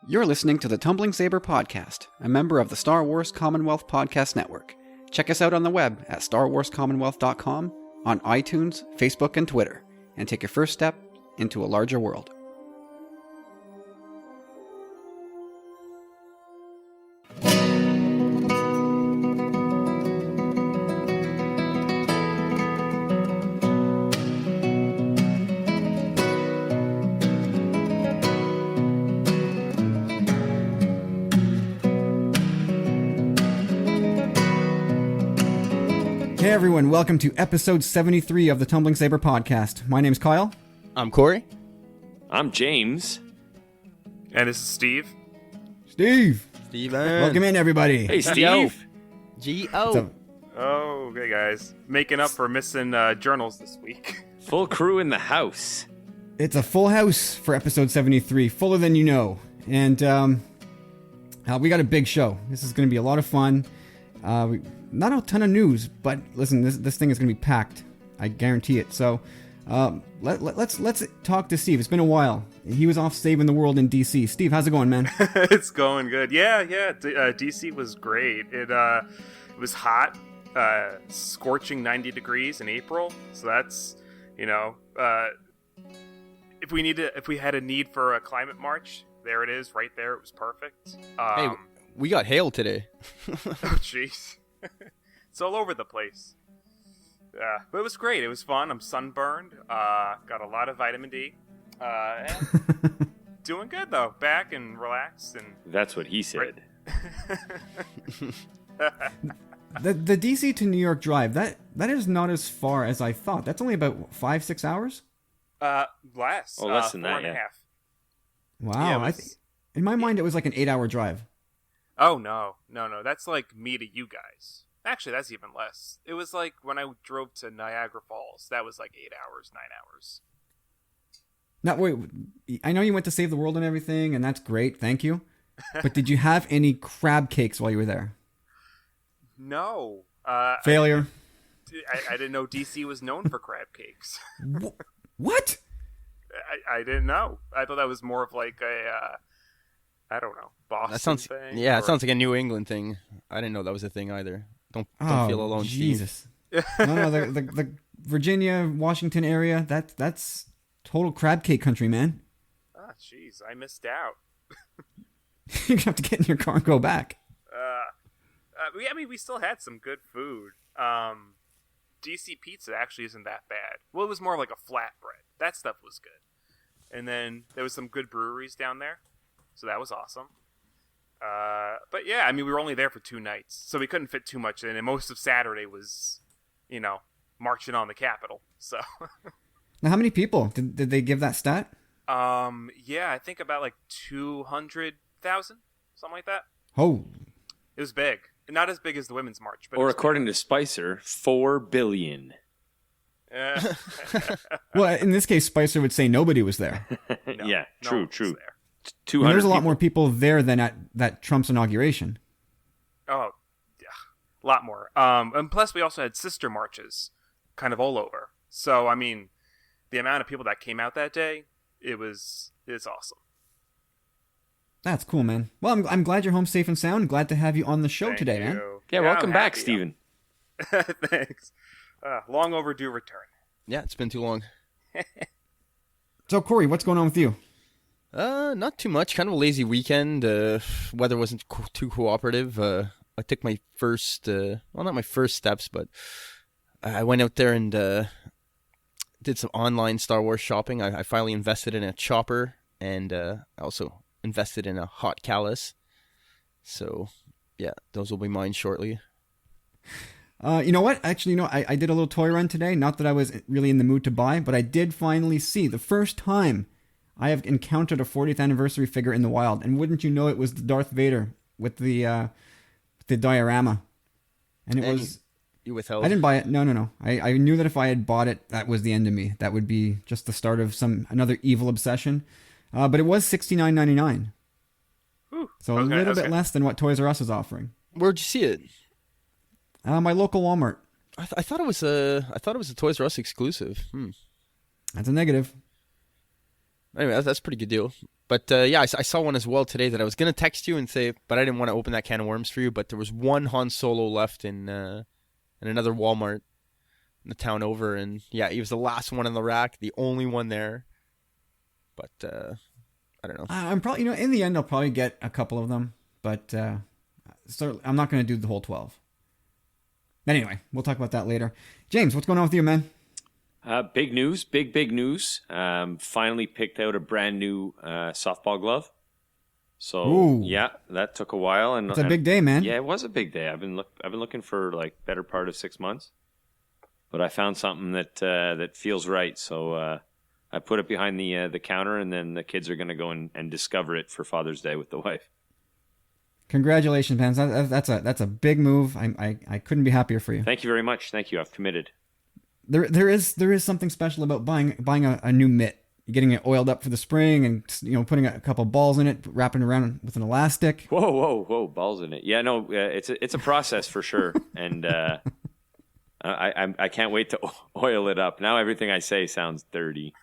You're listening to the Tumbling Saber Podcast, a member of the Star Wars Commonwealth Podcast Network. Check us out on the web at starwarscommonwealth.com, on iTunes, Facebook, and Twitter, and take your first step into a larger world. Hey everyone, welcome to episode 73 of the Tumbling Saber Podcast. My name's Kyle. I'm Corey. I'm James. And this is Steve. Steve! Steven. Welcome in, everybody. Hey, Steve. G.O. Oh, okay, guys. Making up for missing journals this week. Full crew in the house. It's a full house for episode 73, fuller than you know. And we got a big show. This is going to be a lot of fun. Not a ton of news, but listen, this thing is going to be packed. I guarantee it. So let's talk to Steve. It's been a while. He was off saving the world in DC. Steve, how's it going, man? It's going good. Yeah. DC was great. It was hot, scorching 90 degrees in April. So that's, if we had a need for a climate march, there it is, right there. It was perfect. Hey, we got hail today. Oh, jeez. It's all over the place. But it was great. It was fun. I'm sunburned. Got a lot of vitamin D. Doing good, though. Back and relaxed. And That's what he said. The DC to New York drive, that is not as far as I thought. That's only about 5-6 hours? Less. Less than 4 that, and a yeah. half. Wow. Yeah, In my mind, it was like an 8-hour drive. Oh, no. That's like me to you guys. Actually, that's even less. It was like when I drove to Niagara Falls. That was like 8 hours, 9 hours. Now, wait, I know you went to save the world and everything, and that's great. Thank you. But did you have any crab cakes while you were there? No. Failure. I didn't know DC was known for crab cakes. What? I didn't know. I thought that was more of like a, I don't know, Boston thing. Yeah, it sounds like a New England thing. I didn't know that was a thing either. Don't feel alone, Jesus. No, the Virginia, Washington area, that's total crab cake country, man. Ah, jeez, I missed out. You're going to have to get in your car and go back. We still had some good food. DC pizza actually isn't that bad. Well, it was more like a flatbread. That stuff was good. And then there was some good breweries down there. So that was awesome. But yeah, we were only there for 2 nights. So we couldn't fit too much in. And most of Saturday was, marching on the Capitol. So. Now, how many people? Did they give that stat? Yeah, I think about like 200,000. Something like that. Oh. It was big. Not as big as the Women's March. But Or according to Spicer, 4 billion. Well, in this case, Spicer would say nobody was there. No, yeah, true. 200 there's a lot more people there than at that Trump's inauguration. Oh, yeah, a lot more. And plus, we also had sister marches kind of all over. So, the amount of people that came out that day, it's awesome. That's cool, man. Well, I'm glad you're home safe and sound. Glad to have you on the show Thank today, you. man. Yeah, welcome back, Steven. Thanks. Long overdue return. Yeah, it's been too long. So, Corey, what's going on with you? Not too much. Kind of a lazy weekend. Weather wasn't too cooperative. I took my first, not my first steps, but I went out there and did some online Star Wars shopping. I finally invested in a chopper, and I also invested in a hot callus. So, yeah, those will be mine shortly. You know what? Actually, I did a little toy run today. Not that I was really in the mood to buy, but I did finally see the first time I have encountered a 40th anniversary figure in the wild. And wouldn't you know, it was the Darth Vader with the diorama. And it was... You withheld? I didn't buy it. No. I knew that if I had bought it, that was the end of me. That would be just the start of another evil obsession. But it was $69.99. So a little bit less than what Toys R Us is offering. Where'd you see it? My local Walmart. I thought it was a Toys R Us exclusive. That's a negative. Anyway, that's a pretty good deal. But yeah, I saw one as well today that I was gonna text you and say, but I didn't want to open that can of worms for you. But there was one Han Solo left in another Walmart in the town over, and yeah, he was the last one in the rack, the only one there. But I don't know. I'm probably, in the end, I'll probably get a couple of them, but so I'm not going to do the whole 12. Anyway, we'll talk about that later. James, what's going on with you, man? Big news, big news. Finally picked out a brand new softball glove. So Ooh. yeah, that took a while, and It's a big day, man. Yeah, it was a big day. I've been looking for like better part of 6 months, but I found something that feels right. So I put it behind the counter, and then the kids are going to go and discover it for Father's Day with the wife. Congratulations, man. That's a big move. I couldn't be happier for you. Thank you very much. Thank you. I've committed. There is something special about buying a new mitt, getting it oiled up for the spring, and putting a couple balls in it, wrapping it around with an elastic. Whoa, balls in it. Yeah, no, it's a process for sure, and I can't wait to oil it up. Now everything I say sounds dirty.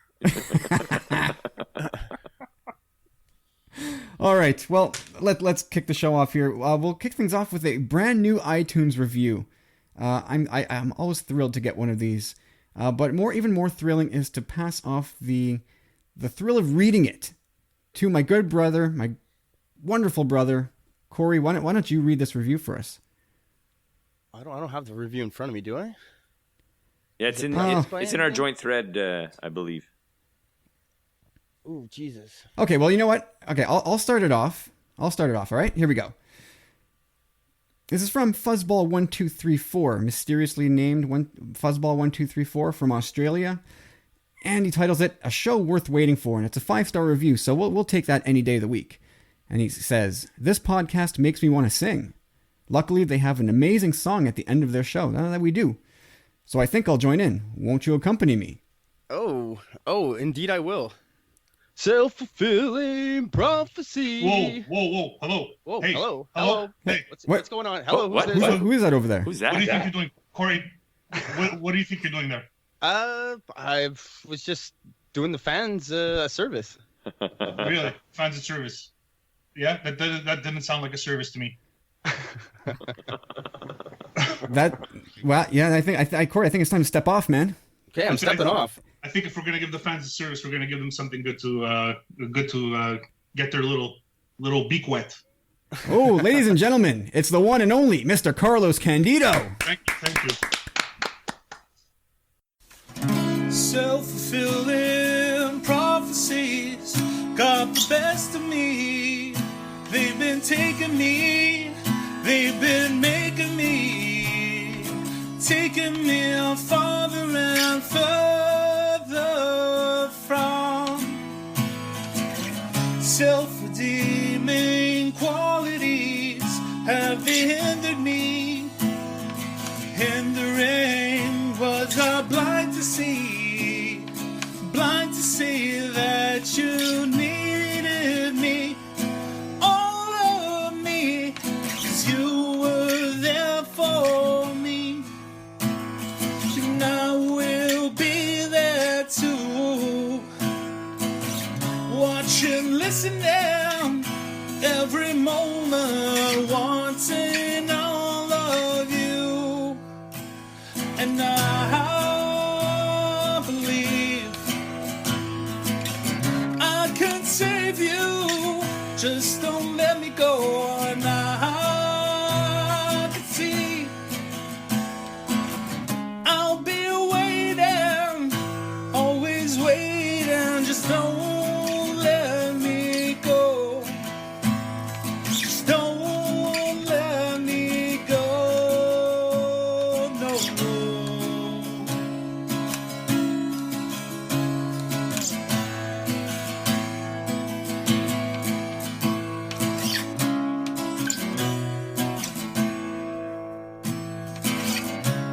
All right, well, let's kick the show off here. We'll kick things off with a brand new iTunes review. I'm always thrilled to get one of these, but even more thrilling is to pass off the thrill of reading it to my good brother, my wonderful brother, Corey. Why don't you read this review for us? I don't have the review in front of me, do I? Yeah, it's in our joint thread, I believe. Oh, Jesus. Okay, well, you know what? Okay, I'll start it off. All right? Here we go. This is from Fuzzball1234, mysteriously named Fuzzball1234 from Australia. And he titles it, A Show Worth Waiting For, and it's a 5-star review, so we'll take that any day of the week. And he says, This podcast makes me want to sing. Luckily, they have an amazing song at the end of their show. Now that we do. So I think I'll join in. Won't you accompany me? Oh, indeed I will. Self-fulfilling prophecy. Whoa. Hello. Whoa, Hey. hello. Hey. What's going on? Hello, What? who's this? Who is that over there? Who's that? What do you think you're doing? Corey, what do you think you're doing there? I was just doing the fans a service. Really? Fans of service. Yeah, that didn't sound like a service to me. Corey, I think it's time to step off, man. Okay, I'm stepping off. I think if we're gonna give the fans a service, we're gonna give them something good to get their little beak wet. Oh, ladies and gentlemen, it's the one and only Mr. Carlos Candido. Thank you. Self-fulfilling prophecies got the best of me. They've been taking me, they've been making me, taking me farther and further from self-redeeming qualities. Have they hindered me, hindering what I'm blind to see that you needed me, all of me, 'cause you were there for me, and I will be there too, watching, listening, every moment, wanting all of you, and I believe I can save you, just don't let me go, and I can see I'll be waiting, always waiting, just don't let me go, just don't let me go, no.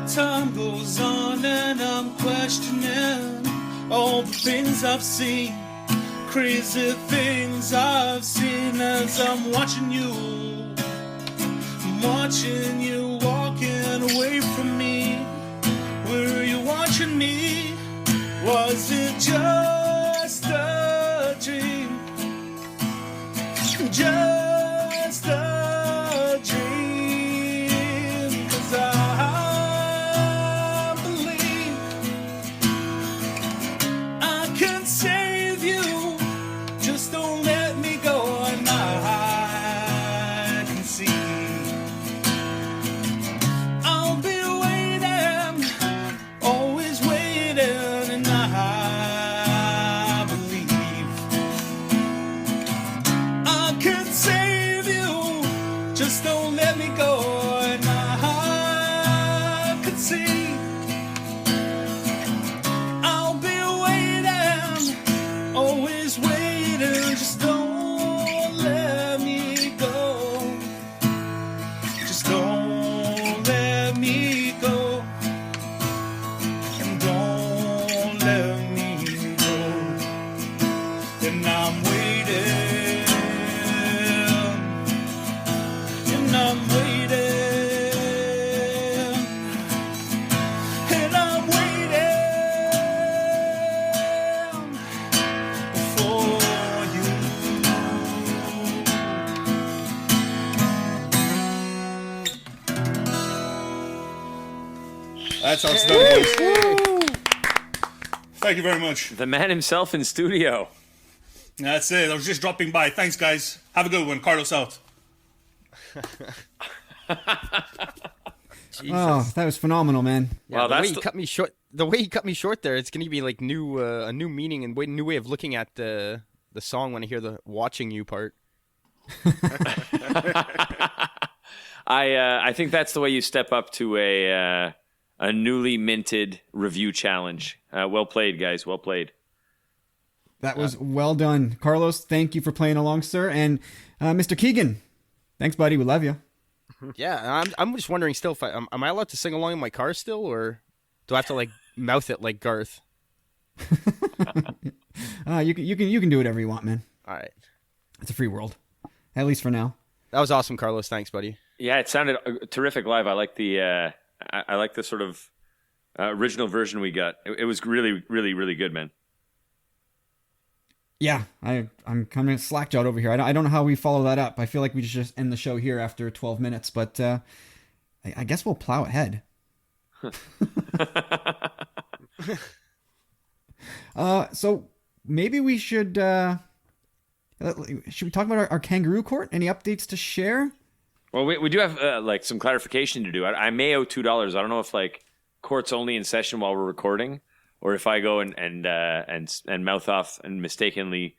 Time goes on and I'm questioning all the things I've seen, crazy things I've seen as I'm watching you. I'm watching you walking away from me. Were you watching me? Was it just a just a dream. 'Cause I believe I can save you. Just don't let me go, and I can see I'll be waiting, always waiting, and I believe I can save you. Just don't let me go, and I can see I'll be waiting, always waiting. Just don't let me go. Just don't let me go. And don't let me go. And I'm waiting. And I'm waiting. And I'm waiting for you. That's outstanding, boys. Thank you very much. The man himself in studio. That's it. I was just dropping by. Thanks, guys. Have a good one. Carlos out. Jesus. Oh, that was phenomenal, man. Yeah, Wow, the way that's he the- cut me short. The way he cut me short there, it's gonna be like a new meaning and new way of looking at the song when I hear the "watching you" part. I think that's the way you step up to a newly minted review challenge. Well played, guys. Well played. That was well done. Carlos, thank you for playing along, sir. And Mr. Keegan, thanks, buddy. We love you. Yeah, I'm just wondering still if am I allowed to sing along in my car still, or do I have to like mouth it like Garth? You can do whatever you want, man. All right, It's a free world, at least for now. that was awesome, Carlos. Thanks, buddy. Yeah, it sounded terrific live. I like the I like the sort of original version we got. It was really, really, really good, man. Yeah, I'm kind of slack-jawed over here. I don't know how we follow that up. I feel like we should just end the show here after 12 minutes, but I guess we'll plow ahead. So maybe we should we talk about our kangaroo court? Any updates to share? Well, we do have like some clarification to do. I may owe $2. I don't know if like court's only in session while we're recording, or if I go and mouth off and mistakenly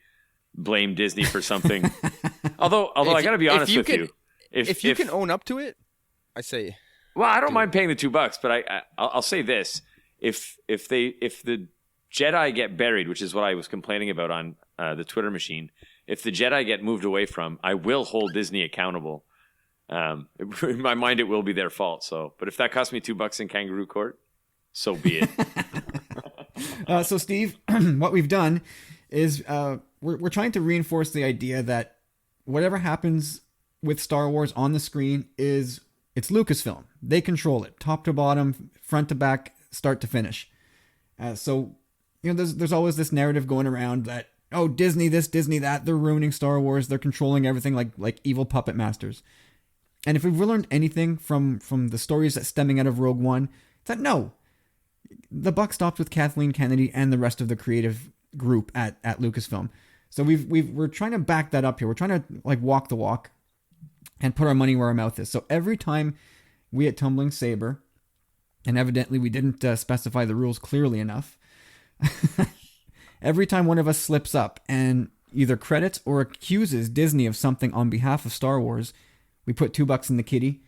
blame Disney for something. although I got to be honest with you, if you can own up to it, I say. Well, I don't mind paying the $2, but I'll say this: if the Jedi get buried, which is what I was complaining about on the Twitter machine, if the Jedi get moved away from, I will hold Disney accountable. In my mind, it will be their fault. So, but if that costs me $2 in Kangaroo Court, so be it. So Steve, what we've done is we're trying to reinforce the idea that whatever happens with Star Wars on the screen it's Lucasfilm. They control it, top to bottom, front to back, start to finish. So there's always this narrative going around that Disney this, Disney that, they're ruining Star Wars, they're controlling everything like evil puppet masters. And if we've learned anything from the stories that's stemming out of Rogue One, it's that no, the buck stops with Kathleen Kennedy and the rest of the creative group at Lucasfilm. So we're trying to back that up here. We're trying to like walk the walk and put our money where our mouth is. So every time we at Tumbling Saber, and evidently we didn't specify the rules clearly enough, every time one of us slips up and either credits or accuses Disney of something on behalf of Star Wars, we put $2 in the kitty,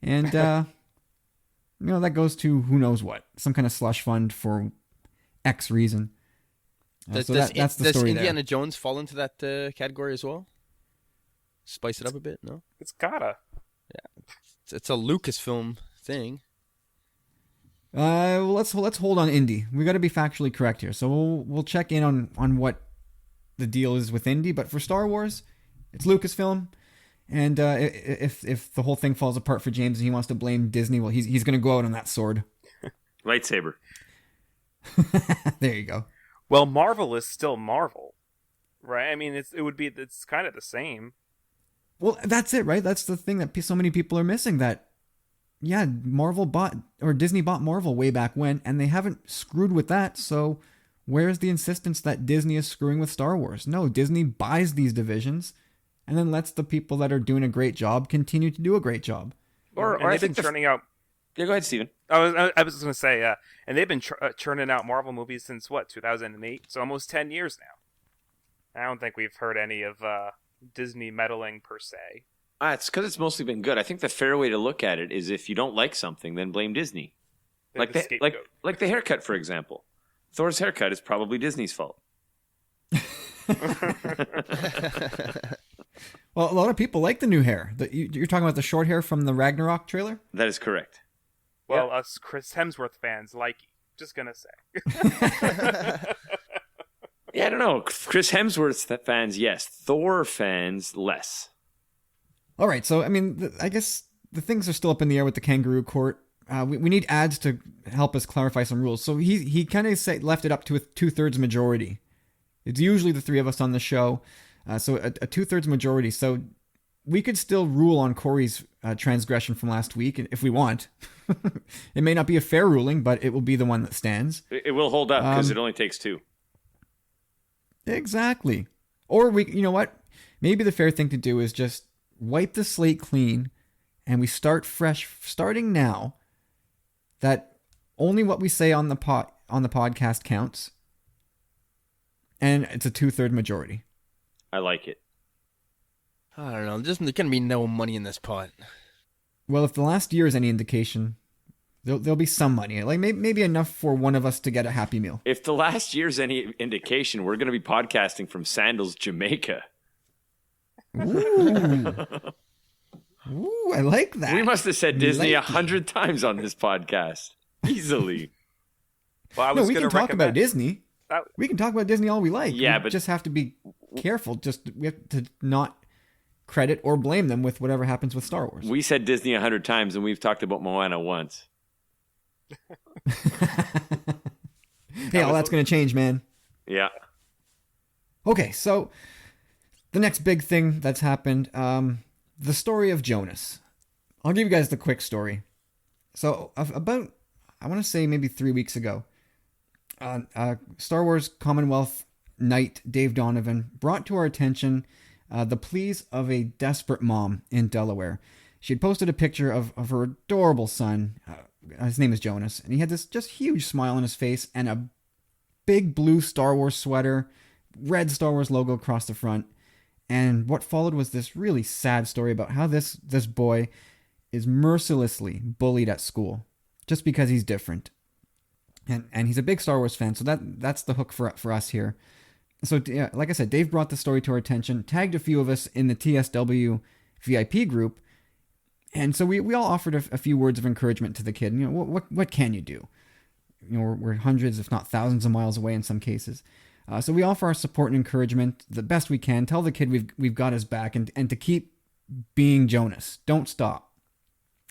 and that goes to who knows what, some kind of slush fund for X reason. Does That's the story Indiana there. Jones fall into that category as well? Spice it up a bit, no? It's gotta. It's a Lucasfilm thing. Well, let's hold on Indy. We got to be factually correct here, so we'll check in on what the deal is with Indy. But for Star Wars, it's Lucasfilm. And if the whole thing falls apart for James and he wants to blame Disney, well, he's going to go out on that sword. Lightsaber. There you go. Well, Marvel is still Marvel, right? I mean, it's kind of the same. Well, that's it, right? That's the thing that so many people are missing. That, yeah, Disney bought Marvel way back when, and they haven't screwed with that. So where's the insistence that Disney is screwing with Star Wars? No, Disney buys these divisions and then lets the people that are doing a great job continue to do a great job. Or they've been churning out. Yeah, go ahead, Steven. I was going to say, and they've been churning out Marvel movies since 2008, so almost 10 years now. I don't think we've heard any of Disney meddling per se. It's because it's mostly been good. I think the fair way to look at it is if you don't like something, then blame Disney. Like the haircut, for example. Thor's haircut is probably Disney's fault. Well, a lot of people like the new hair. You're talking about the short hair from the Ragnarok trailer? That is correct. Well, us Chris Hemsworth fans like it. Just gonna say. Yeah, I don't know. Chris Hemsworth fans, yes. Thor fans, less. All right, so, I mean, I guess the things are still up in the air with the Kangaroo Court. We need ads to help us clarify some rules. So he kind of left it up to a 2/3 majority. It's usually the three of us on the show. So a 2/3 majority. So we could still rule on Corey's transgression from last week if we want. It may not be a fair ruling, but it will be the one that stands. It will hold up because it only takes 2. Exactly. Or you know what? Maybe the fair thing to do is just wipe the slate clean and we start fresh, starting now, that only what we say on the podcast counts. And it's a 2/3 majority. I like it. I don't know. There's going to be no money in this pot. Well, if the last year is any indication, there'll be some money. Like maybe enough for one of us to get a Happy Meal. If the last year's any indication, we're going to be podcasting from Sandals, Jamaica. Ooh. Ooh, I like that. We must have said Disney 100 times on this podcast. Easily. Well, we can talk about Disney. We can talk about Disney all we like. Yeah, we but just have to be careful. We have to not credit or blame them with whatever happens with Star Wars. We said Disney 100 times, and we've talked about Moana once. Hey, all that's going to change, man. Yeah. Okay, so the next big thing that's happened, the story of Jonas. I'll give you guys the quick story. So about, I want to say maybe 3 weeks ago, Star Wars Commonwealth Knight Dave Donovan brought to our attention the pleas of a desperate mom in Delaware. She had posted a picture of her adorable son. His name is Jonas, and he had this just huge smile on his face and a big blue Star Wars sweater, red Star Wars logo across the front. And what followed was this really sad story about how this boy is mercilessly bullied at school just because he's different. And he's a big Star Wars fan, so that's the hook for us here. So, yeah, like I said, Dave brought the story to our attention, tagged a few of us in the TSW VIP group, and so we all offered a few words of encouragement to the kid. You know, what can you do? You know, we're hundreds, if not thousands of miles away in some cases. So we offer our support and encouragement the best we can. Tell the kid we've got his back, and to keep being Jonas. Don't stop.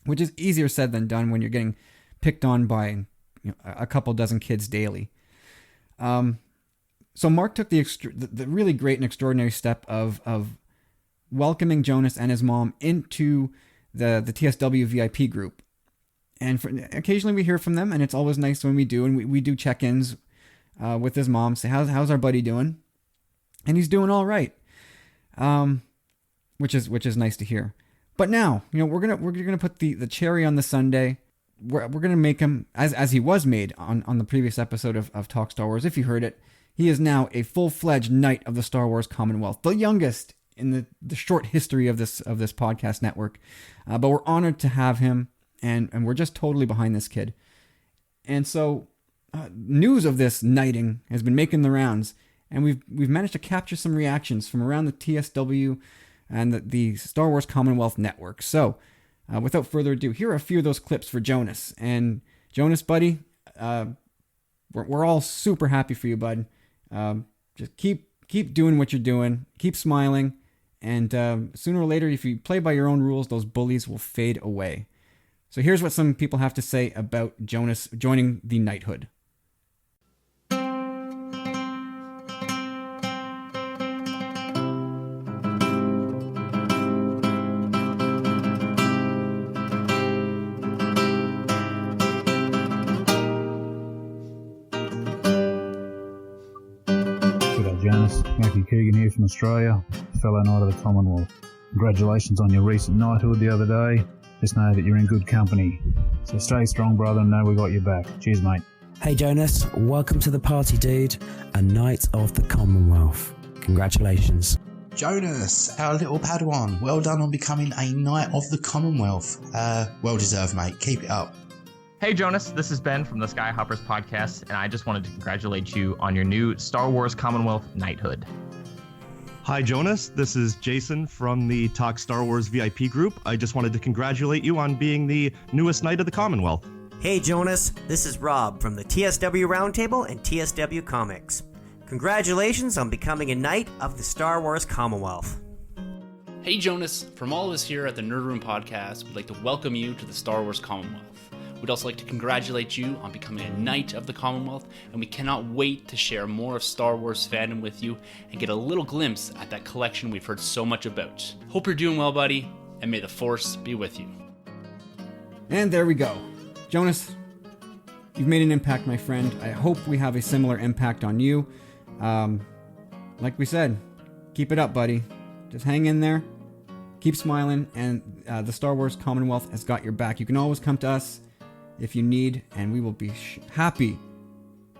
Which is easier said than done when you're getting picked on by a couple dozen kids daily. So Mark took the really great and extraordinary step of welcoming Jonas and his mom into the TSW VIP group. And occasionally we hear from them, and it's always nice when we do, and we do check-ins with his mom, say, how's our buddy doing? And he's doing all right, which is nice to hear. But now, we're gonna put the cherry on the sundae. We're gonna make him, as he was made on the previous episode of Talk Star Wars. If you heard it, he is now a full-fledged Knight of the Star Wars Commonwealth, the youngest in the short history of this podcast network. But we're honored to have him, and we're just totally behind this kid. And so, news of this knighting has been making the rounds, and we've managed to capture some reactions from around the TSW and the Star Wars Commonwealth network. So, without further ado, here are a few of those clips for Jonas. And Jonas, buddy, we're all super happy for you, bud. Just keep doing what you're doing. Keep smiling. And sooner or later, if you play by your own rules, those bullies will fade away. So here's what some people have to say about Jonas joining the knighthood. from Australia, fellow Knight of the Commonwealth. Congratulations on your recent knighthood the other day. Just know that you're in good company. So stay strong, brother, and know we got your back. Cheers, mate. Hey Jonas, welcome to the party, dude. A Knight of the Commonwealth. Congratulations. Jonas, our little Padawan, well done on becoming a Knight of the Commonwealth. Well deserved, mate. Keep it up. Hey Jonas, this is Ben from the Skyhoppers podcast, and I just wanted to congratulate you on your new Star Wars Commonwealth knighthood. Hi Jonas, this is Jason from the Talk Star Wars VIP group. I just wanted to congratulate you on being the newest Knight of the Commonwealth. Hey Jonas, this is Rob from the TSW Roundtable and TSW Comics. Congratulations on becoming a Knight of the Star Wars Commonwealth. Hey Jonas, from all of us here at the Nerd Room podcast, we'd like to welcome you to the Star Wars Commonwealth. We'd also like to congratulate you on becoming a Knight of the Commonwealth, and we cannot wait to share more of Star Wars fandom with you and get a little glimpse at that collection we've heard so much about. Hope you're doing well, buddy, and may the Force be with you. And there we go. Jonas, you've made an impact, my friend. I hope we have a similar impact on you. Like we said, keep it up, buddy. Just hang in there, keep smiling, and the Star Wars Commonwealth has got your back. You can always come to us if you need, and we will be happy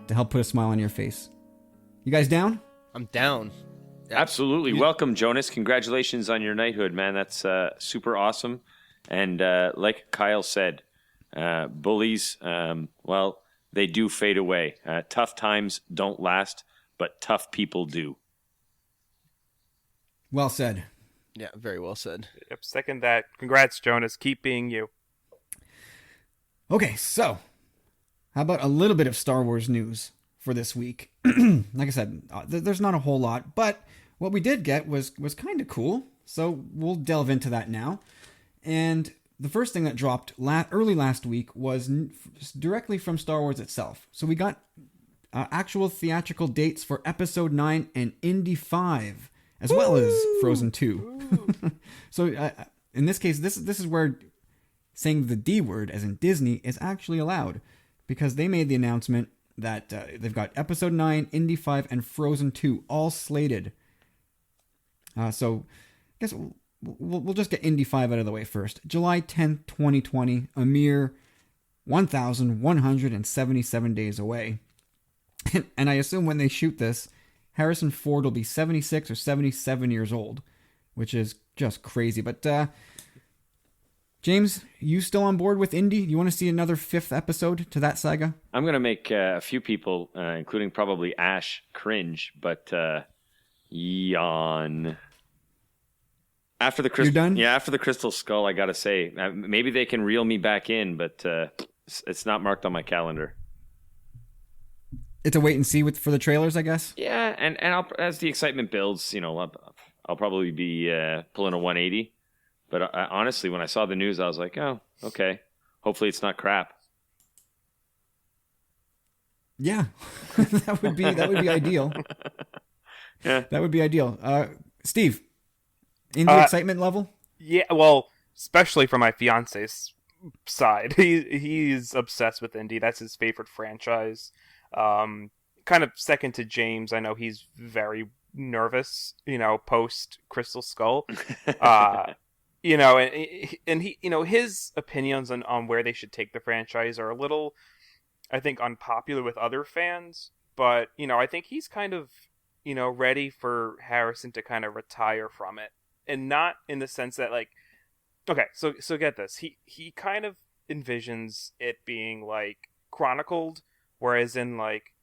to help put a smile on your face. You guys down? I'm down. Absolutely. Welcome, Jonas. Congratulations on your knighthood, man. That's super awesome. And like Kyle said, bullies, well, they do fade away. Tough times don't last, but tough people do. Well said. Yeah, very well said. Yep, second that. Congrats, Jonas. Keep being you. Okay, so how about a little bit of Star Wars news for this week? Like I said, there's not a whole lot, but what we did get was kind of cool. So we'll delve into that now. And the first thing that dropped early last week was directly from Star Wars itself. So we got actual theatrical dates for Episode 9 and Indy 5, as well as Frozen 2. So in this case, this is where saying the D word, as in Disney, is actually allowed, because they made the announcement that they've got Episode 9, Indy 5, and Frozen 2 all slated. So I guess we'll just get Indy 5 out of the way first. July 10th, 2020, a mere 1,177 days away. And I assume when they shoot this, Harrison Ford will be 76 or 77 years old, which is just crazy. But James, you still on board with Indy? You want to see another 5th episode to that saga? I'm going to make a few people, including probably Ash, cringe, but yawn. After the You're done? Yeah, after the Crystal Skull, I got to say, maybe they can reel me back in, but it's not marked on my calendar. It's a wait and see for the trailers, I guess? Yeah, and as the excitement builds, I'll probably be pulling a 180. But honestly, when I saw the news, I was like, oh, okay. Hopefully it's not crap. Yeah, that would be ideal. Yeah, that would be ideal. Steve, in the excitement level? Yeah, well, especially from my fiance's side, he's obsessed with Indy. That's his favorite franchise. Kind of second to James. I know he's very nervous, post Crystal Skull. And he, his opinions on where they should take the franchise are a little, I think, unpopular with other fans. But, I think he's kind of, ready for Harrison to kind of retire from it. And not in the sense that, like, okay, so get this. He kind of envisions it being, like, chronicled, whereas in, like,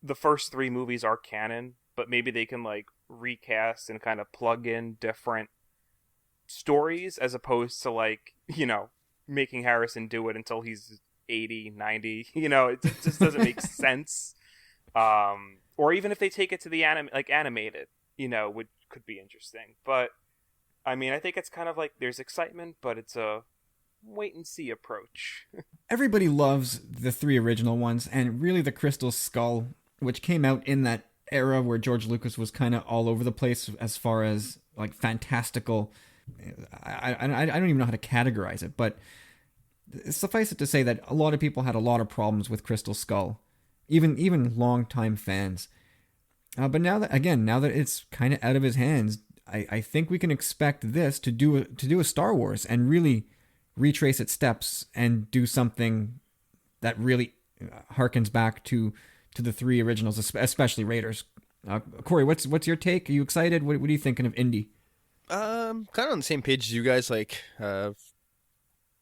the first 3 movies are canon, but maybe they can, like, recast and kind of plug in different stories as opposed to, like, making Harrison do it until he's 80, 90. It just doesn't make sense. Or even if they take it to the animated, could be interesting. But I mean, I think it's kind of like there's excitement, but it's a wait and see approach. Everybody loves the 3 original ones, and really the Crystal Skull, which came out in that era where George Lucas was kind of all over the place as far as like fantastical. I don't even know how to categorize it, but suffice it to say that a lot of people had a lot of problems with Crystal Skull, even longtime fans. But now that it's kind of out of his hands, I think we can expect this to do a Star Wars and really retrace its steps and do something that really harkens back to the three originals, especially Raiders. Corey, what's your take? Are you excited? What are you thinking of Indy? Kind of on the same page as you guys. Like, I'm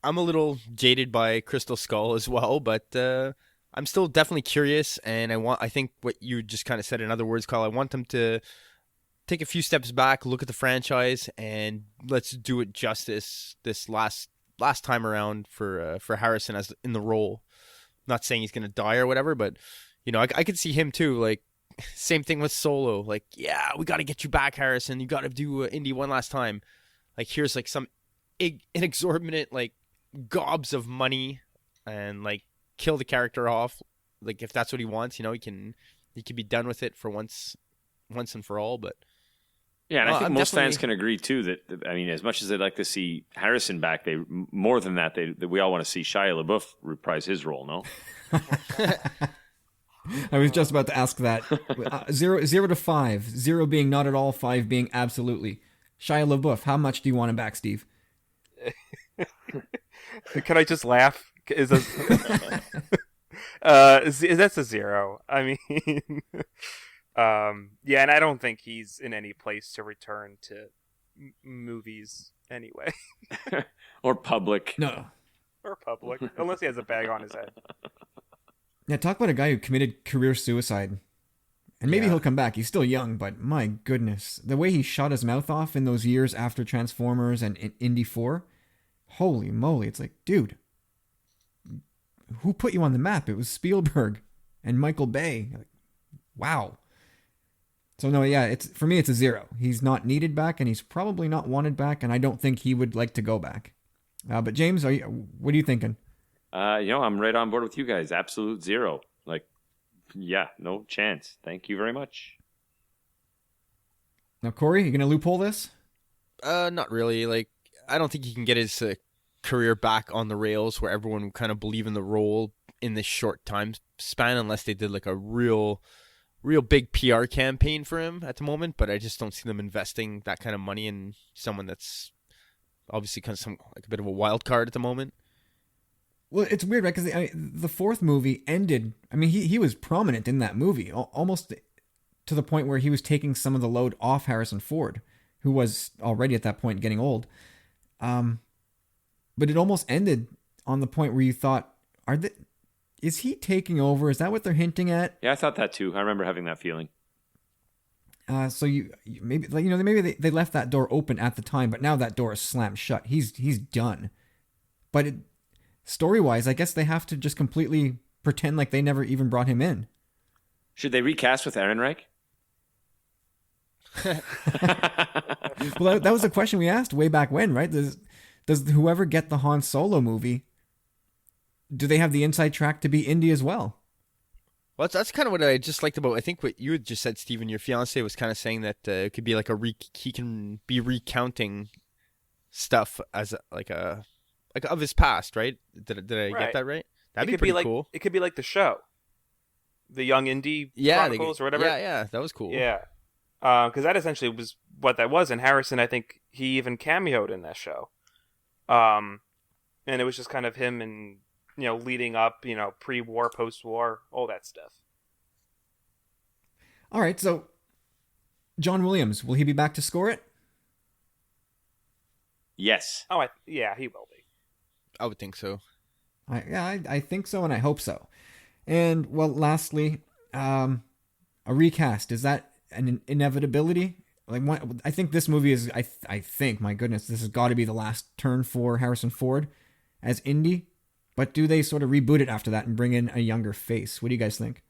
a little jaded by Crystal Skull as well, but I'm still definitely curious, and I think what you just kind of said in other words, Kyle, I want them to take a few steps back, look at the franchise, and let's do it justice this last time around for Harrison as in the role. Not saying he's gonna die or whatever, but I could see him too. Like, same thing with Solo. Like, yeah, we got to get you back, Harrison. You got to do Indy one last time. Like, here's like some inexorbitant like gobs of money, and like kill the character off. Like, if that's what he wants, he can be done with it for once and for all. But yeah, and I think most fans can agree too that, I mean, as much as they'd like to see Harrison back, more than that, we all want to see Shia LaBeouf reprise his role. No. I was just about to ask that. 0 to 5. 0 being not at all, 5 being absolutely. Shia LaBeouf, how much do you want him back, Steve? Can I just laugh? That's a 0. I mean, yeah, and I don't think he's in any place to return to movies anyway. Or public. No. Or public, unless he has a bag on his head. Yeah, talk about a guy who committed career suicide. And maybe he'll come back. He's still young, but my goodness. The way he shot his mouth off in those years after Transformers and Indy 4, holy moly. It's like, dude, who put you on the map? It was Spielberg and Michael Bay. Like, wow. So no, yeah, for me, it's a 0. He's not needed back, and he's probably not wanted back, and I don't think he would like to go back. But James, what are you thinking? I'm right on board with you guys. Absolute 0. Like, yeah, no chance. Thank you very much. Now, Corey, you going to loophole this? Not really. Like, I don't think he can get his career back on the rails where everyone would kind of believe in the role in this short time span, unless they did like a real big PR campaign for him at the moment. But I just don't see them investing that kind of money in someone that's obviously kind of a bit of a wild card at the moment. Well, it's weird, right? Because the fourth movie ended. I mean, he was prominent in that movie, almost to the point where he was taking some of the load off Harrison Ford, who was already at that point getting old. But it almost ended on the point where you thought, is he taking over? Is that what they're hinting at? Yeah, I thought that too. I remember having that feeling. So maybe they left that door open at the time, but now that door is slammed shut. He's done. But story-wise, I guess they have to just completely pretend like they never even brought him in. Should they recast with Ehrenreich? Well, that was a question we asked way back when, right? Does whoever get the Han Solo movie, do they have the inside track to be Indy as well? Well, that's kind of what I just liked about. I think what you had just said, Stephen. Your fiance was kind of saying that it could be like he can be recounting stuff as like of his past, right? Did I get that right? That'd be pretty cool. It could be like the show, the Young Indy Chronicles or whatever. Yeah, that was cool. Yeah, because that essentially was what that was. And Harrison, I think he even cameoed in that show. And it was just kind of him and leading up, pre-war, post-war, all that stuff. All right, so John Williams, will he be back to score it? Yes. Oh, yeah, he will be. I would think so. I think so, and I hope so. And, well, lastly, a recast. Is that an inevitability? I think this movie is, I think, my goodness, this has got to be the last turn for Harrison Ford as Indy. But do they sort of reboot it after that and bring in a younger face? What do you guys think?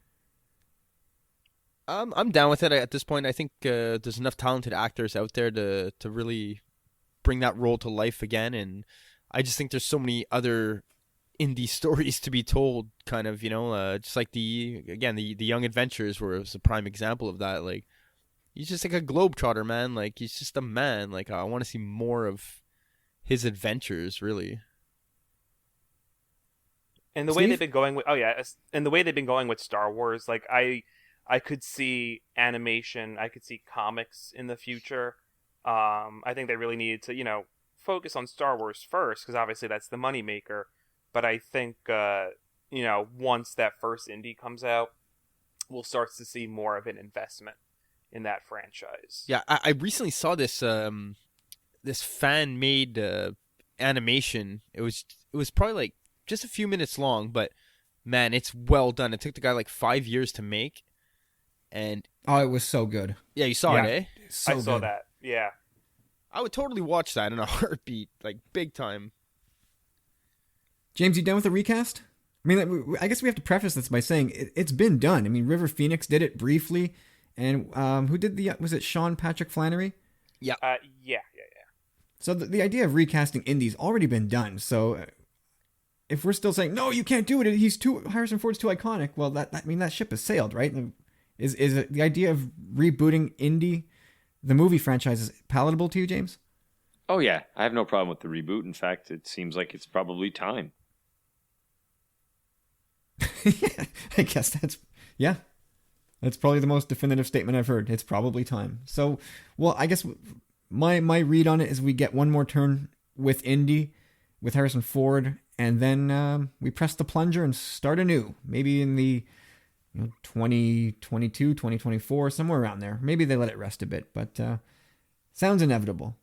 I'm down with it at this point. I think there's enough talented actors out there to really bring that role to life again. And I just think there's so many other Indy stories to be told, kind of, just like the Young Adventures, where it was a prime example of that. Like, he's just like a globetrotter, man. Like, he's just a man. Like, I want to see more of his adventures, really. And the way they've been going with Star Wars, like I I could see animation. I could see comics in the future. I think they really needed to, focus on Star Wars first, because obviously that's the moneymaker. But I think, once that first indie comes out, we'll start to see more of an investment in that franchise. Yeah, I recently saw this this fan made animation. It was probably like just a few minutes long, but man, it's well done. It took the guy like 5 years to make, and it was so good. Yeah, you saw it, eh? So I saw good. that. Yeah, I would totally watch that in a heartbeat, like big time. James, you done with the recast? I mean, I guess we have to preface this by saying it's been done. I mean, River Phoenix did it briefly, and who did was it Sean Patrick Flannery? Yeah. Yeah. So the idea of recasting Indy's already been done. So if we're still saying no, you can't do it, Harrison Ford's too iconic. Well, that ship has sailed, right? Is it the idea of rebooting Indy, the movie franchise, is palatable to you, James? Oh yeah, I have no problem with the reboot. In fact, it seems like it's probably time. I guess that's probably the most definitive statement I've heard. It's probably time. So, well, I guess my read on it is we get one more turn with Indy, with Harrison Ford, and then we press the plunger and start anew. Maybe in the 2022, 2024, somewhere around there. Maybe they let it rest a bit, but sounds inevitable.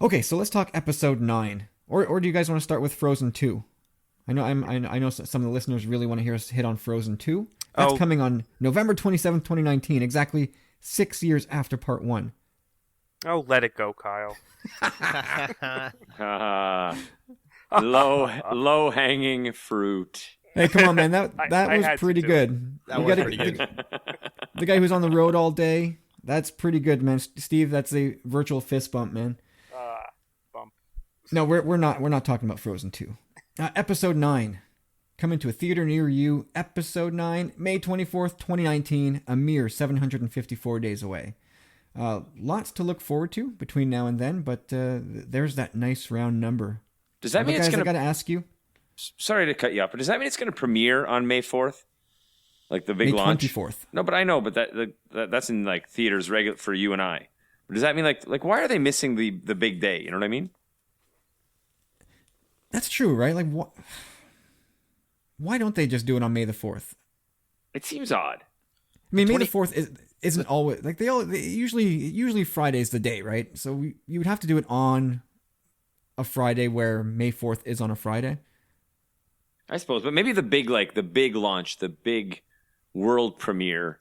Okay, so let's talk episode 9. Or do you guys want to start with Frozen 2? I know some of the listeners really want to hear us hit on Frozen 2. That's coming on November 27th, 2019, exactly 6 years after part 1. Oh, let it go, Kyle. Low hanging fruit. Hey, come on, man. That was pretty good. That was pretty good. The guy who's on the road all day, that's pretty good, man. Steve, that's a virtual fist bump, man. Bump. No, we're not talking about Frozen 2. Episode 9, coming to a theater near you. Episode 9, May 24th, 2019, a mere 754 days away. Lots to look forward to between now and then, but there's that nice round number. Does that mean it's going to... I got to ask you. Sorry to cut you off, but does that mean it's going to premiere on May 4th? Like the big launch? May 24th. No, but I know, but that's in like theaters regular for you and I. But does that mean like why are they missing the big day? You know what I mean? That's true, right? Like, why don't they just do it on May the 4th? It seems odd. I mean, May the 4th isn't always like they usually Friday's the day, right? So you would have to do it on a Friday where May 4th is on a Friday. I suppose, but maybe the big launch, the big world premiere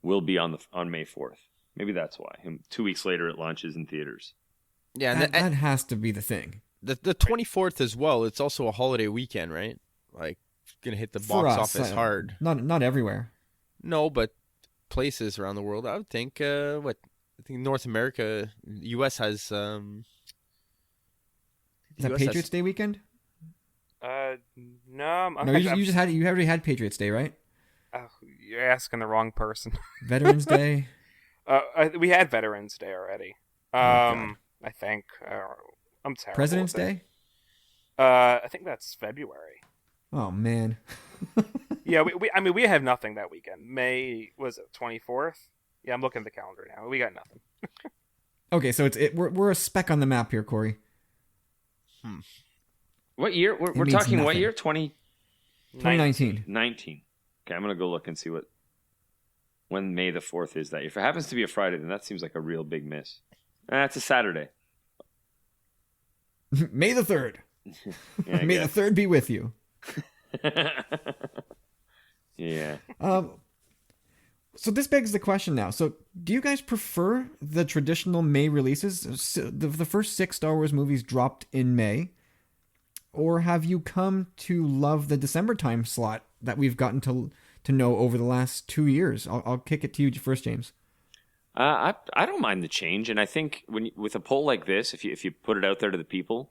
will be on May 4th. Maybe that's why. 2 weeks later it launches in theaters. Yeah, that has to be the thing. The 24th as well. It's also a holiday weekend, right? Like, gonna hit the box office hard. Not everywhere. No, but places around the world. I would think. I think North America, U.S. has. Is that Patriots Day weekend? No. You already had Patriots Day, right? You're asking the wrong person. Veterans Day. We had Veterans Day already. I think. I'm terrible. President's Day? I think that's February. Oh man. Yeah, we have nothing that weekend. May was it 24th? Yeah, I'm looking at the calendar now. We got nothing. Okay, so we're a speck on the map here, Corey. What year? We're talking nothing. What year? 2019. 19. Okay, I'm gonna go look and see when May the 4th is that year. If it happens to be a Friday, then that seems like a real big miss. It's a Saturday. May the 3rd. Yeah, May the 3rd be with you. Yeah. So this begs the question now. So do you guys prefer the traditional May releases? The first 6 Star Wars movies dropped in May? Or have you come to love the December time slot that we've gotten to know over the last 2 years? I'll kick it to you first, James. I don't mind the change, and I think with a poll like this, if you put it out there to the people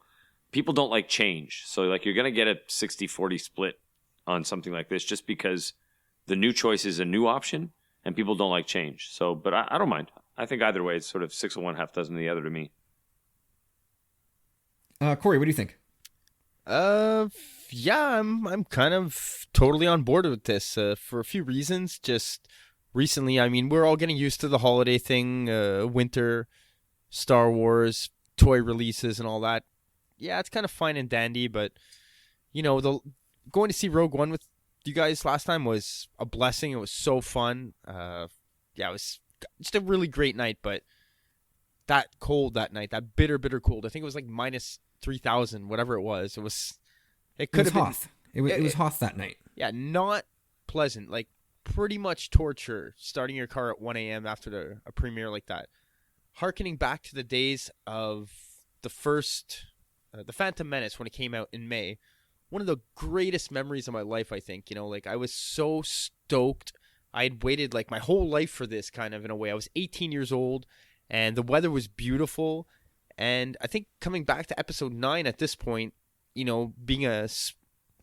don't like change. So like you're going to get a 60-40 split on something like this just because the new choice is a new option and people don't like change. So, but I don't mind. I think either way, it's sort of 6 of one, half dozen of the other to me. Corey, what do you think? Yeah, I'm kind of totally on board with this for a few reasons. Just recently, I mean, we're all getting used to the holiday thing, winter, Star Wars, toy releases, and all that. Yeah, it's kind of fine and dandy, but the going to see Rogue One with you guys last time was a blessing. It was so fun. Yeah, it was just a really great night, but that cold that night, that bitter, bitter cold. I think it was like minus 3,000, whatever it was. It could have been Hoth. It was Hoth that night. Yeah, not pleasant. Like pretty much torture starting your car at 1 a.m. after a premiere like that. Harkening back to the days of the first, the Phantom Menace when it came out in May. One of the greatest memories of my life, I think. Like I was so stoked. I had waited like my whole life for this, kind of, in a way. I was 18 years old and the weather was beautiful. And I think coming back to episode 9 at this point, being it's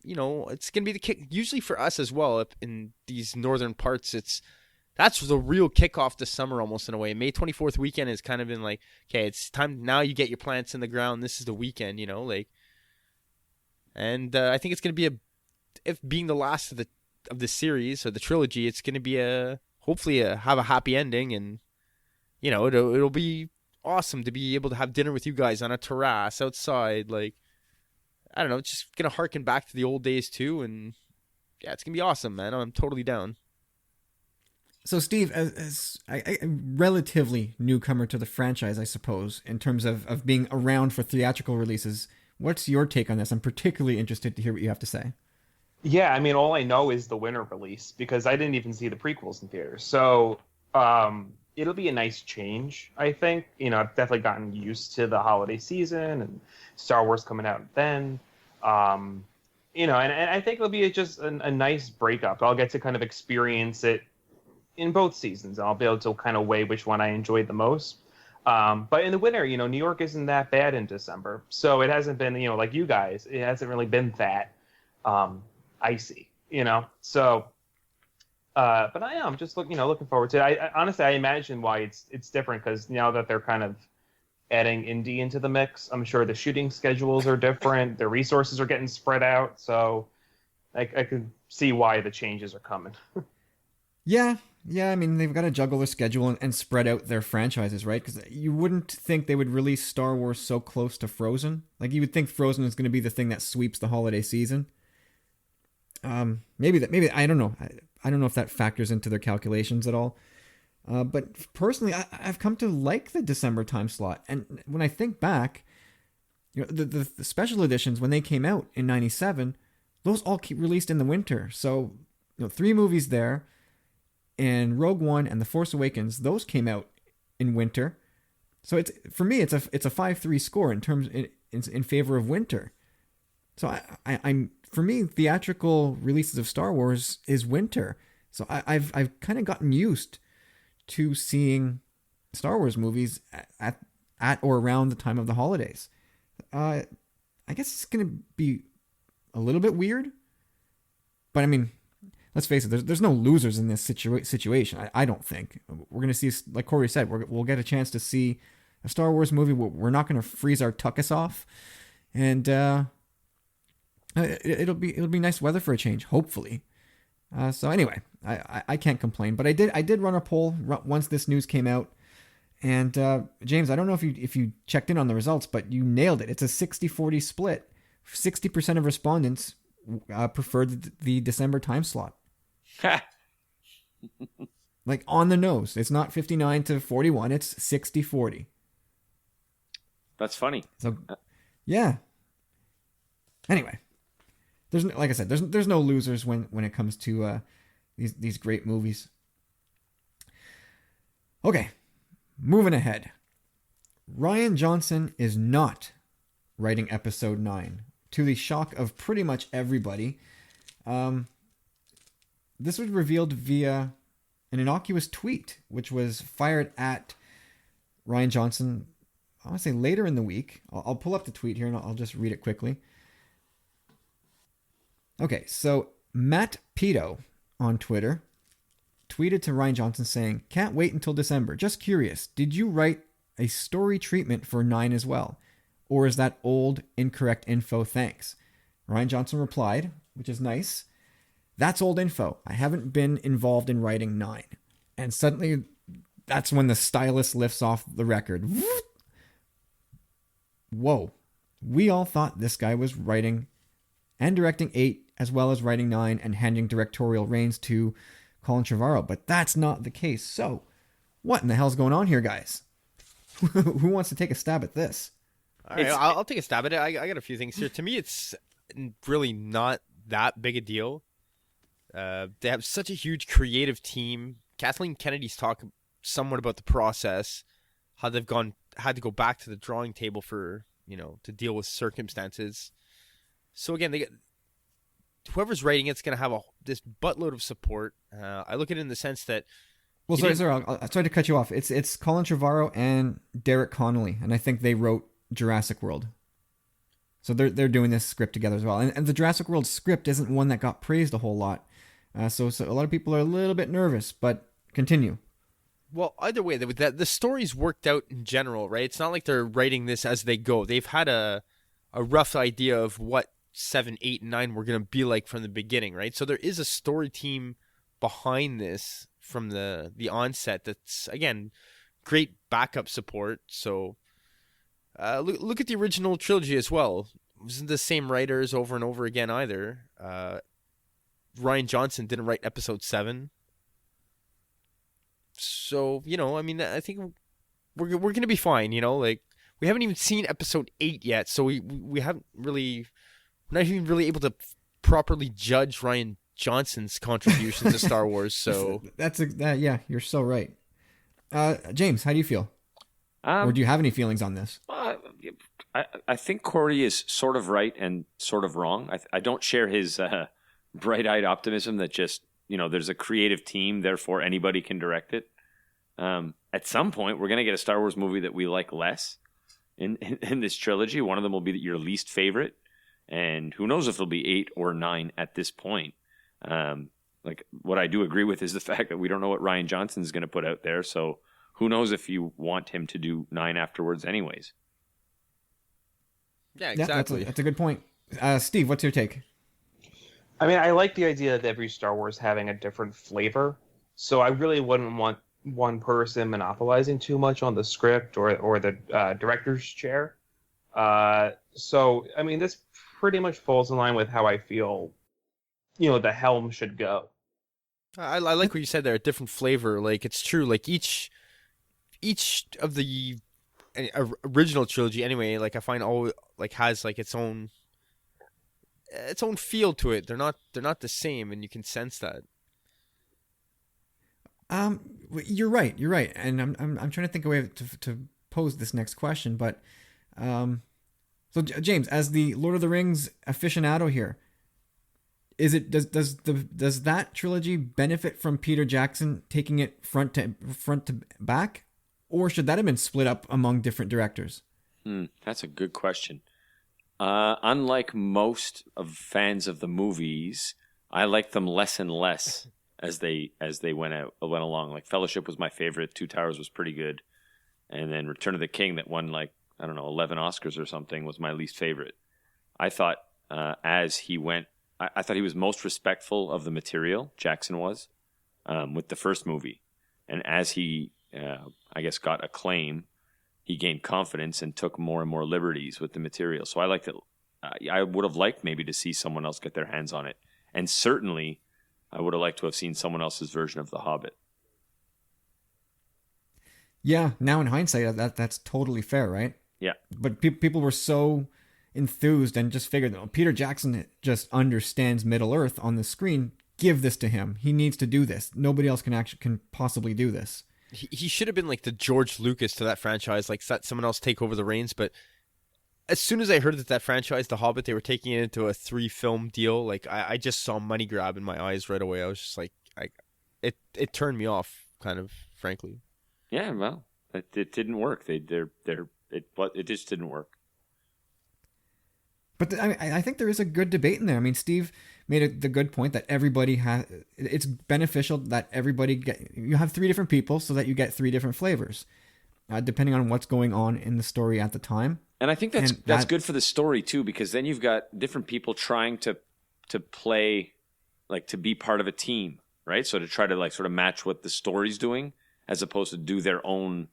going to be the kick. Usually for us as well, up in these northern parts, that's the real kickoff to summer almost in a way. May 24th weekend has kind of been like, okay, it's time now you get your plants in the ground. This is the weekend, and I think it's going to be if being the last of the series or the trilogy, it's going to be hopefully have a happy ending, and it'll be awesome to be able to have dinner with you guys on a terrace outside. Like, I don't know, it's just going to harken back to the old days too. And yeah, it's going to be awesome, man. I'm totally down. So Steve, as a relatively newcomer to the franchise, I suppose, in terms of being around for theatrical releases, what's your take on this? I'm particularly interested to hear what you have to say. Yeah, I mean, all I know is the winter release because I didn't even see the prequels in theaters. So it'll be a nice change, I think. I've definitely gotten used to the holiday season and Star Wars coming out then. And I think it'll be just a nice breakup. I'll get to kind of experience it in both seasons. I'll be able to kind of weigh which one I enjoyed the most. But in the winter, New York isn't that bad in December. So it hasn't been, like you guys, it hasn't really been that icy, So, but I'm just looking forward to it. I honestly, I imagine why it's different because now that they're kind of adding indie into the mix, I'm sure the shooting schedules are different. The resources are getting spread out. So I could see why the changes are coming. Yeah, I mean, they've got to juggle their schedule and spread out their franchises, right? Because you wouldn't think they would release Star Wars so close to Frozen. Like, you would think Frozen is going to be the thing that sweeps the holiday season. Maybe I don't know. I don't know if that factors into their calculations at all. But personally, I've come to like the December time slot. And when I think back, the special editions, when they came out in 97, those all keep released in the winter. So, 3 movies there. And Rogue One and The Force Awakens, those came out in winter. So for me it's a 5-3 score in favor of winter. So I'm for me, theatrical releases of Star Wars is winter. So I've kind of gotten used to seeing Star Wars movies at or around the time of the holidays. I guess it's going to be a little bit weird, but I mean, let's face it, there's no losers in this situation. I don't think. We're going to see, like Corey said, we'll get a chance to see a Star Wars movie. We're not going to freeze our tuchus off, and it'll be nice weather for a change, hopefully. So anyway, I can't complain. But I did run a poll once this news came out, and James, I don't know if you checked in on the results, but you nailed it. It's a 60-40 split. 60% of respondents preferred the December time slot. Like on the nose. It's not 59-41. It's 60-40. That's funny. So, yeah. Anyway, like I said, there's no losers when it comes to these great movies. Okay, moving ahead. Rian Johnson is not writing episode 9, to the shock of pretty much everybody. This was revealed via an innocuous tweet, which was fired at Rian Johnson, I want to say later in the week. I'll pull up the tweet here and I'll just read it quickly. Okay, so Matt Pito on Twitter tweeted to Rian Johnson saying, "Can't wait until December. Just curious, did you write a story treatment for 9 as well? Or is that old, incorrect info? Thanks." Rian Johnson replied, which is nice. That's old info. I haven't been involved in writing 9. And suddenly, that's when the stylist lifts off the record. Whoa. We all thought this guy was writing and directing 8, as well as writing 9 and handing directorial reins to Colin Trevorrow. But that's not the case. So, what in the hell's going on here, guys? Who wants to take a stab at this? All right, I'll take a stab at it. I got a few things here. To me, it's really not that big a deal. They have such a huge creative team. Kathleen Kennedy's talked somewhat about the process, how they've had to go back to the drawing table for, to deal with circumstances. So again, whoever's writing it's going to have this buttload of support. I look at it in the sense that. Well, sorry, I'll try to cut you off. It's Colin Trevorrow and Derek Connolly, and I think they wrote Jurassic World. So they're doing this script together as well. And the Jurassic World script isn't one that got praised a whole lot. So a lot of people are a little bit nervous, but continue. Well, either way, the story's worked out in general, right? It's not like they're writing this as they go. They've had a rough idea of what 7, 8, and 9 were going to be like from the beginning, right? So there is a story team behind this from the onset that's, again, great backup support. So look at the original trilogy as well. It wasn't the same writers over and over again either. Rian Johnson didn't write episode 7. So, I think we're going to be fine, like we haven't even seen episode 8 yet. So we haven't really, we're not even really able to properly judge Rian Johnson's contributions to Star Wars. So yeah, you're so right. James, how do you feel? Or do you have any feelings on this? I think Corey is sort of right and sort of wrong. I don't share his bright-eyed optimism that just, there's a creative team, therefore anybody can direct it. At some point, we're going to get a Star Wars movie that we like less in this trilogy. One of them will be your least favorite, and who knows if it'll be 8 or 9 at this point. Like, what I do agree with is the fact that we don't know what Rian Johnson's going to put out there, so who knows if you want him to do 9 afterwards anyways. Yeah, exactly. Yeah, that's a good point. Steve, what's your take? I mean, I like the idea of every Star Wars having a different flavor, so I really wouldn't want one person monopolizing too much on the script or the director's chair. So, I mean, this pretty much falls in line with how I feel, the helm should go. I like what you said there, a different flavor. Like, it's true. Like, each of the original trilogy, anyway, like I find all like has like its own feel to it. They're not the same, and you can sense that. You're right, and I'm trying to think of a way to pose this next question, but so James, as the Lord of the Rings aficionado here, does that trilogy benefit from Peter Jackson taking it front to back, or should that have been split up among different directors? That's a good question. Unlike most of fans of the movies, I like them less and less as they went along. Like Fellowship was my favorite. Two Towers was pretty good, and then Return of the King that won 11 Oscars or something was my least favorite. I thought as he went, I thought he was most respectful of the material. Jackson was with the first movie, and as he I guess got acclaim, he gained confidence and took more and more liberties with the material. So I liked it. I would have liked maybe to see someone else get their hands on it. And certainly I would have liked to have seen someone else's version of The Hobbit. Yeah, now in hindsight, that's totally fair, right? Yeah. But people were so enthused and just figured, Peter Jackson just understands Middle-earth on the screen. Give this to him. He needs to do this. Nobody else can possibly do this. He should have been like the George Lucas to that franchise, like let someone else take over the reins. But as soon as I heard that franchise, The Hobbit, they were taking it into a 3-film deal, like I just saw money grab in my eyes right away. I was just like, it turned me off, kind of, frankly. Yeah, well, it didn't work. It just didn't work. But I think there is a good debate in there. I mean, Steve made the good point that everybody has. It's beneficial that everybody you have 3 different people so that you get 3 different flavors, depending on what's going on in the story at the time. And I think that's And that's good for the story too, because then you've got different people trying to play, like to be part of a team, right? So to try to like sort of match what the story's doing, as opposed to do their own,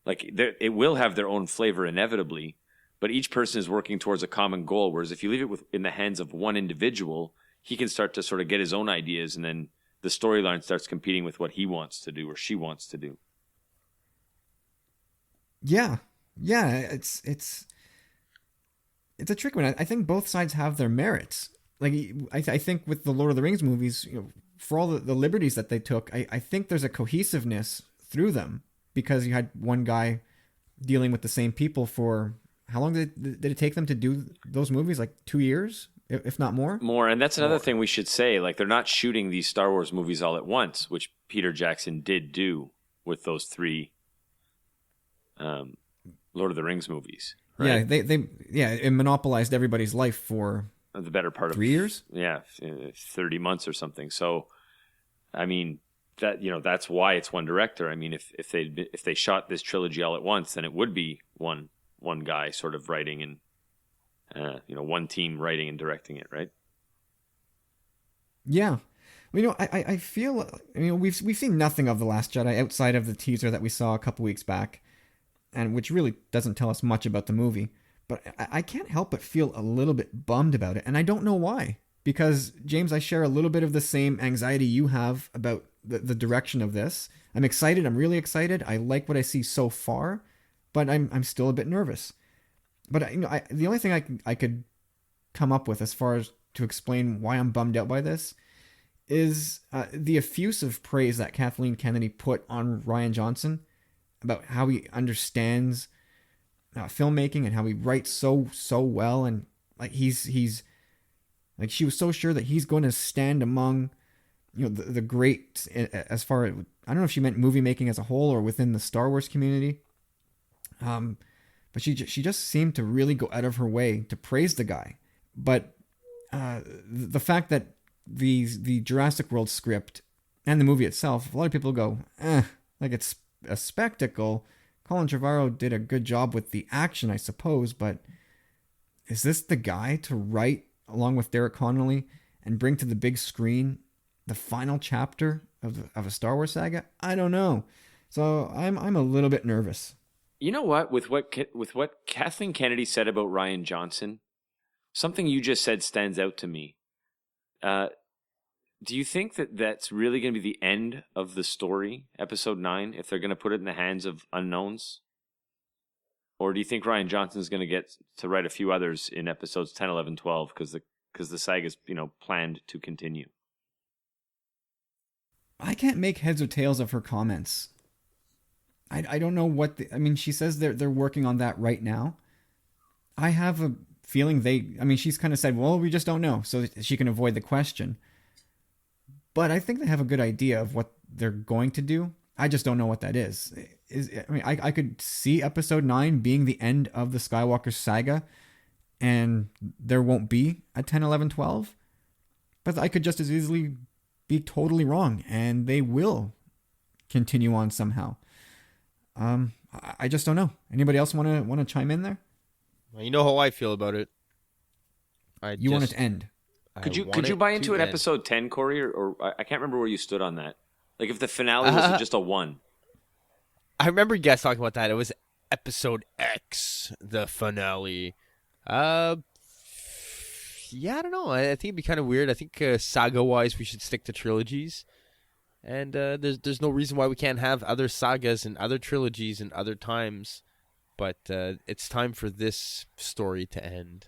like it will have their own flavor inevitably, but each person is working towards a common goal. Whereas if you leave it in the hands of one individual, he can start to sort of get his own ideas, and then the storyline starts competing with what he wants to do or she wants to do. Yeah, it's a tricky one. I think both sides have their merits. Like I think with the Lord of the Rings movies, for all the liberties that they took, I think there's a cohesiveness through them, because you had one guy dealing with the same people for how long did it take them to do those movies? Like 2 years, if not more. More, and that's another thing we should say. Like, they're not shooting these Star Wars movies all at once, which Peter Jackson did do with those 3 Lord of the Rings movies. Right? Yeah, it monopolized everybody's life for the better part of 3 years. Yeah, 30 months or something. So, I mean, that that's why it's one director. I mean, if they shot this trilogy all at once, then it would be one guy sort of writing and one team writing and directing it, right? Yeah. Well, I feel we've seen nothing of The Last Jedi outside of the teaser that we saw a couple weeks back, and which really doesn't tell us much about the movie. But I can't help but feel a little bit bummed about it, and I don't know why. Because, James, I share a little bit of the same anxiety you have about the direction of this. I'm excited. I'm really excited. I like what I see so far, but I'm still a bit nervous. But the only thing I could come up with as far as to explain why I'm bummed out by this is the effusive praise that Kathleen Kennedy put on Rian Johnson about how he understands filmmaking and how he writes so well, and like he's like, she was so sure that he's going to stand among the greats as far as, I don't know if she meant movie making as a whole or within the Star Wars community. But she just seemed to really go out of her way to praise the guy. But the fact that the Jurassic World script and the movie itself, a lot of people go, like it's a spectacle. Colin Trevorrow did a good job with the action, I suppose, but is this the guy to write along with Derek Connolly and bring to the big screen the final chapter of a Star Wars saga? I don't know. So I'm a little bit nervous. You know what? With what Kathleen Kennedy said about Rian Johnson, something you just said stands out to me. Do you think that that's really going to be the end of the story, Episode 9, if they're going to put it in the hands of unknowns? Or do you think Rian Johnson's going to get to write a few others in Episodes 10, 11, 12 because the saga's planned to continue? I can't make heads or tails of her comments. I don't know what she says they're working on that right now. I have a feeling she's kind of said, well, we just don't know, so that she can avoid the question. But I think they have a good idea of what they're going to do. I just don't know what that is. I could see Episode 9 being the end of the Skywalker saga, and there won't be a 10, 11, 12. But I could just as easily be totally wrong, and they will continue on somehow. I just don't know. Anybody else want to chime in there? Well, you know how I feel about it. You want it to end. Could you buy into an Episode 10, Corey, or I can't remember where you stood on that. Like if the finale was just a 1. I remember you guys talking about that. It was Episode X, the finale. Yeah, I don't know. I think it'd be kind of weird. I think saga-wise, we should stick to trilogies. And there's no reason why we can't have other sagas and other trilogies and other times. But it's time for this story to end.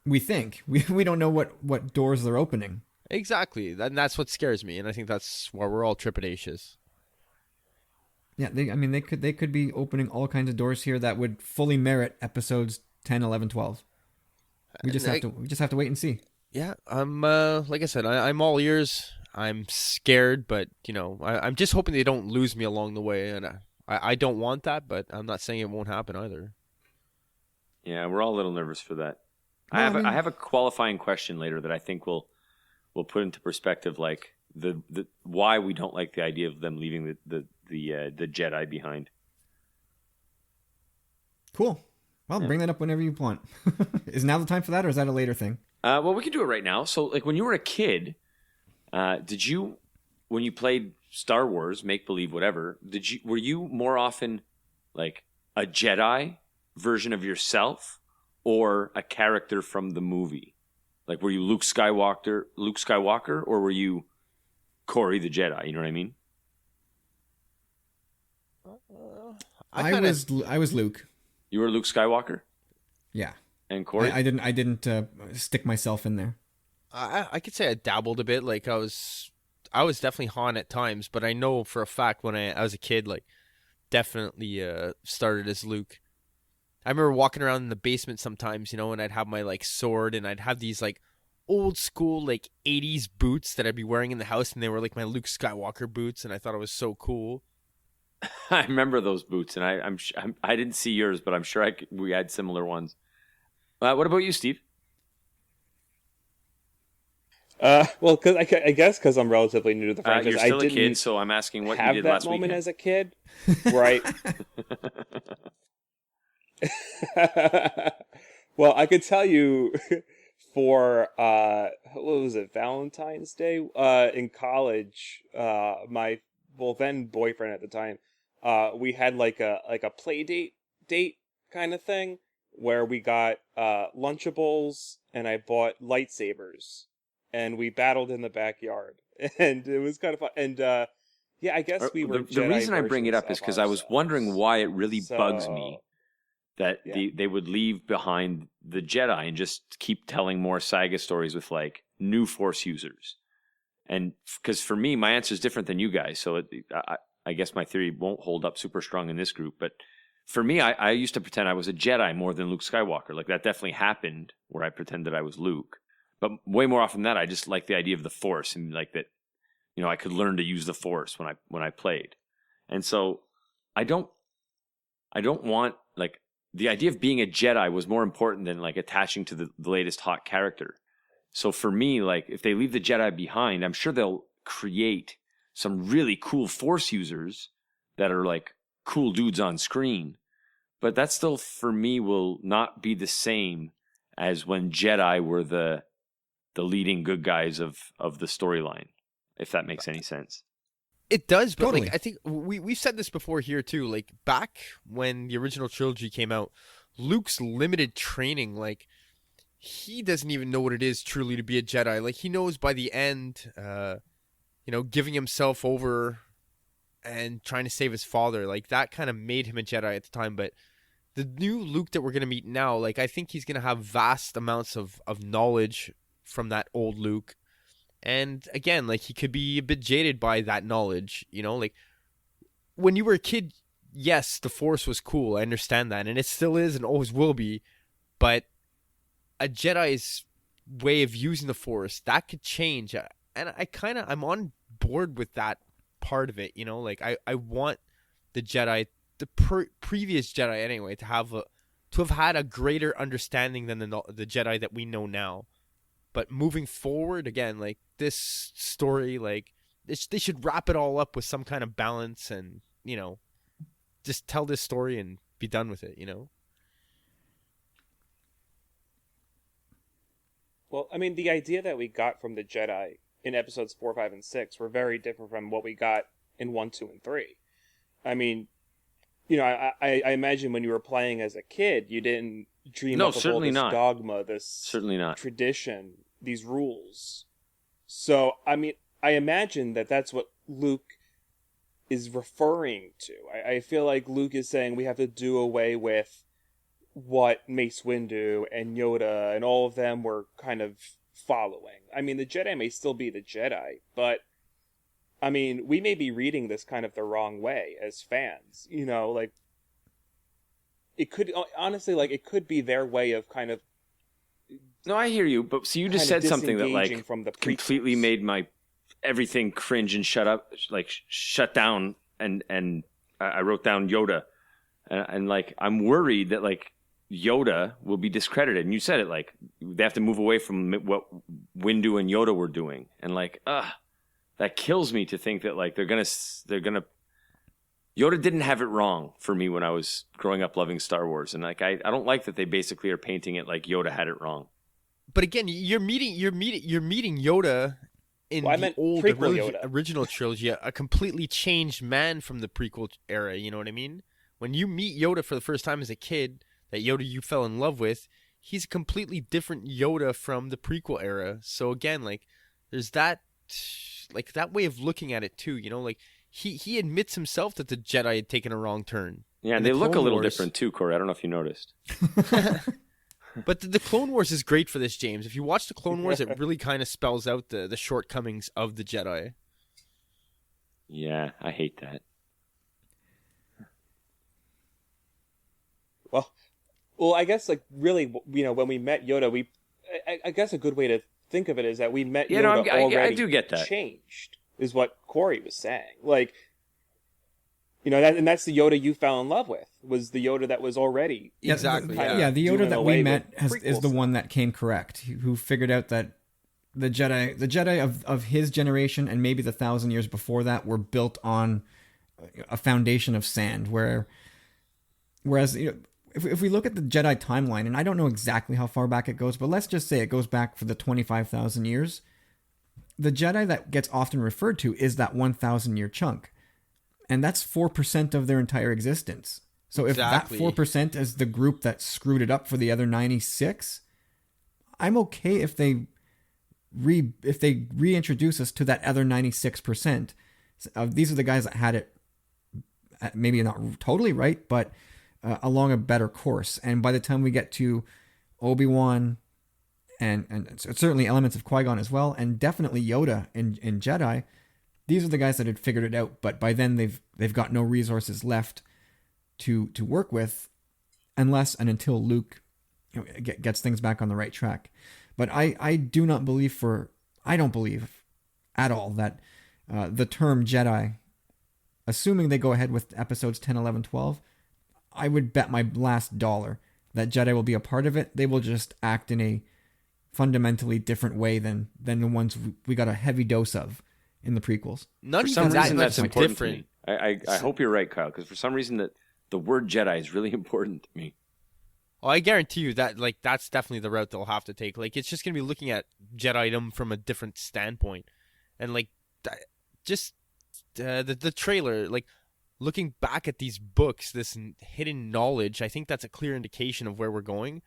We think. We don't know what doors they're opening. Exactly. And that's what scares me. And I think that's why we're all trepidatious. Yeah, they could be opening all kinds of doors here that would fully merit Episodes 10, 11, 12. We just have to wait and see. Yeah, I'm like I said, I'm all ears. I'm scared, but I'm just hoping they don't lose me along the way, and I don't want that, but I'm not saying it won't happen either. Yeah, we're all a little nervous for that. Well, I have a qualifying question later that I think will put into perspective, like the why we don't like the idea of them leaving the Jedi behind. Cool. Well, bring that up whenever you want. Is now the time for that, or is that a later thing? Well, we can do it right now. So, like, when you were a kid, when you played Star Wars, make believe, whatever, were you more often like a Jedi version of yourself, or a character from the movie? Like, were you Luke Skywalker, or were you Corey the Jedi? You know what I mean? I was Luke. You were Luke Skywalker? Yeah. And Corey? I didn't stick myself in there. I could say I dabbled a bit. Like, I was definitely Han at times, but I know for a fact when I was a kid, like, definitely started as Luke. I remember walking around in the basement sometimes, and I'd have my, like, sword, and I'd have these, like, old school, like, 80s boots that I'd be wearing in the house, and they were, like, my Luke Skywalker boots, and I thought it was so cool. I remember those boots, and I didn't see yours, but I'm sure we had similar ones. What about you, Steve? Well, because I guess because I'm relatively new to the franchise, you're still I didn't a kid, so I'm asking what you have did that last moment weekend. as a kid, right? Well, I could tell you for what was it, Valentine's Day in college, my then boyfriend at the time, we had like a play date kind of thing where we got Lunchables and I bought lightsabers and we battled in the backyard and it was kind of fun. And yeah, I guess we were. The reason I bring it up is because I was wondering why it really bugs me that they would leave behind the Jedi and just keep telling more saga stories with like new Force users. And because for me, my answer is different than you guys. So I guess my theory won't hold up super strong in this group. But for me, I used to pretend I was a Jedi more than Luke Skywalker. Like, that definitely happened where I pretended I was Luke. But way more often than that, I just like the idea of the Force and like that, I could learn to use the Force when I played. And so I don't want, like, the idea of being a Jedi was more important than like attaching to the latest hot character. So for me, like, if they leave the Jedi behind, I'm sure they'll create some really cool Force users that are like cool dudes on screen. But that still, for me, will not be the same as when Jedi were the leading good guys of the storyline, if that makes any sense. It does, but Totally. like, I think we've said this before here too. Like, back when the original trilogy came out, Luke's limited training, like, he doesn't even know what it is truly to be a Jedi. Like, he knows by the end, giving himself over and trying to save his father, like, that kind of made him a Jedi at the time. But the new Luke that we're going to meet now, like, I think he's going to have vast amounts of knowledge from that old Luke. And again, like, he could be a bit jaded by that knowledge, like, when you were a kid, yes, the Force was cool. I understand that. And it still is and always will be. But a Jedi's way of using the Force, that could change. And I'm on board with that part of it, like, I want the Jedi, the previous Jedi anyway, to have had a greater understanding than the Jedi that we know now. But moving forward, again, like, this story, like, they should wrap it all up with some kind of balance and, just tell this story and be done with it, Well, I mean, the idea that we got from the Jedi in episodes 4, 5, and 6 were very different from what we got in 1, 2, and 3. I mean, I imagine when you were playing as a kid, you didn't dream up of all this dogma, this certainly not tradition, these rules. So, I mean, I imagine that that's what Luke is referring to. I feel like Luke is saying we have to do away with what Mace Windu and Yoda and all of them were kind of following. I mean, the Jedi may still be the Jedi, but I mean, we may be reading this kind of the wrong way as fans. Like, it could, honestly, like, it could be their way of kind of... No, I hear you, but so you just said something that, like, from the completely made my everything cringe and shut down, and I wrote down Yoda, and like, I'm worried that, like, Yoda will be discredited. And you said it, like, they have to move away from what Windu and Yoda were doing, and like, that kills me to think that, like, they're gonna Yoda didn't have it wrong for me when I was growing up loving Star Wars, and like I don't like that they basically are painting it like Yoda had it wrong. But again, you're meeting Yoda in I the meant old prequel Yoda. original trilogy, a completely changed man from the prequel era. You know what I mean? When you meet Yoda for the first time as a kid, that Yoda you fell in love with, he's a completely different Yoda from the prequel era. So again, like there's that way of looking at it too. You know, like he admits himself that the Jedi had taken a wrong turn. Yeah, and In they the look a Clone little Wars- different too, Corey. I don't know if you noticed. But the Clone Wars is great for this, James. If you watch the Clone Wars, it really kind of spells out the shortcomings of the Jedi. Yeah, I hate that. Well, I guess like really, you know, when we met Yoda, I guess a good way to think of it is that we met Yeah, Yoda no, already I do get that. changed, is what Corey was saying. Like, you know, that's the Yoda you fell in love with, was the Yoda that was already Yeah, Exactly. Yeah, the doing Yoda that away we with met is the one that came correct, who figured out that the Jedi of his generation and maybe the 1,000 years before that were built on a foundation of sand. Whereas you know, if we look at the Jedi timeline, and I don't know exactly how far back it goes, but let's just say it goes back for the 25,000 years. The Jedi that gets often referred to is that 1,000-year chunk. And that's 4% of their entire existence. So if Exactly. that 4% is the group that screwed it up for the other 96, I'm okay if they reintroduce us to that other 96%. These are the guys that had it maybe not totally right, but along a better course. And by the time we get to Obi-Wan and certainly elements of Qui-Gon as well, and definitely Yoda in Jedi, these are the guys that had figured it out. But by then they've got no resources left to work with, unless and until Luke gets things back on the right track. But I don't believe at all that the term Jedi, assuming they go ahead with episodes 10, 11, 12, I would bet my last dollar that Jedi will be a part of it. They will just act in a fundamentally different way than the ones we got a heavy dose of in the prequels. Not For even some reason, that's much important different. to me. I hope you're right, Kyle, because for some reason that the word Jedi is really important to me. Oh, I guarantee you that that's definitely the route they'll have to take. Like it's just gonna be looking at Jedi-dom from a different standpoint, and like the trailer, like looking back at these books, this hidden knowledge. I think that's a clear indication of where we're going.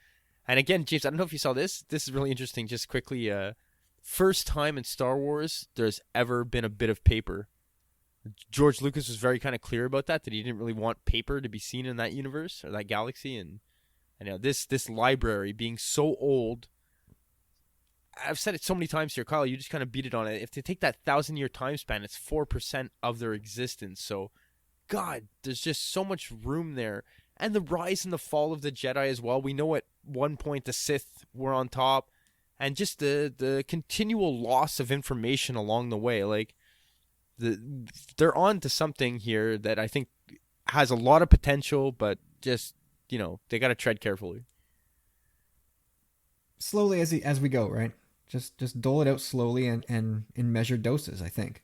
And again, James, I don't know if you saw this. This is really interesting. Just quickly, first time in Star Wars there's ever been a bit of paper. George Lucas was very kind of clear about that he didn't really want paper to be seen in that universe or that galaxy, and you know this library being so old. I've said it so many times here, Kyle. You just kind of beat it on it. If they take that 1,000-year time span, it's 4% of their existence. So, God, there's just so much room there. And the rise and the fall of the Jedi as well. We know at one point the Sith were on top, and just the continual loss of information along the way. Like they're on to something here that I think has a lot of potential, but just they got to tread carefully. Slowly as we go, right? Just dole it out slowly and in measured doses, I think.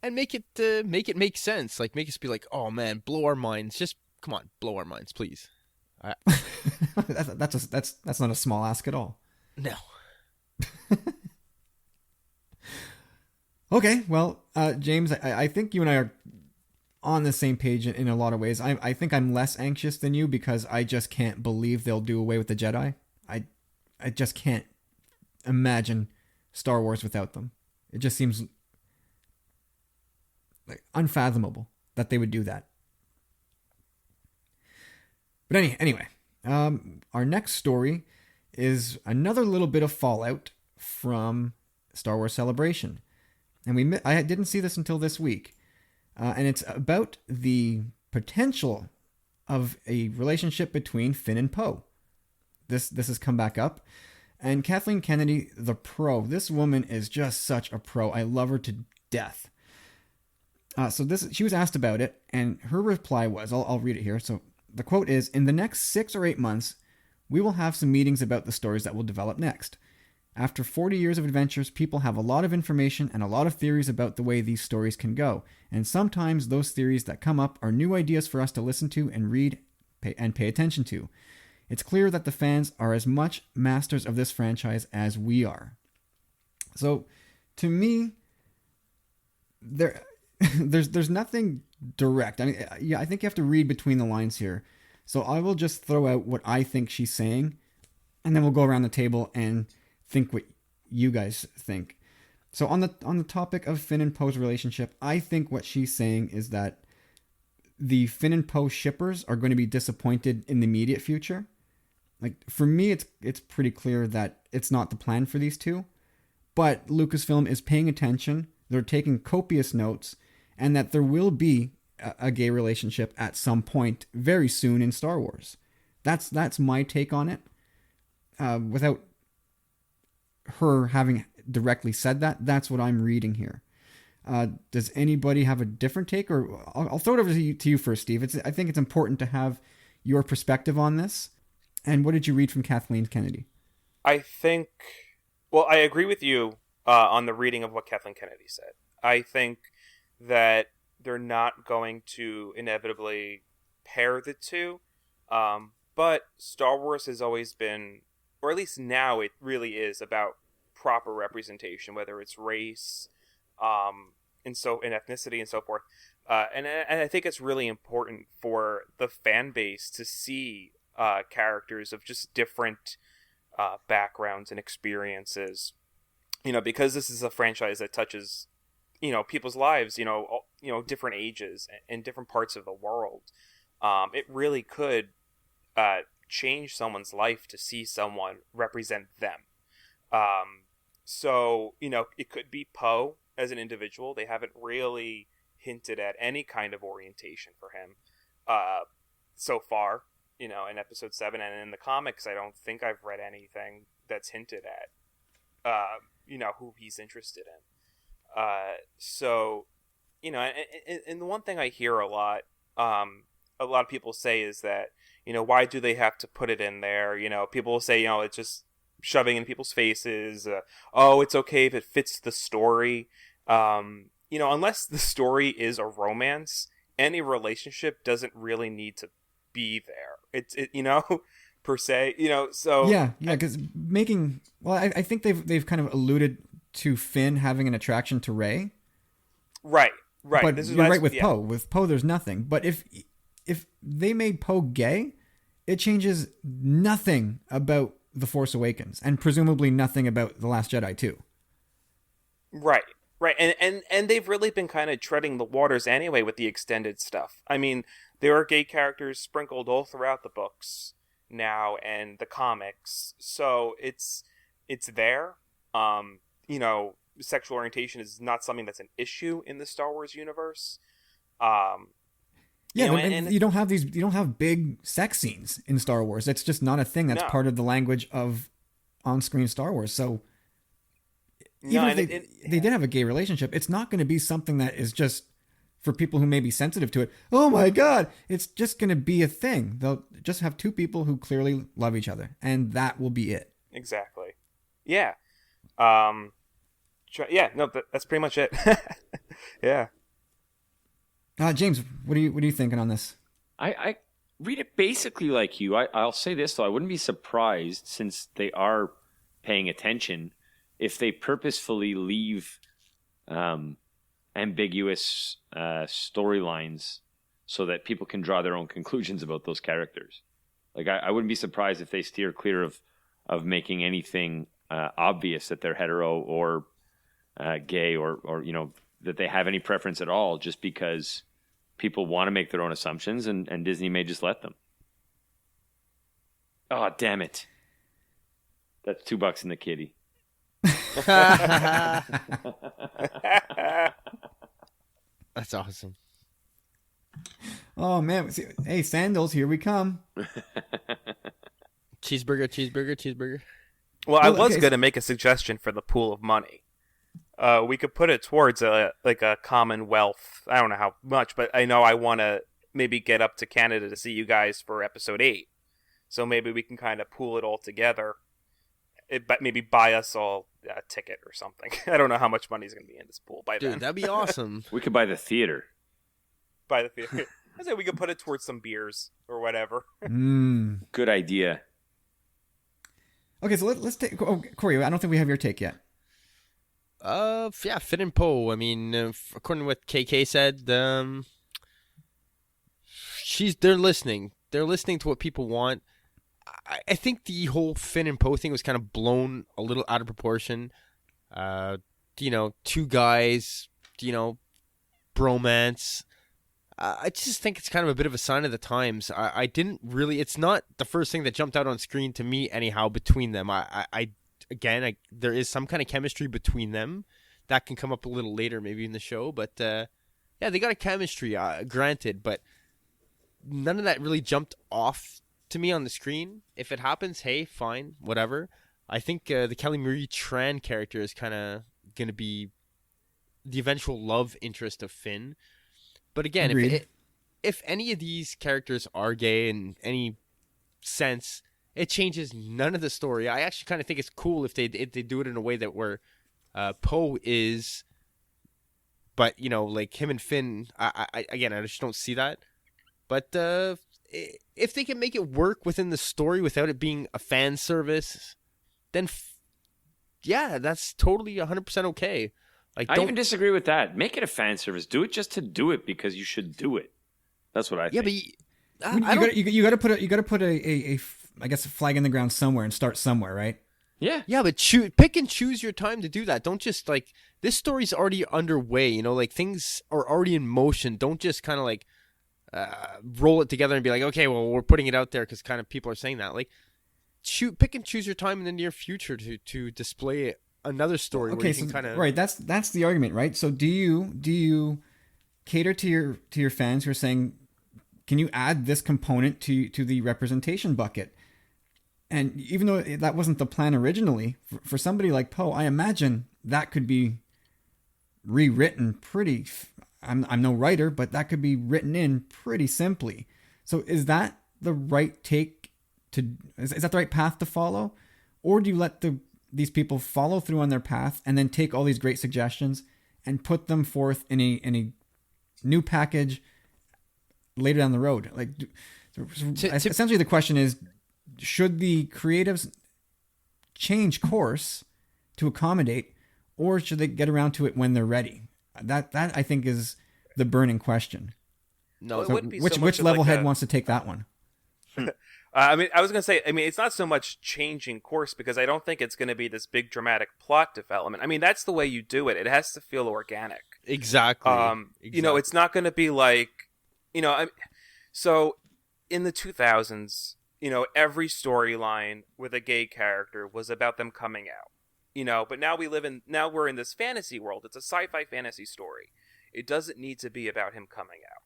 And make it make sense. Like make us be like, oh man, blow our minds. Just come on, blow our minds, please. That's not a small ask at all. No. Okay, well, James, I think you and I are on the same page in a lot of ways. I think I'm less anxious than you because I just can't believe they'll do away with the Jedi. I just can't imagine Star Wars without them. It just seems like unfathomable that they would do that. But anyway, our next story is another little bit of fallout from Star Wars Celebration. And I didn't see this until this week. And it's about the potential of a relationship between Finn and Poe. This has come back up. And Kathleen Kennedy, the pro, this woman is just such a pro. I love her to death. She was asked about it, and her reply was, I'll read it here. So the quote is, "In the next 6 or 8 months, we will have some meetings about the stories that will develop next. After 40 years of adventures, people have a lot of information and a lot of theories about the way these stories can go. And sometimes those theories that come up are new ideas for us to listen to and read and pay attention to. It's clear that the fans are as much masters of this franchise as we are. So, to me, there's nothing direct. I mean, yeah, I think you have to read between the lines here. So I will just throw out what I think she's saying, and then we'll go around the table and think what you guys think. So on the topic of Finn and Poe's relationship, I think what she's saying is that the Finn and Poe shippers are going to be disappointed in the immediate future. Like, for me, it's pretty clear that it's not the plan for these two, but Lucasfilm is paying attention. They're taking copious notes, and that there will be a gay relationship at some point very soon in Star Wars. That's my take on it. Without her having directly said that, that's what I'm reading here. Does anybody have a different take? Or I'll throw it over to you first, Steve. I think it's important to have your perspective on this. And what did you read from Kathleen Kennedy? I think, well, I agree with you on the reading of what Kathleen Kennedy said. I think that they're not going to inevitably pair the two. But Star Wars has always been, or at least now it really is, about proper representation, whether it's race, and ethnicity and so forth. And I think it's really important for the fan base to see characters of just different backgrounds and experiences. Because this is a franchise that touches, people's lives, different ages and different parts of the world. It really could change someone's life to see someone represent them. So, it could be Poe as an individual. They haven't really hinted at any kind of orientation for him so far, in episode 7. And in the comics, I don't think I've read anything that's hinted at, who he's interested in. So, and the one thing I hear a lot of people say is that, why do they have to put it in there? People will say, it's just shoving in people's faces. It's okay if it fits the story. Unless the story is a romance, any relationship doesn't really need to be there. It's per se, so. Yeah, because I think they've kind of alluded to Finn having an attraction to Rey. Right. But you're right with Poe. With Poe, there's nothing. But if they made Poe gay, it changes nothing about The Force Awakens, and presumably nothing about The Last Jedi too. Right. And they've really been kind of treading the waters anyway with the extended stuff. I mean, there are gay characters sprinkled all throughout the books now and the comics, so it's there. Sexual orientation is not something that's an issue in the Star Wars universe. You don't have big sex scenes in Star Wars. That's just not a thing. That's part of the language of on-screen Star Wars. So even if they did have a gay relationship, it's not going to be something that is just for people who may be sensitive to it. Oh my God, it's just going to be a thing. They'll just have two people who clearly love each other, and that will be it. Exactly. Yeah. That's pretty much it. Yeah. James, what are you thinking on this? I read it basically like you. I'll say this though: I wouldn't be surprised, since they are paying attention, if they purposefully leave ambiguous storylines so that people can draw their own conclusions about those characters. Like I wouldn't be surprised if they steer clear of making anything obvious that they're hetero or gay or that they have any preference at all, just because people want to make their own assumptions, and Disney may just let them. Oh, damn it. That's $2 in the kitty. That's awesome. Oh, man. Hey, sandals, here we come. Cheeseburger. Well, I was going to make a suggestion for the pool of money. We could put it towards a Commonwealth. I don't know how much, but I know I want to maybe get up to Canada to see you guys for episode 8. So maybe we can kind of pool it all together. maybe buy us all a ticket or something. I don't know how much money is going to be in this pool by then. Dude, that'd be awesome. We could buy the theater. Buy the theater. I say we could put it towards some beers or whatever. Good idea. Okay, so let's take. Oh, Corey, I don't think we have your take yet. Yeah, Finn and Poe. I mean, according to what KK said, they're listening. They're listening to what people want. I think the whole Finn and Poe thing was kind of blown a little out of proportion. Two guys, bromance. I just think it's kind of a bit of a sign of the times. I didn't really. It's not the first thing that jumped out on screen to me, anyhow. Between them, there is some kind of chemistry between them that can come up a little later, maybe in the show. But yeah, they got a chemistry, granted, but none of that really jumped off to me on the screen. If it happens, hey, fine, whatever. I think the Kelly Marie Tran character is kind of going to be the eventual love interest of Finn. But again, if any of these characters are gay in any sense, it changes none of the story. I actually kind of think it's cool if they do it in a way that where Poe is, but like him and Finn. I just don't see that. But if they can make it work within the story without it being a fan service, then yeah, that's totally 100% okay. Like, I even disagree with that. Make it a fan service. Do it just to do it because you should do it. That's what I think. Yeah, but you got to put a I guess a flag in the ground somewhere and start somewhere, right? Yeah. Yeah, but pick and choose your time to do that. Don't just like this story's already underway. Like things are already in motion. Don't just kind of like roll it together and be like, okay, well, we're putting it out there because kind of people are saying that. Like, pick and choose your time in the near future to display another story. Okay, where you so can kind of right. That's the argument, right? So do you cater to your fans who are saying, can you add this component to the representation bucket? And even though that wasn't the plan originally, for somebody like Poe, I imagine that could be rewritten pretty. I'm no writer, but that could be written in pretty simply. So is that the right take to? Is that the right path to follow, or do you let these people follow through on their path and then take all these great suggestions and put them forth in a new package later down the road? Like, essentially, the question is: should the creatives change course to accommodate, or should they get around to it when they're ready? That I think is the burning question. No, so which level head wants to take that one? I was going to say, it's not so much changing course because I don't think it's going to be this big dramatic plot development. That's the way you do it. It has to feel organic. Exactly. It's not going to be like, so in the 2000s, every storyline with a gay character was about them coming out. But now we're in this fantasy world. It's a sci-fi fantasy story. It doesn't need to be about him coming out.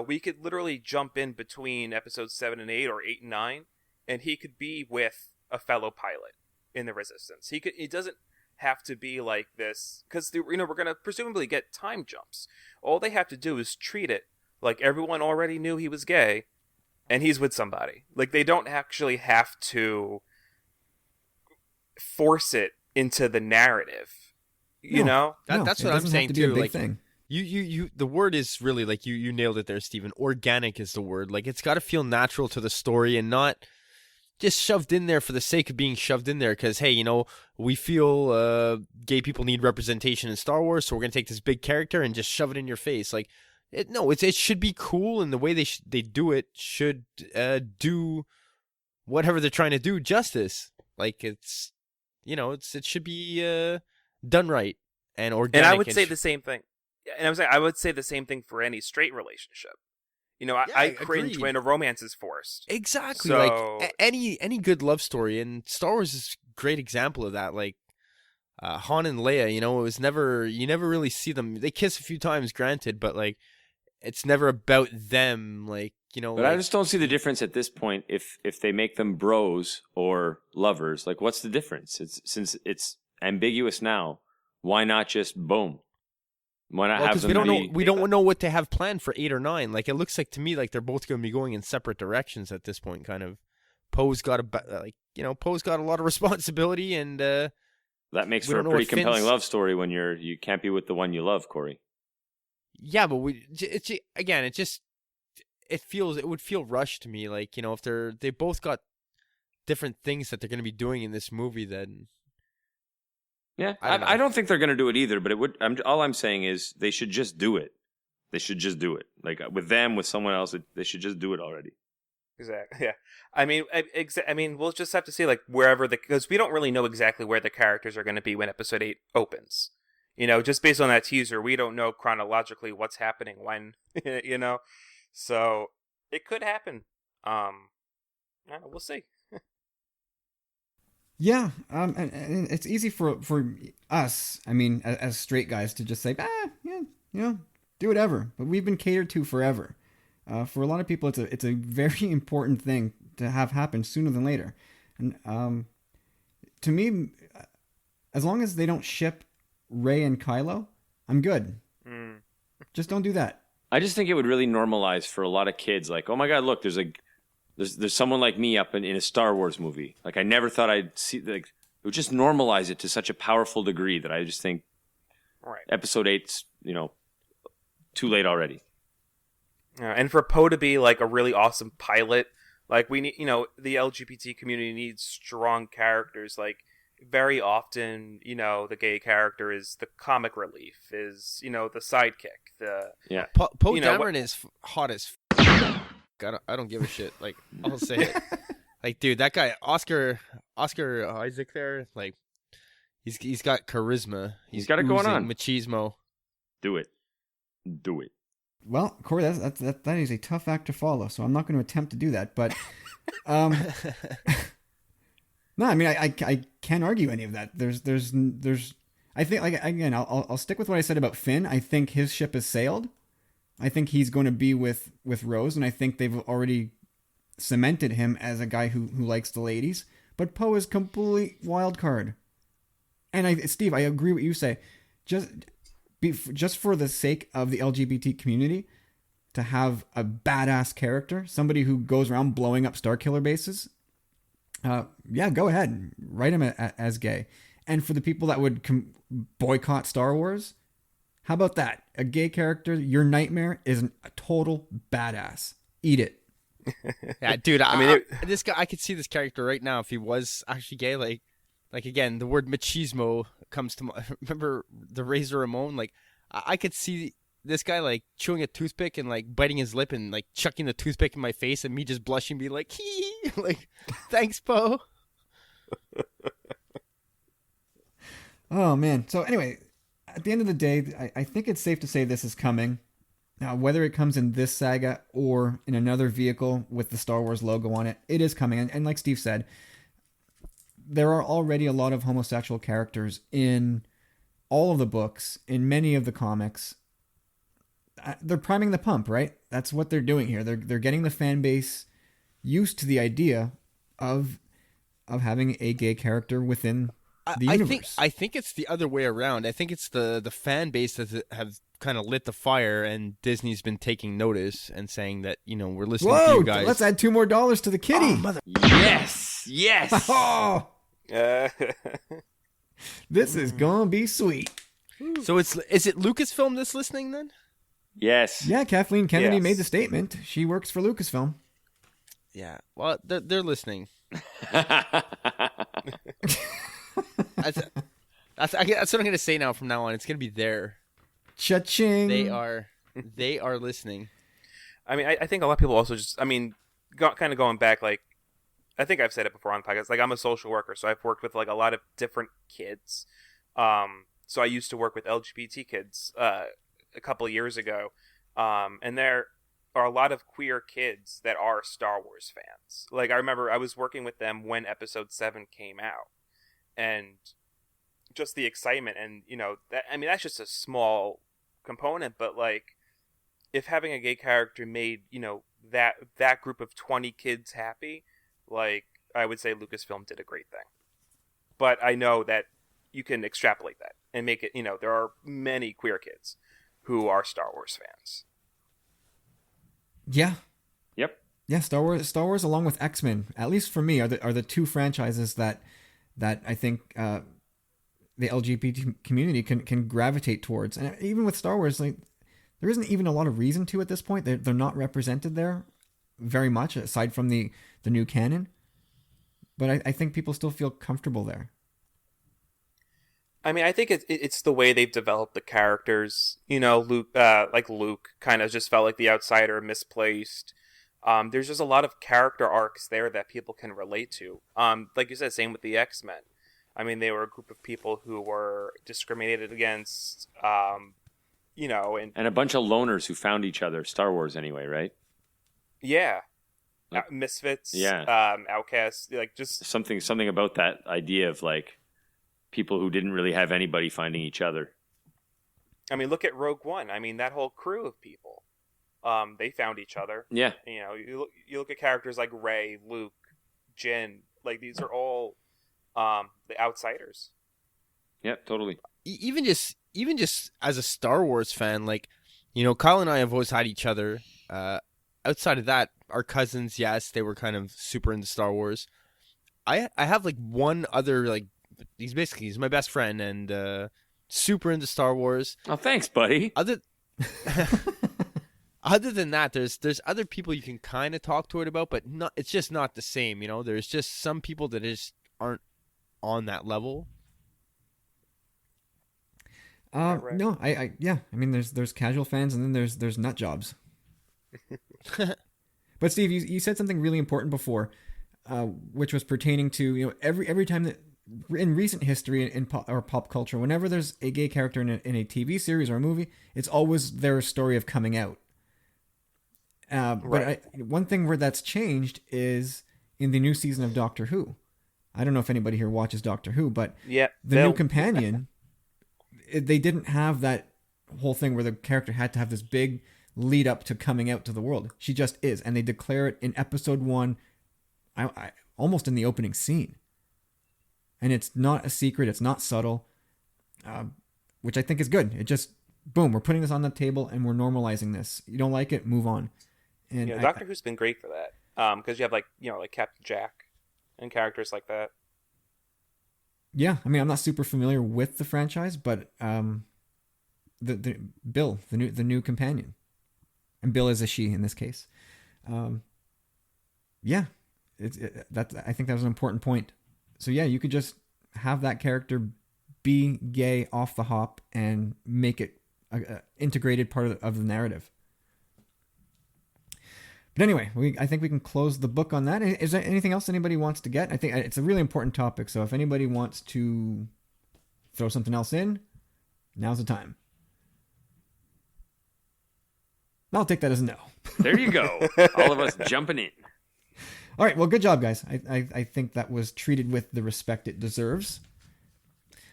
We could literally jump in between episodes 7 and 8 or 8 and 9, and he could be with a fellow pilot in the Resistance. It doesn't have to be like this, because we're going to presumably get time jumps. All they have to do is treat it like everyone already knew he was gay, and he's with somebody. Like, they don't actually have to force it into the narrative. That's what I'm saying too. Like, thing. You the word is really like you nailed it there, Stephen. Organic is the word. Like, it's got to feel natural to the story and not just shoved in there for the sake of being shoved in there. Because hey, we feel gay people need representation in Star Wars, so we're gonna take this big character and just shove it in your face. Like, it should be cool, and the way they do it should do whatever they're trying to do justice. Like, it should be done right and organic. And I would say the same thing. And I would say the same thing for any straight relationship. I cringe agreed. when a romance is forced. Exactly. So... Like any good love story, and Star Wars is a great example of that. Like Han and Leia, it was you never really see them. They kiss a few times, granted, but like it's never about them. Like, But I just don't see the difference at this point if they make them bros or lovers. Like, what's the difference? Since it's ambiguous now, why not just boom? Why not have them? We don't know what they have planned for 8 or 9. Like, it looks like to me like they're both going to be going in separate directions at this point, kind of Poe's got Poe's got a lot of responsibility, and that makes we for a don't know pretty what Finn's- compelling love story when you can't be with the one you love, Corey. Yeah, but it would feel rushed to me. Like, if they both got different things that they're going to be doing in this movie, then yeah, I I don't think they're going to do it either. But it would. All I'm saying is they should just do it. They should just do it. Like with them, with someone else, they should just do it already. Exactly. Yeah. I mean, we'll just have to see like because we don't really know exactly where the characters are going to be when episode 8 opens. Just based on that teaser, we don't know chronologically what's happening when. So it could happen. We'll see. Yeah, and it's easy for us, I mean, as straight guys, to just say, yeah, do whatever. But we've been catered to forever. For a lot of people, it's a very important thing to have happen sooner than later. And to me, as long as they don't ship Rey and Kylo, I'm good. Just don't do that. I just think it would really normalize for a lot of kids. Like, oh my God, look, there's someone like me up in a Star Wars movie. Like, I never thought I'd see. Like, it would just normalize it to such a powerful degree that I just think episode 8's too late already. And for Poe to be like a really awesome pilot, like we need, the LGBT community needs strong characters. Like very often, the gay character is the comic relief, is the sidekick. Poe Dameron is hot as. I don't give a shit. Like, I'll say it. Like, dude, that guy Oscar Isaac there, like, he's got charisma. He's got it going on. Machismo. Do it. Well, Corey, that is a tough act to follow, so I'm not going to attempt to do that. But, no, I mean, I can't argue any of that. There's, I think, like, again, I'll stick with what I said about Finn. I think his ship has sailed. I think he's going to be with Rose, and I think they've already cemented him as a guy who likes the ladies. But Poe is complete wild card. And Steve, I agree with what you say. Just for the sake of the LGBT community, to have a badass character, somebody who goes around blowing up Starkiller bases, yeah, go ahead, write him as gay. And for the people that would boycott Star Wars, how about that? A gay character, your nightmare, is a total badass. Eat it. Yeah, dude. This guy, I could see this character right now if he was actually gay. Like again, the word machismo comes to mind. Remember the Razor Ramon? Like, I could see this guy like chewing a toothpick and like biting his lip and like chucking the toothpick in my face, and me just blushing, be like, hee, like, thanks, Poe. Oh man. So anyway. At the end of the day, I think it's safe to say this is coming. Now, whether it comes in this saga or in another vehicle with the Star Wars logo on it, it is coming. And like Steve said, there are already a lot of homosexual characters in all of the books, in many of the comics. They're priming the pump, right? That's what they're doing here. They're getting the fan base used to the idea of having a gay character within the universe. I think it's the other way around. I think it's the fan base that have kind of lit the fire, and Disney's been taking notice and saying that, we're listening to you guys. Let's add $2 more to the kitty. Oh, Yes. Oh. This is gonna be sweet. So is it Lucasfilm that's listening then? Yes. Yeah, Kathleen Kennedy made the statement. She works for Lucasfilm. Yeah. Well, they're listening. That's what I'm gonna say now. From now on, it's gonna be there. Cha-ching. They are listening. I mean, I think a lot of people also just, kind of going back, like, I think I've said it before on the podcast. Like, I'm a social worker, so I've worked with like a lot of different kids. So I used to work with LGBT kids a couple of years ago, and there are a lot of queer kids that are Star Wars fans. Like, I remember I was working with them when Episode 7 came out. And just the excitement, and that's just a small component, but like, if having a gay character made that group of 20 kids happy, like, I would say Lucasfilm did a great thing. But I know that you can extrapolate that and make it, there are many queer kids who are Star Wars fans. Yeah. Yep. Yeah, Star Wars, along with X-Men, at least for me, are the two franchises that I think the LGBT community can gravitate towards. And even with Star Wars, like, there isn't even a lot of reason to at this point. They're not represented there very much, aside from the new canon. But I think people still feel comfortable there. I mean, I think it's the way they've developed the characters. You know, Luke kind of just felt like the outsider, misplaced. There's just a lot of character arcs there that people can relate to. Like you said, same with the X-Men. I mean, they were a group of people who were discriminated against, you know, and a bunch of loners who found each other. Star Wars, anyway, right? Yeah, misfits. Yeah, outcasts. Like just something about that idea of like people who didn't really have anybody finding each other. I mean, look at Rogue One. I mean, that whole crew of people. They found each other. Yeah. You know, you look at characters like Rey, Luke, Jin. Like, these are all the outsiders. Yeah, totally. Even just as a Star Wars fan, like, you know, Kyle and I have always had each other. Outside of that, our cousins, yes, they were kind of super into Star Wars. I have like one other, like, he's my best friend and super into Star Wars. Oh, thanks, buddy. Other than that, there's other people you can kind of talk to it about, but it's just not the same, you know? There's just some people that just aren't on that level. Right. No, I mean, there's casual fans, and then there's nut jobs. But Steve, you said something really important before, which was pertaining to, you know, every time that in recent history in pop culture, whenever there's a gay character in a TV series or a movie, it's always their story of coming out. But one thing where that's changed is in the new season of Doctor Who. I don't know if anybody here watches Doctor Who, but new companion, they didn't have that whole thing where the character had to have this big lead up to coming out to the world. She just is, and they declare it in episode 1, I almost in the opening scene. And it's not a secret, it's not subtle, which I think is good. It just, boom, we're putting this on the table and we're normalizing this. You don't like it, move on. And yeah, Doctor Who's been great for that, because you have, like, you know, like Captain Jack and characters like that. Yeah, I mean, I'm not super familiar with the franchise, but the Bill, the new companion, and Bill is a she in this case. Yeah, I think that was an important point. So yeah, you could just have that character be gay off the hop and make it an integrated part of the narrative. But anyway, I think we can close the book on that. Is there anything else anybody wants to get? I think it's a really important topic, so if anybody wants to throw something else in, now's the time. I'll take that as a no. There you go. All of us jumping in. All right, well, good job, guys. I think that was treated with the respect it deserves.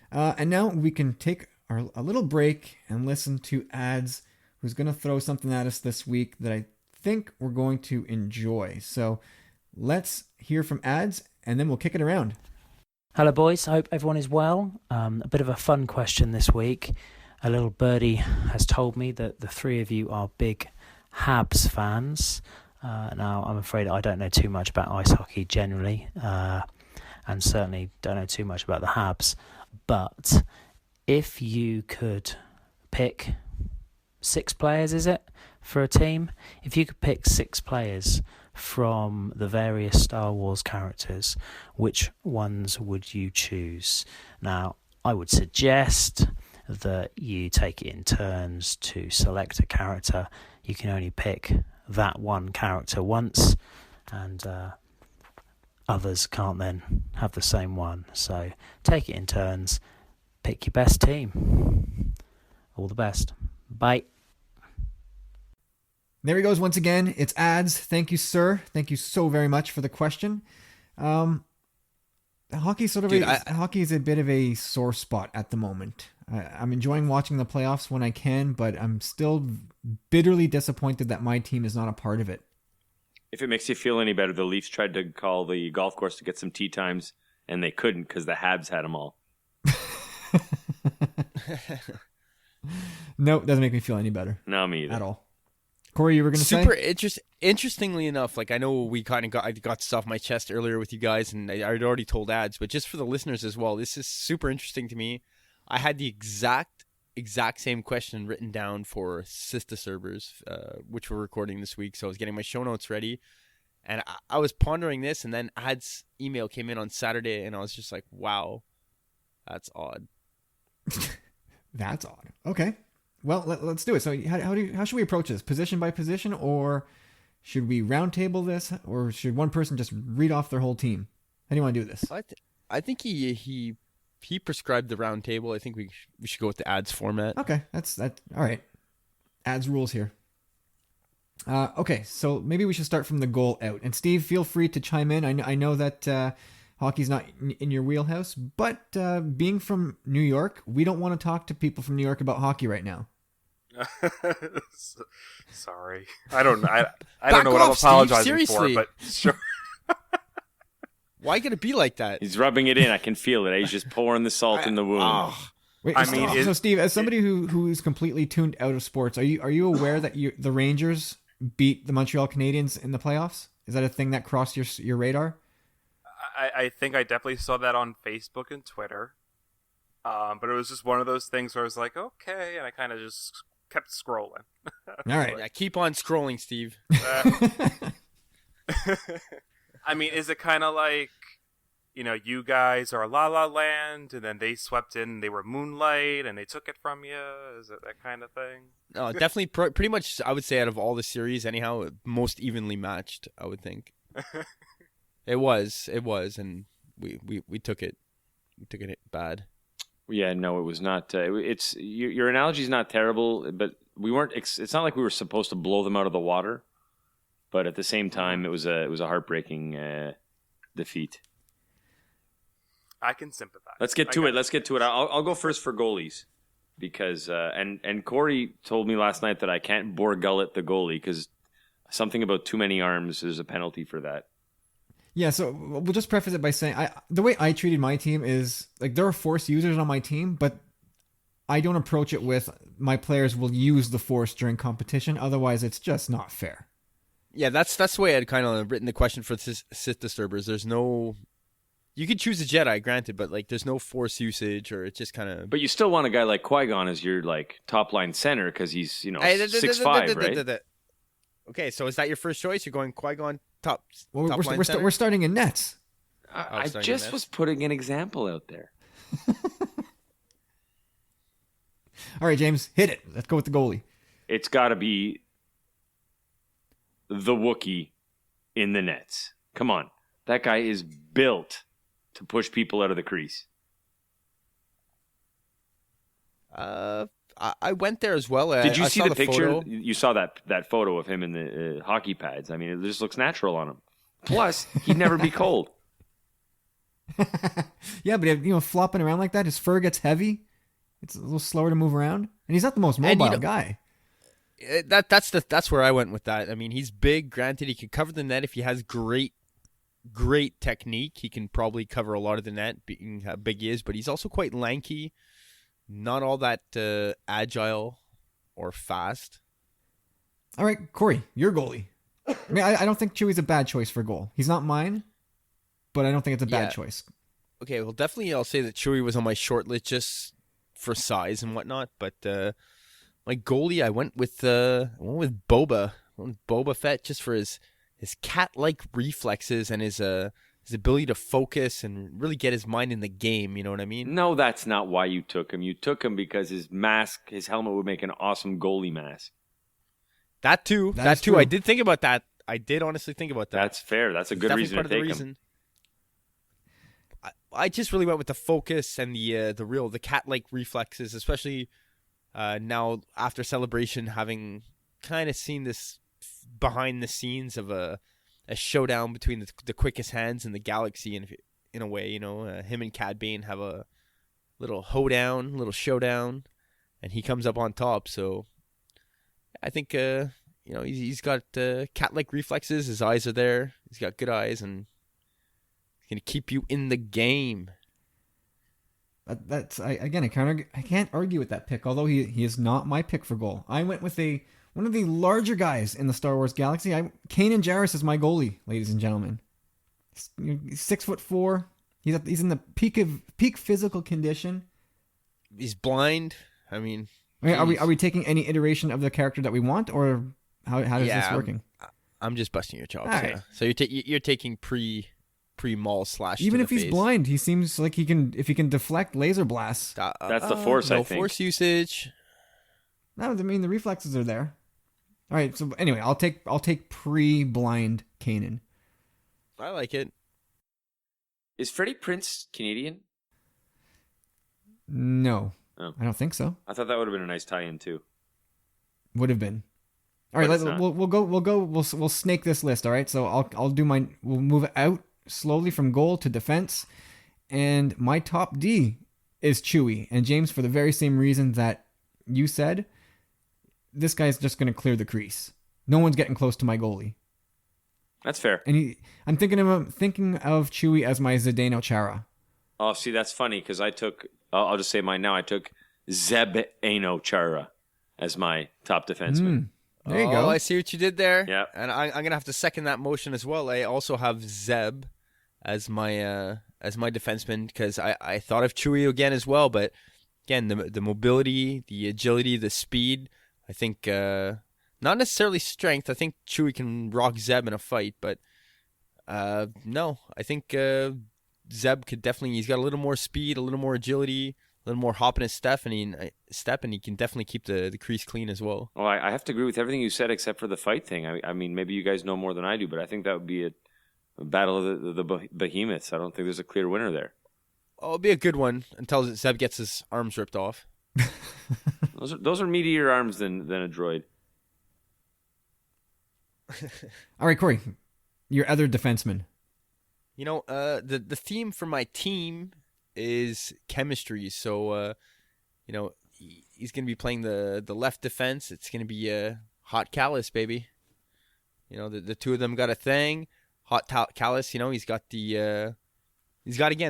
And now we can take a little break and listen to Ads, who's going to throw something at us this week that I think we're going to enjoy. So let's hear from Ads, and then we'll kick it around. Hello, boys. I hope everyone is well. A bit of a fun question this week. A little birdie has told me that the three of you are big Habs fans. Now, I'm afraid I don't know too much about ice hockey generally, and certainly don't know too much about the Habs. But if you could pick 6 players, is it, for a team? If you could pick 6 players from the various Star Wars characters, which ones would you choose? Now, I would suggest that you take it in turns to select a character. You can only pick that one character once, and others can't then have the same one. So take it in turns, pick your best team. All the best. Bye. There he goes once again. It's Ads. Thank you, sir. Thank you so very much for the question. Hockey is a bit of a sore spot at the moment. I'm enjoying watching the playoffs when I can, but I'm still bitterly disappointed that my team is not a part of it. If it makes you feel any better, the Leafs tried to call the golf course to get some tee times, and they couldn't because the Habs had them all. Nope, doesn't make me feel any better. No, me either. At all. Corey, you were going to say? Super interestingly enough, like I know I got this off my chest earlier with you guys, and I'd already told ads, but just for the listeners as well, this is super interesting to me. I had the exact same question written down for Sista servers, which we're recording this week. So I was getting my show notes ready, and I was pondering this, and then ads email came in on Saturday, and I was just like, wow, that's odd. That's odd. Okay. Well, let's do it. So how should we approach this? Position by position, or should we roundtable this, or should one person just read off their whole team? How do you want to do this? I think he prescribed the roundtable. I think we should go with the ads format. Okay, that's all right. Ads rules here. Okay, so maybe we should start from the goal out. And Steve, feel free to chime in. I know that hockey's not in your wheelhouse, but being from New York, we don't want to talk to people from New York about hockey right now. Sorry, I don't know what I'm apologizing for, but sure. Why could it be like that? He's rubbing it in. I can feel it. He's just pouring the salt in the wound. Wait, so Steve, as somebody who's completely tuned out of sports, are you aware that the Rangers beat the Montreal Canadiens in the playoffs? Is that a thing that crossed your radar? I think I definitely saw that on Facebook and Twitter, but it was just one of those things where I was like, okay, and I kind of just kept scrolling. All right, yeah, keep on scrolling, Steve. I mean, is it kind of like, you guys are La La Land, and then they swept in, they were Moonlight, and they took it from you? Is it that kind of thing? No, definitely, pretty much, I would say out of all the series, anyhow, most evenly matched, I would think. It was, and we took it. We took it bad. Yeah, no, it was not. It's your analogy is not terrible, but we weren't. It's not like we were supposed to blow them out of the water, but at the same time, it was a heartbreaking defeat. I can sympathize. Let's get to it. I'll go first for goalies because and Corey told me last night that I can't bore gullet the goalie because something about too many arms. There's a penalty for that. Yeah, so we'll just preface it by saying the way I treated my team is like there are force users on my team, but I don't approach it with my players will use the force during competition. Otherwise, it's just not fair. Yeah, that's the way I'd kind of written the question for Sith Disturbers. There's no... You could choose a Jedi, granted, but like there's no force usage or it's just kind of... But you still want a guy like Qui-Gon as your like top line center because he's 6'5", right? Okay, so is that your first choice? You're going Qui-Gon top we're starting in nets. I just was putting an example out there. All right, James, hit it. Let's go with the goalie. It's got to be the Wookiee in the nets. Come on. That guy is built to push people out of the crease. I went there as well. Did you see the picture? Photo. You saw that photo of him in the hockey pads. I mean, it just looks natural on him. Plus, he'd never be cold. Yeah, but flopping around like that, his fur gets heavy. It's a little slower to move around, and he's not the most mobile guy. That's where I went with that. I mean, he's big. Granted, he can cover the net if he has great technique. He can probably cover a lot of the net, being how big he is. But he's also quite lanky. Not all that agile or fast. All right, Corey, your goalie. I mean, I don't think Chewie's a bad choice for goal. He's not mine, but I don't think it's a bad choice. Okay, well, definitely I'll say that Chewie was on my short list just for size and whatnot. But my goalie, I went with Boba. I went with Boba Fett just for his cat-like reflexes and his ability to focus and really get his mind in the game, you know what I mean? No, that's not why you took him. You took him because his helmet would make an awesome goalie mask. That too. True. I did think about that. I did honestly think about that. That's fair. That's a good reason to take him. I just really went with the focus and the cat-like reflexes, especially now after Celebration, having kind of seen this behind the scenes of a showdown between the quickest hands in the galaxy, and in a way, him and Cad Bane have a little hoedown, little showdown, and he comes up on top. So I think he's got cat-like reflexes. His eyes are there. He's got good eyes, and he's gonna keep you in the game. I can't argue with that pick. Although he is not my pick for goal. I went with a one of the larger guys in the Star Wars galaxy. Kanan Jarrus is my goalie, ladies and gentlemen. He's 6'4". He's in the peak physical condition. He's blind. I mean, are we taking any iteration of the character that we want, or how is this working? I'm just busting your chops. Right. Yeah. So you're taking pre Maul slash. Even if he's face. blind, he seems like he can. If he can deflect laser blasts, that's the Force. No I think Force usage. No, I mean the reflexes are there. All right. So anyway, I'll take pre-blind Kanan. I like it. Is Freddie Prinze Canadian? No, Oh. I don't think so. I thought that would have been a nice tie-in too. Would have been. All right, we'll snake this list. All right, so we'll move out slowly from goal to defense, and my top D is Chewie. And James, for the very same reason that you said, this guy's just going to clear the crease. No one's getting close to my goalie. That's fair. And I'm thinking of Chewie as my Zdeno Chara. Oh, see, that's funny because I'll just say mine now. I took Zeb Eno Chara as my top defenseman. There you go. I see what you did there. Yeah. And I'm going to have to second that motion as well. I also have Zeb as my defenseman because I thought of Chewie again as well. But again, the mobility, the agility, the speed, I think not necessarily strength. I think Chewie can rock Zeb in a fight. But no, I think Zeb could definitely, he's got a little more speed, a little more agility, a little more hop in his step, and he can definitely keep the crease clean as well. Well, I have to agree with everything you said except for the fight thing. I mean, maybe you guys know more than I do, but I think that would be a battle of the behemoths. I don't think there's a clear winner there. Oh, it'll be a good one until Zeb gets his arms ripped off. Those are meatier arms than a droid. All right, Corey, your other defenseman. You know, the theme for my team is chemistry. So, you know, he's going to be playing the left defense. It's going to be Hot Callus, baby. You know, the two of them got a thing. Hot Callus, you know, he's got again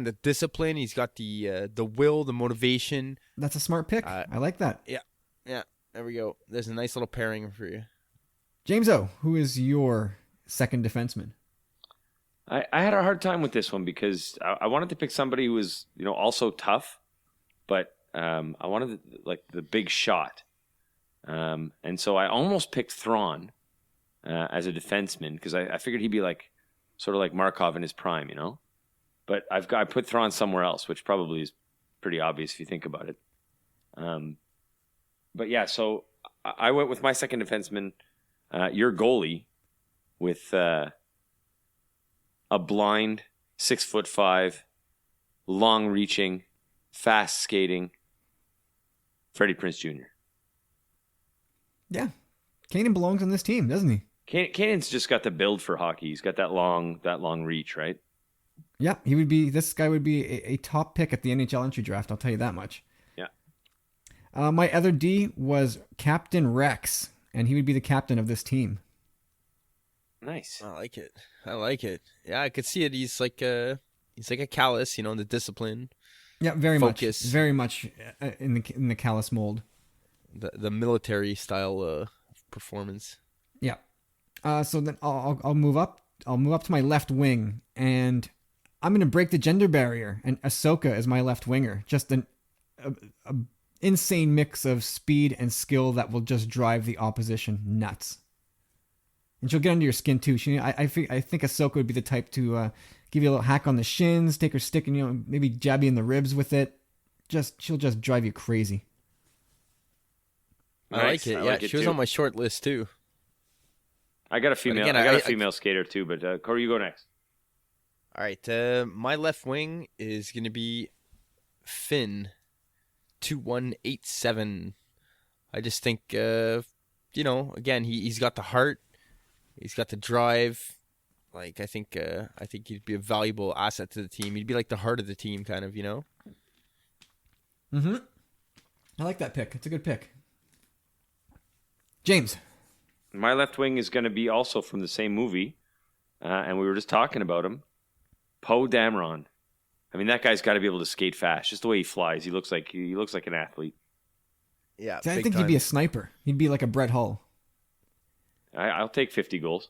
the discipline. He's got the will, the motivation. That's a smart pick. I like that. Yeah. There we go. There's a nice little pairing for you. James-O, who is your second defenseman? I had a hard time with this one because I wanted to pick somebody who was, you know, also tough, but I wanted the big shot, and so I almost picked Thrawn as a defenseman because I figured he'd be sort of like Markov in his prime, you know. But I put Thrawn somewhere else, which probably is pretty obvious if you think about it. But yeah, so I went with my second defenseman, your goalie, with a blind, 6'5", long-reaching, fast skating, Freddie Prinze Jr. Yeah, Kanan belongs on this team, doesn't he? Kanan's just got the build for hockey. He's got that long reach, right? Yeah, this guy would be a top pick at the NHL entry draft. I'll tell you that much. Yeah. My other D was Captain Rex, and he would be the captain of this team. Nice. I like it. Yeah, I could see it. He's like a Callus, you know, in the discipline. Yeah, very focus. much. Very much in the Callus mold. The military style performance. Yeah. So then I'll move up. I'll move up to my left wing, and I'm gonna break the gender barrier. And Ahsoka is my left winger. Just an insane mix of speed and skill that will just drive the opposition nuts. And she'll get under your skin too. I think Ahsoka would be the type to give you a little hack on the shins, take her stick and, you know, maybe jab you in the ribs with it. She'll just drive you crazy. I like it. Yeah, she was on my short list too. I got a female. I got a female skater too. But Corey, you go next. All right, my left wing is going to be Finn, 2187. I just think, you know, again, he's got the heart. He's got the drive. Like, I think he'd be a valuable asset to the team. He'd be like the heart of the team, kind of, you know? Mm-hmm. I like that pick. It's a good pick. James. My left wing is going to be also from the same movie, and we were just talking about him. Poe Dameron. I mean, that guy's got to be able to skate fast. Just the way he flies, he looks like an athlete. Yeah, I think he'd be a sniper. He'd be like a Brett Hull. I'll take 50 goals.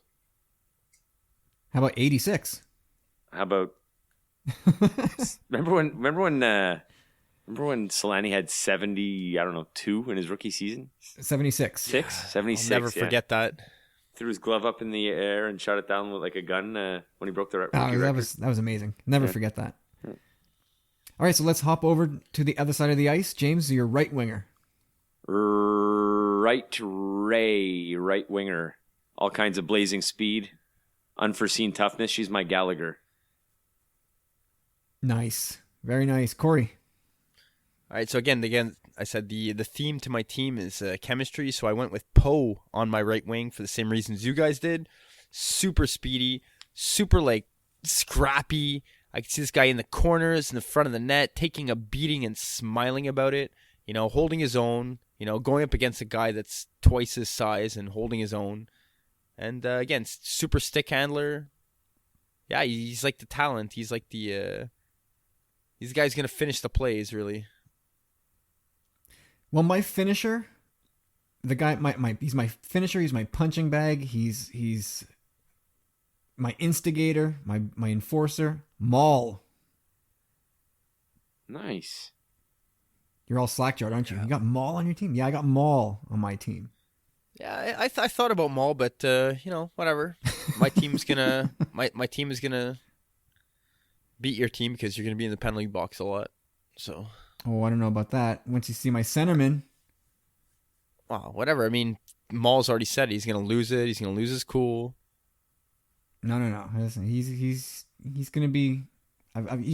How about 86? How about? remember when Solani had 70? I don't know, 2 in his rookie season. 76. 76. I'll never forget that. Threw his glove up in the air and shot it down with like a gun when he broke the rookie that record. was amazing. Never forget that. All right, so let's hop over to the other side of the ice. James, you're right winger. Right winger. All kinds of blazing speed, unforeseen toughness. She's my Gallagher. Nice. Very nice. Corey. All right, so again, I said the theme to my team is chemistry, so I went with Poe on my right wing for the same reasons you guys did. Super speedy, super like scrappy. I can see this guy in the corners, in the front of the net, taking a beating and smiling about it. You know, holding his own. You know, going up against a guy that's twice his size and holding his own. And again, super stick handler. Yeah, he's like the talent. He's like the he's the guy who's gonna finish the plays, really. Well, my finisher, the guy, he's my finisher. He's my punching bag. He's my instigator, my enforcer, Maul. Nice. You're all slack-jawed, aren't you? You got Maul on your team? Yeah, I got Maul on my team. Yeah, I thought about Maul, but you know, whatever. My team's gonna my team is gonna beat your team because you're gonna be in the penalty box a lot. So. Oh, I don't know about that. Once you see my centerman. Wow, whatever. I mean, Maul's already said he's gonna lose it. He's gonna lose his cool. No. Listen, he's gonna be.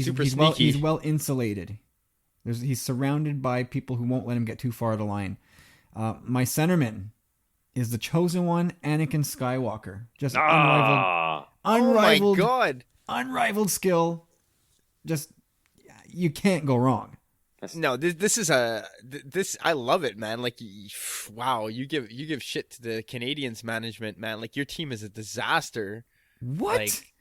Super he's sneaky. He's well insulated. He's surrounded by people who won't let him get too far of the line. My centerman is the chosen one, Anakin Skywalker. Just unrivaled. Oh my God! Unrivaled skill. Just you can't go wrong. No, this is this. I love it, man. Like, wow, you give shit to the Canadians management, man. Like, your team is a disaster. What? Like,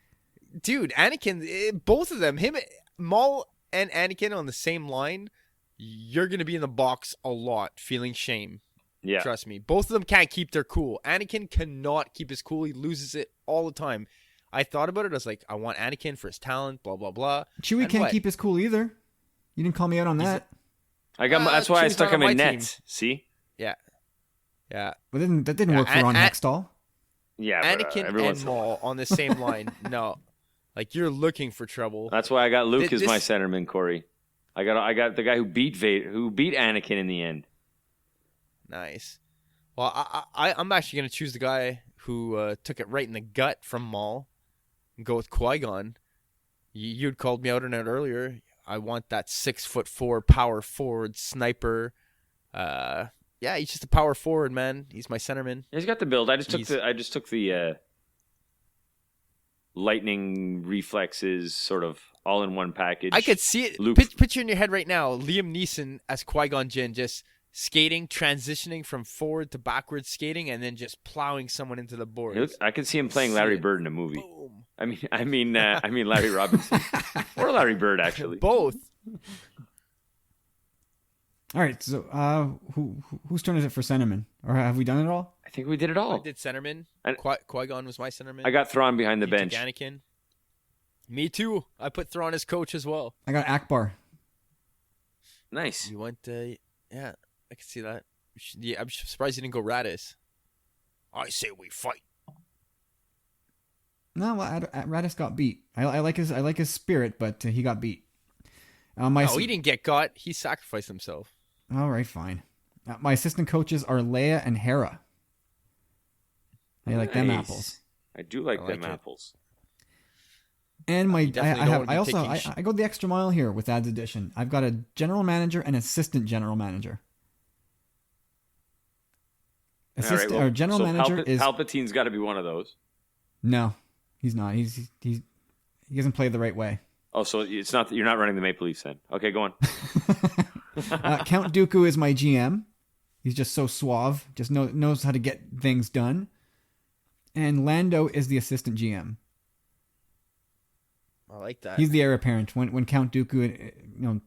dude, Anakin, both of them, him, Maul and Anakin on the same line, you're gonna be in the box a lot, feeling shame. Yeah, trust me. Both of them can't keep their cool. Anakin cannot keep his cool. He loses it all the time. I thought about it. I was like, I want Anakin for his talent. Blah blah blah. Chewie and can't keep his cool either. You didn't call me out on that. That's why I stuck him in net. Team. See? Yeah. But that didn't work for Ron Hextall. Yeah, Anakin and Maul on the same line. No. Like, you're looking for trouble. That's why I got Luke as my centerman, Corey. I got the guy who beat Anakin in the end. Nice. Well, I'm actually going to choose the guy who took it right in the gut from Maul and go with Qui-Gon. You'd called me out on it earlier. I want that 6'4" power forward sniper. Yeah, he's just a power forward, man. He's my centerman. He's got the build. I just took the lightning reflexes, sort of all in one package. I could see it. Luke. Picture in your head right now, Liam Neeson as Qui-Gon Jinn, just skating, transitioning from forward to backwards skating, and then just plowing someone into the boards. I could see him playing Larry Bird in a movie. Boom. I mean Larry Robinson or Larry Bird, actually. Both. All right, so whose turn is it for centerman? Or have we done it all? I think we did it all. I did centerman. Qui-Gon was my centerman. I got Thrawn behind the bench. Anakin. Me too. I put Thrawn as coach as well. I got Akbar. Nice. You went, yeah, I can see that. Yeah, I'm surprised you didn't go Radis. I say we fight. No, well, Radis got beat. I like his spirit, but he got beat. He didn't get got. He sacrificed himself. All right, fine. My assistant coaches are Leia and Hera. I like them apples. I do like them apples. And I go the extra mile here with Ads Edition. I've got a general manager and assistant general manager. General manager is Palpatine's got to be one of those. No, he's not. He doesn't play the right way. Oh, so it's not you're not running the Maple Leafs then? Okay, go on. Count Dooku is my GM. He's just so suave, just knows how to get things done. And Lando is the assistant GM. I like that. He's the heir apparent. When Count Dooku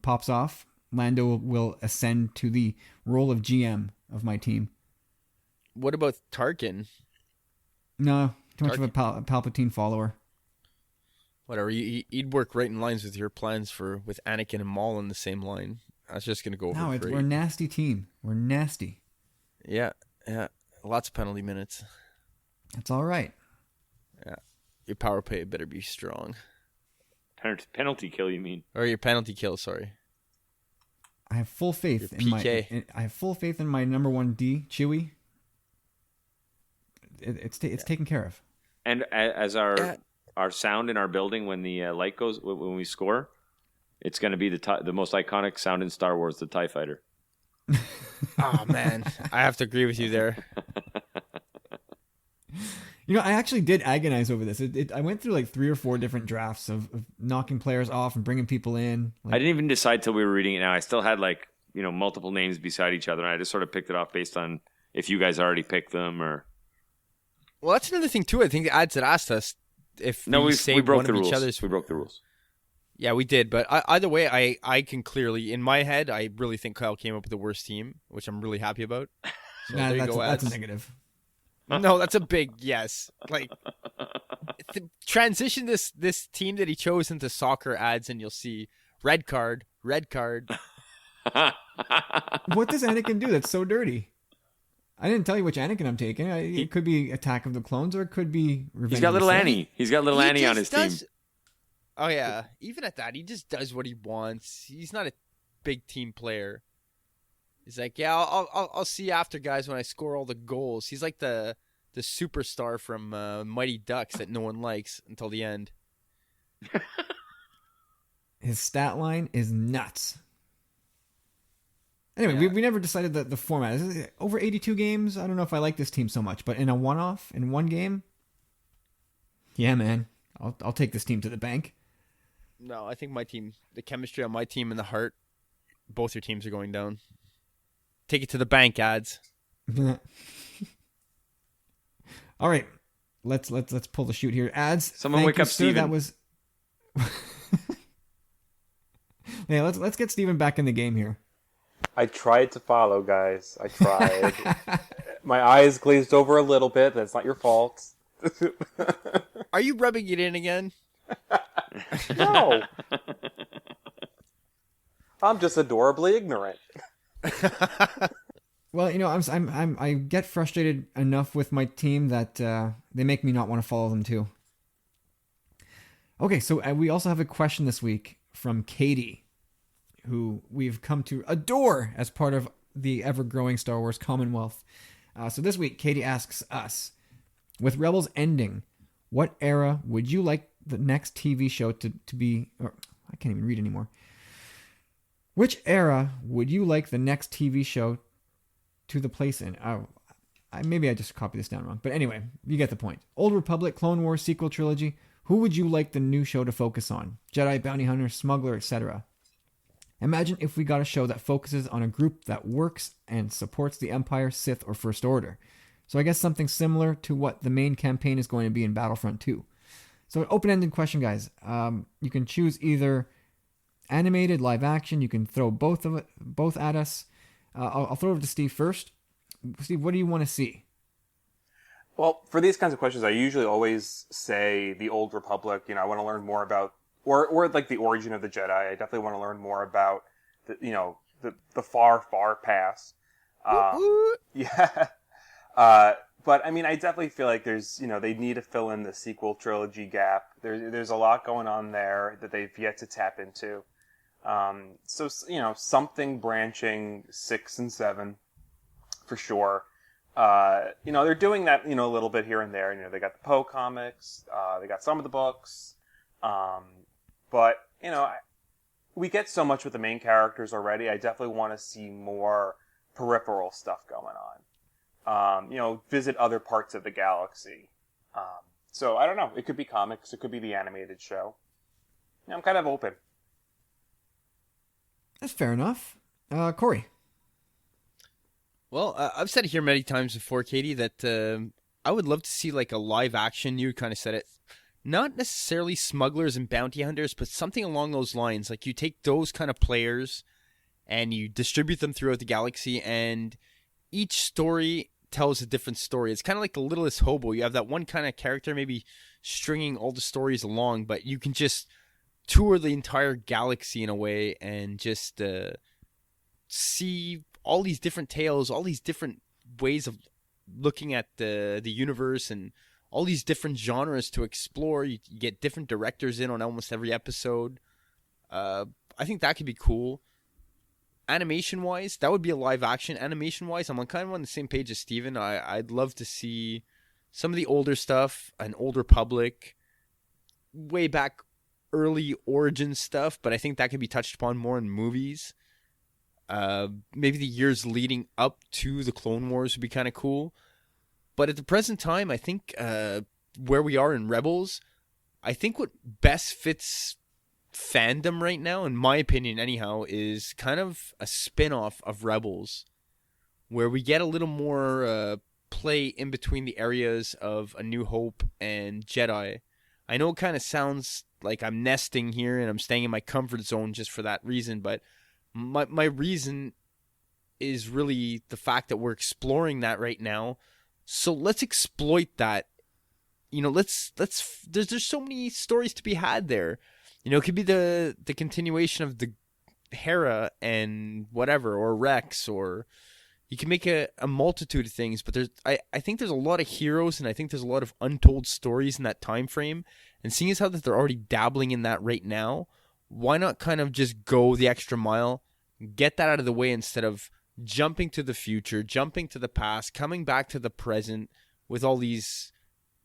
pops off, Lando will ascend to the role of GM of my team. What about Tarkin? No, too much of a Palpatine follower. Whatever. You'd work right in lines with your plans with Anakin and Maul in the same line. That's just gonna go over great. We're a nasty team. We're nasty. Yeah. Lots of penalty minutes. That's all right. Yeah. Your power play better be strong. Penalty kill, you mean? Or your penalty kill, sorry. I have full faith I have full faith in my number 1 D, Chewie. It's taken care of. And as our sound in our building when the light goes when we score, it's going to be the most iconic sound in Star Wars, the TIE Fighter. Oh man, I have to agree with you there. I actually did agonize over this. I went through like 3 or 4 different drafts of knocking players off and bringing people in. I didn't even decide till we were reading it. Now I still had multiple names beside each other, and I just sort of picked it off based on if you guys already picked them or. Well, that's another thing too. I think the ads had asked us if we broke the rules. We broke the rules. Yeah, we did. But either way, I can clearly, in my head, I really think Kyle came up with the worst team, which I'm really happy about. So there you go, that's a negative. No, that's a big yes. Like, transition this team that he chose into soccer ads, and you'll see red card. What does Anakin do that's so dirty? I didn't tell you which Anakin I'm taking. It could be Attack of the Clones, or it could be Revenge. He's got little Annie. He's got little Annie on his team. Oh yeah, even at that, he just does what he wants. He's not a big team player. He's like, yeah, I'll see you after, guys, when I score all the goals. He's like the superstar from Mighty Ducks that no one likes until the end. His stat line is nuts. Anyway, we never decided the format. Is it over 82 games? I don't know if I like this team so much, but in a one-off, in one game, yeah, man, I'll take this team to the bank. No, I think my team, the chemistry on my team and the heart, both your teams are going down. Take it to the bank, ads. All right, let's pull the shoot here. Ads. Someone wake up Steven. That was. Yeah, let's get Steven back in the game here. I tried to follow, guys. I tried. My eyes glazed over a little bit. That's not your fault. Are you rubbing it in again? No. I'm just adorably ignorant. Well, I get frustrated enough with my team that they make me not want to follow them too. Okay, so we also have a question this week from Katie, who we've come to adore as part of the ever-growing Star Wars Commonwealth. So this week, Katie asks us, with Rebels ending, what era would you like the next TV show to be... Or, I can't even read anymore. Which era would you like the next TV show to the place in? Oh, maybe I just copied this down wrong. But anyway, you get the point. Old Republic, Clone Wars, sequel trilogy. Who would you like the new show to focus on? Jedi, bounty hunter, smuggler, etc. Imagine if we got a show that focuses on a group that works and supports the Empire, Sith, or First Order. So I guess something similar to what the main campaign is going to be in Battlefront 2. So an open-ended question, guys. You can choose either animated, live action. You can throw both at us. I'll throw it over to Steve first. Steve, what do you want to see? Well, for these kinds of questions, I usually always say the Old Republic. I want to learn more about, or like the origin of the Jedi. I definitely want to learn more about the far, far past. Yeah. But I mean, I definitely feel like there's, they need to fill in the sequel trilogy gap. There's a lot going on there that they've yet to tap into. So something branching 6 and 7 for sure. They're doing that, a little bit here and there. They got the Poe comics, they got some of the books. But we get so much with the main characters already. I definitely want to see more peripheral stuff going on. Visit other parts of the galaxy. So I don't know. It could be comics. It could be the animated show. I'm kind of open. That's fair enough. Corey. Well, I've said it here many times before, Katie, that I would love to see like a live action. You kind of said it. Not necessarily smugglers and bounty hunters, but something along those lines. Like you take those kind of players and you distribute them throughout the galaxy, and each story tells a different story. It's kind of like the Littlest Hobo. You have that one kind of character maybe stringing all the stories along, but you can just tour the entire galaxy in a way and just see all these different tales, all these different ways of looking at the universe, and all these different genres to explore. You get different directors in on almost every episode. I think that could be cool. Animation-wise, that would be a live-action. Animation-wise, I'm kind of on the same page as Steven. I'd love to see some of the older stuff, an Old Republic, way back early Origin stuff, but I think that could be touched upon more in movies. Maybe the years leading up to the Clone Wars would be kind of cool. But at the present time, I think where we are in Rebels, I think what best fits fandom right now, in my opinion anyhow, is kind of a spin-off of Rebels, where we get a little more play in between the areas of A New Hope and Jedi. I know it kind of sounds like I'm nesting here and I'm staying in my comfort zone just for that reason, but my reason is really the fact that we're exploring that right now. So let's exploit that. You know, there's so many stories to be had there. You know, it could be the continuation of the Hera and whatever, or Rex, or you can make a multitude of things. But I think there's a lot of heroes, and I think there's a lot of untold stories in that time frame. And seeing as how that they're already dabbling in that right now, why not kind of just go the extra mile, get that out of the way instead of jumping to the future, jumping to the past, coming back to the present with all these,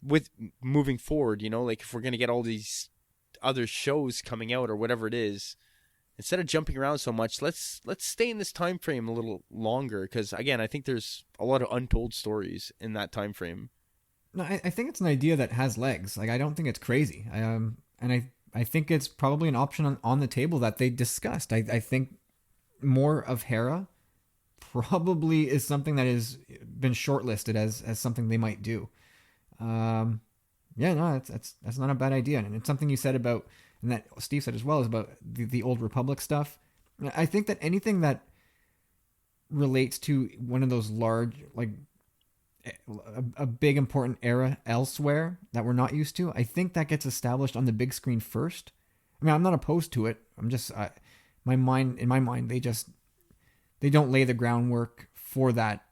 with moving forward, you know, like if we're going to get all these other shows coming out or whatever it is, instead of jumping around so much, let's stay in this time frame a little longer, because again, I think there's a lot of untold stories in that time frame. No, I think it's an idea that has legs. Like, I don't think it's crazy. And I think it's probably an option on the table that they discussed. I think more of Hera probably is something that has been shortlisted as something they might do. Yeah, no, that's not a bad idea. And it's something you said about, and that Steve said as well, is about the Old Republic stuff. I think that anything that relates to one of those large, like a big important era elsewhere that we're not used to, I think that gets established on the big screen first. I mean, I'm not opposed to it. I'm just, in my mind, they don't lay the groundwork for that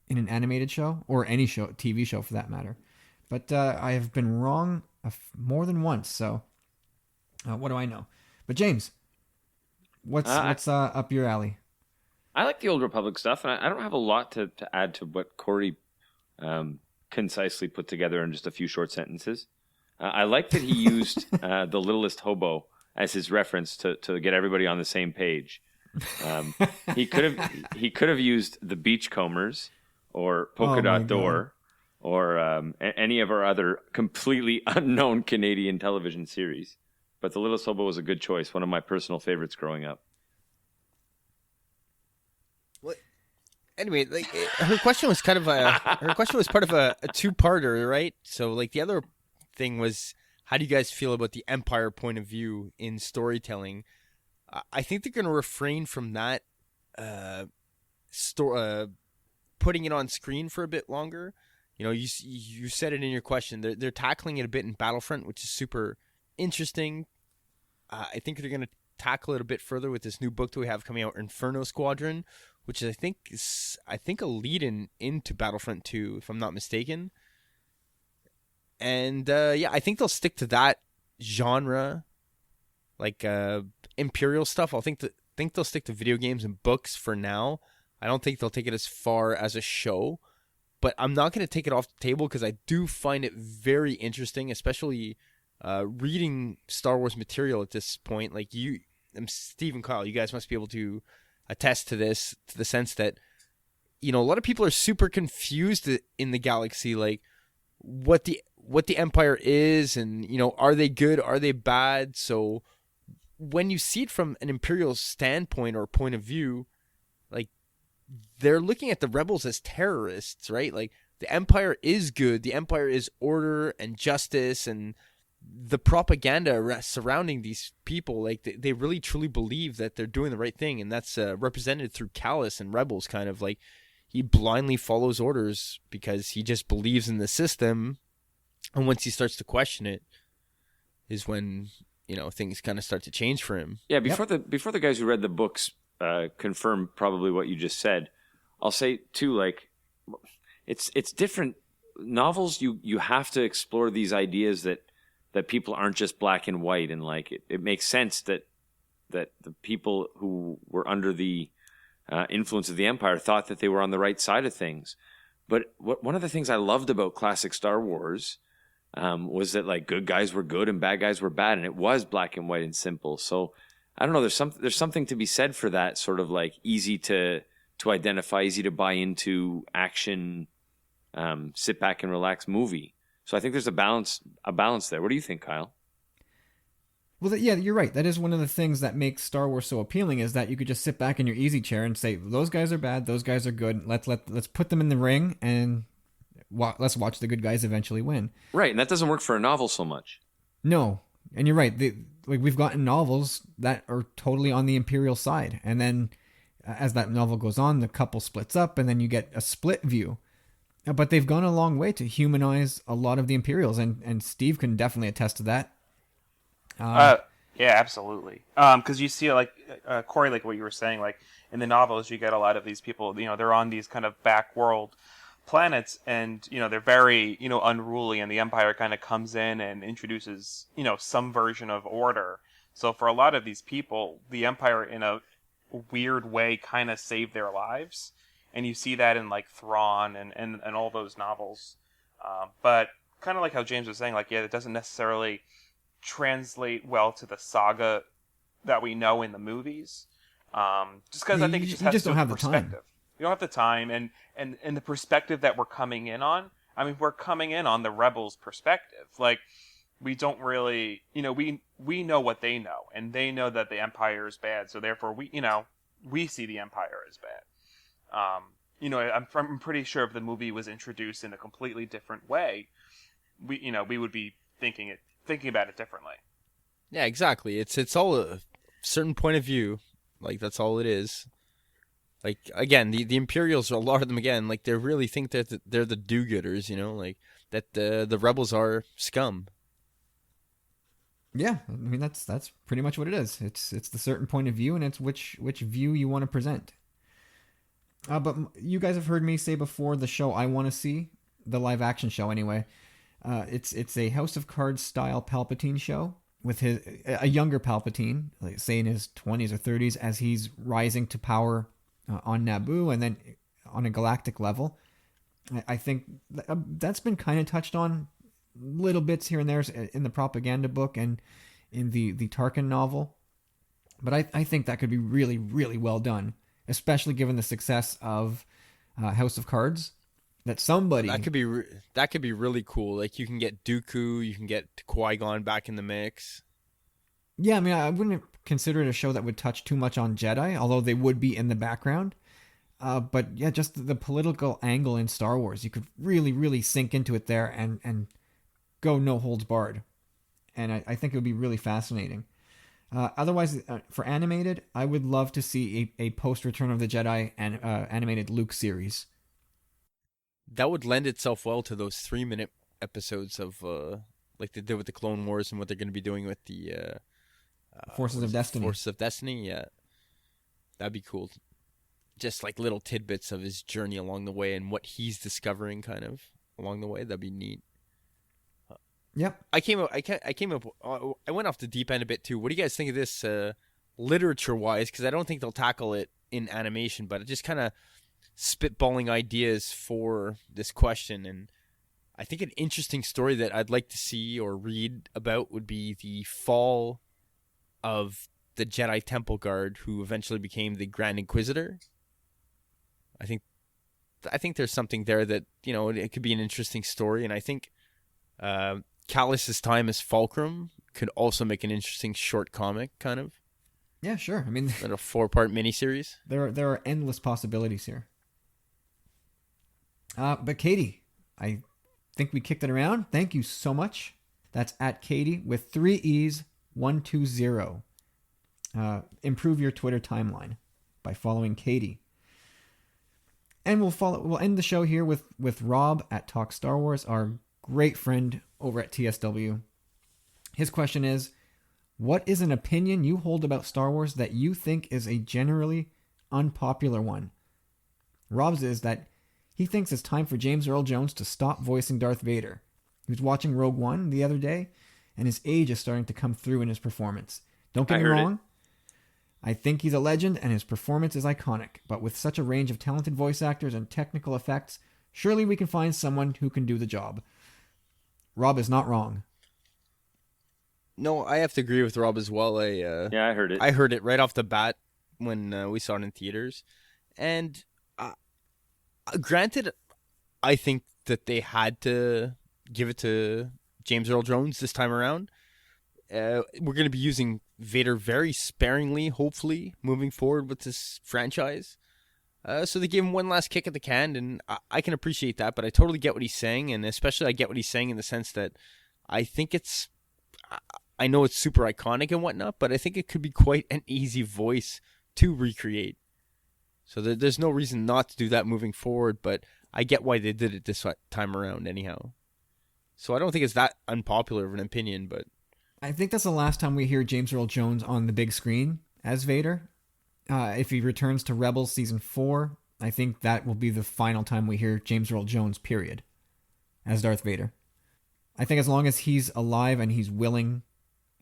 in an animated show or any show, TV show for that matter. But I have been wrong more than once, so what do I know? But James, what's up your alley? I like the Old Republic stuff, and I don't have a lot to add to what Corey concisely put together in just a few short sentences. I like that he used the Littlest Hobo as his reference to get everybody on the same page. He could have used the Beachcombers or Polka Dot Door or any of our other completely unknown Canadian television series. But the Littlest Hobo was a good choice, one of my personal favorites growing up. Anyway, like her question was part of a two-parter, right? So like the other thing was, how do you guys feel about the Empire point of view in storytelling? I think they're going to refrain from that, putting it on screen for a bit longer. You know, you said it in your question. They're tackling it a bit in Battlefront, which is super interesting. I think they're going to tackle it a bit further with this new book that we have coming out, Inferno Squadron, which I think is a lead-in into Battlefront 2, if I'm not mistaken. And yeah, I think they'll stick to that genre, like Imperial stuff. I think they'll stick to video games and books for now. I don't think they'll take it as far as a show, but I'm not going to take it off the table because I do find it very interesting, especially reading Star Wars material at this point. Like you, Steve and Kyle, you guys must be able to attest to this, to the sense that, you know, a lot of people are super confused in the galaxy, like what the Empire is, and, you know, are they good, are they bad? So when you see it from an Imperial standpoint or point of view, like, they're looking at the rebels as terrorists, right? Like, the Empire is good, the Empire is order and justice, and the propaganda surrounding these people, like, they really truly believe that they're doing the right thing, and that's represented through Callus and Rebels, kind of like, he blindly follows orders because he just believes in the system. And once he starts to question it is when, things kind of start to change for him. Yeah, before the guys who read the books confirm probably what you just said, I'll say too, like, it's different. Novels, you have to explore these ideas that people aren't just black and white, and like it makes sense that the people who were under the influence of the Empire thought that they were on the right side of things. But one of the things I loved about classic Star Wars was that like good guys were good and bad guys were bad, and it was black and white and simple. So I don't know. There's something to be said for that sort of like easy to identify, easy to buy into action, sit back and relax movie. So I think there's a balance there. What do you think, Kyle? Well, yeah, you're right. That is one of the things that makes Star Wars so appealing, is that you could just sit back in your easy chair and say, those guys are bad, those guys are good. Let's put them in the ring and let's watch the good guys eventually win. Right, and that doesn't work for a novel so much. No, and you're right. We've gotten novels that are totally on the Imperial side, and then as that novel goes on, the couple splits up, and then you get a split view. But they've gone a long way to humanize a lot of the Imperials, and Steve can definitely attest to that. Yeah, absolutely. Because you see, like, Corey, like what you were saying, like in the novels, you get a lot of these people, they're on these kind of back world planets, and, they're very, unruly, and the Empire kind of comes in and introduces, some version of order. So for a lot of these people, the Empire, in a weird way, kind of saved their lives. And you see that in, like, Thrawn and all those novels. But kind of like how James was saying, like, yeah, it doesn't necessarily translate well to the saga that we know in the movies. Just because I think it just has to do with perspective. You don't have the time, and the perspective that we're coming in on. I mean, we're coming in on the rebels' perspective. Like, we don't really, we know what they know, and they know that the Empire is bad. So therefore, we see the Empire as bad. I'm pretty sure if the movie was introduced in a completely different way, we would be thinking about it differently. Yeah, exactly. It's all a certain point of view. Like, that's all it is. Like, again, the Imperials, a lot of them, again, like, they really think that they're the do-gooders, like, that the rebels are scum. Yeah, I mean, that's pretty much what it is. It's the certain point of view, and it's which view you want to present. But you guys have heard me say before, the show I want to see, the live action show anyway, it's a House of Cards style Palpatine show with a younger Palpatine, like, say in his 20s or 30s, as he's rising to power on Naboo and then on a galactic level. I think that's been kind of touched on little bits here and there in the propaganda book and in the Tarkin novel. But I think that could be really, really well done, especially given the success of House of Cards. That could be really cool. Like, you can get Dooku, you can get Qui-Gon back in the mix. Yeah, I mean, I wouldn't consider it a show that would touch too much on Jedi, although they would be in the background. But yeah, just the political angle in Star Wars, you could really, really sink into it there and go no holds barred. And I think it would be really fascinating. Otherwise, for animated, I would love to see a post Return of the Jedi and animated Luke series. That would lend itself well to those 3-minute episodes of like they did with the Clone Wars and what they're going to be doing with the Forces of Destiny. Forces of Destiny, yeah, that'd be cool. Just like little tidbits of his journey along the way and what he's discovering, kind of along the way. That'd be neat. Yep. I went off the deep end a bit too. What do you guys think of this literature-wise? Because I don't think they'll tackle it in animation, but it just kind of spitballing ideas for this question. And I think an interesting story that I'd like to see or read about would be the fall of the Jedi Temple Guard, who eventually became the Grand Inquisitor. I think there's something there that, it could be an interesting story, and I think Callus's time as Fulcrum could also make an interesting short comic, kind of. Yeah, sure. I mean, a 4-part miniseries. There are endless possibilities here. But Katie, I think we kicked it around. Thank you so much. That's at Katie with 3 E's 120. Improve your Twitter timeline by following Katie. And we'll end the show here with Rob at Talk Star Wars, our great friend over at TSW. His question is, what is an opinion you hold about Star Wars that you think is a generally unpopular one? Rob's is that he thinks it's time for James Earl Jones to stop voicing Darth Vader. He was watching Rogue One the other day, and his age is starting to come through in his performance. Don't get me wrong. I think he's a legend and his performance is iconic, but with such a range of talented voice actors and technical effects, surely we can find someone who can do the job. Rob is not wrong. No, I have to agree with Rob as well. I heard it. I heard it right off the bat when we saw it in theaters. And granted, I think that they had to give it to James Earl Jones this time around. We're going to be using Vader very sparingly, hopefully, moving forward with this franchise. So they gave him one last kick at the can, and I can appreciate that, but I totally get what he's saying, and especially I get what he's saying in the sense that I think I know it's super iconic and whatnot, but I think it could be quite an easy voice to recreate. So there's no reason not to do that moving forward, but I get why they did it this time around anyhow. So I don't think it's that unpopular of an opinion, but I think that's the last time we hear James Earl Jones on the big screen as Vader. If he returns to Rebels Season 4, I think that will be the final time we hear James Earl Jones, period, as Darth Vader. I think as long as he's alive and he's willing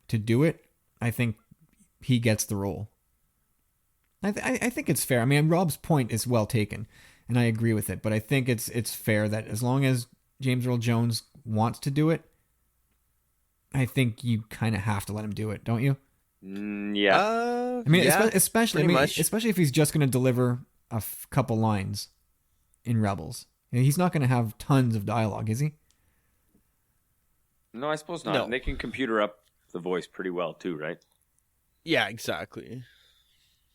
to do it, I think he gets the role. I think it's fair. I mean, Rob's point is well taken, and I agree with it, but I think it's fair that as long as James Earl Jones wants to do it, I think you kind of have to let him do it, don't you? Yeah. I mean, yeah, especially if he's just going to deliver a couple lines in Rebels. You know, he's not going to have tons of dialogue, is he? No, I suppose not. No. They can computer up the voice pretty well too, right? yeah, exactly.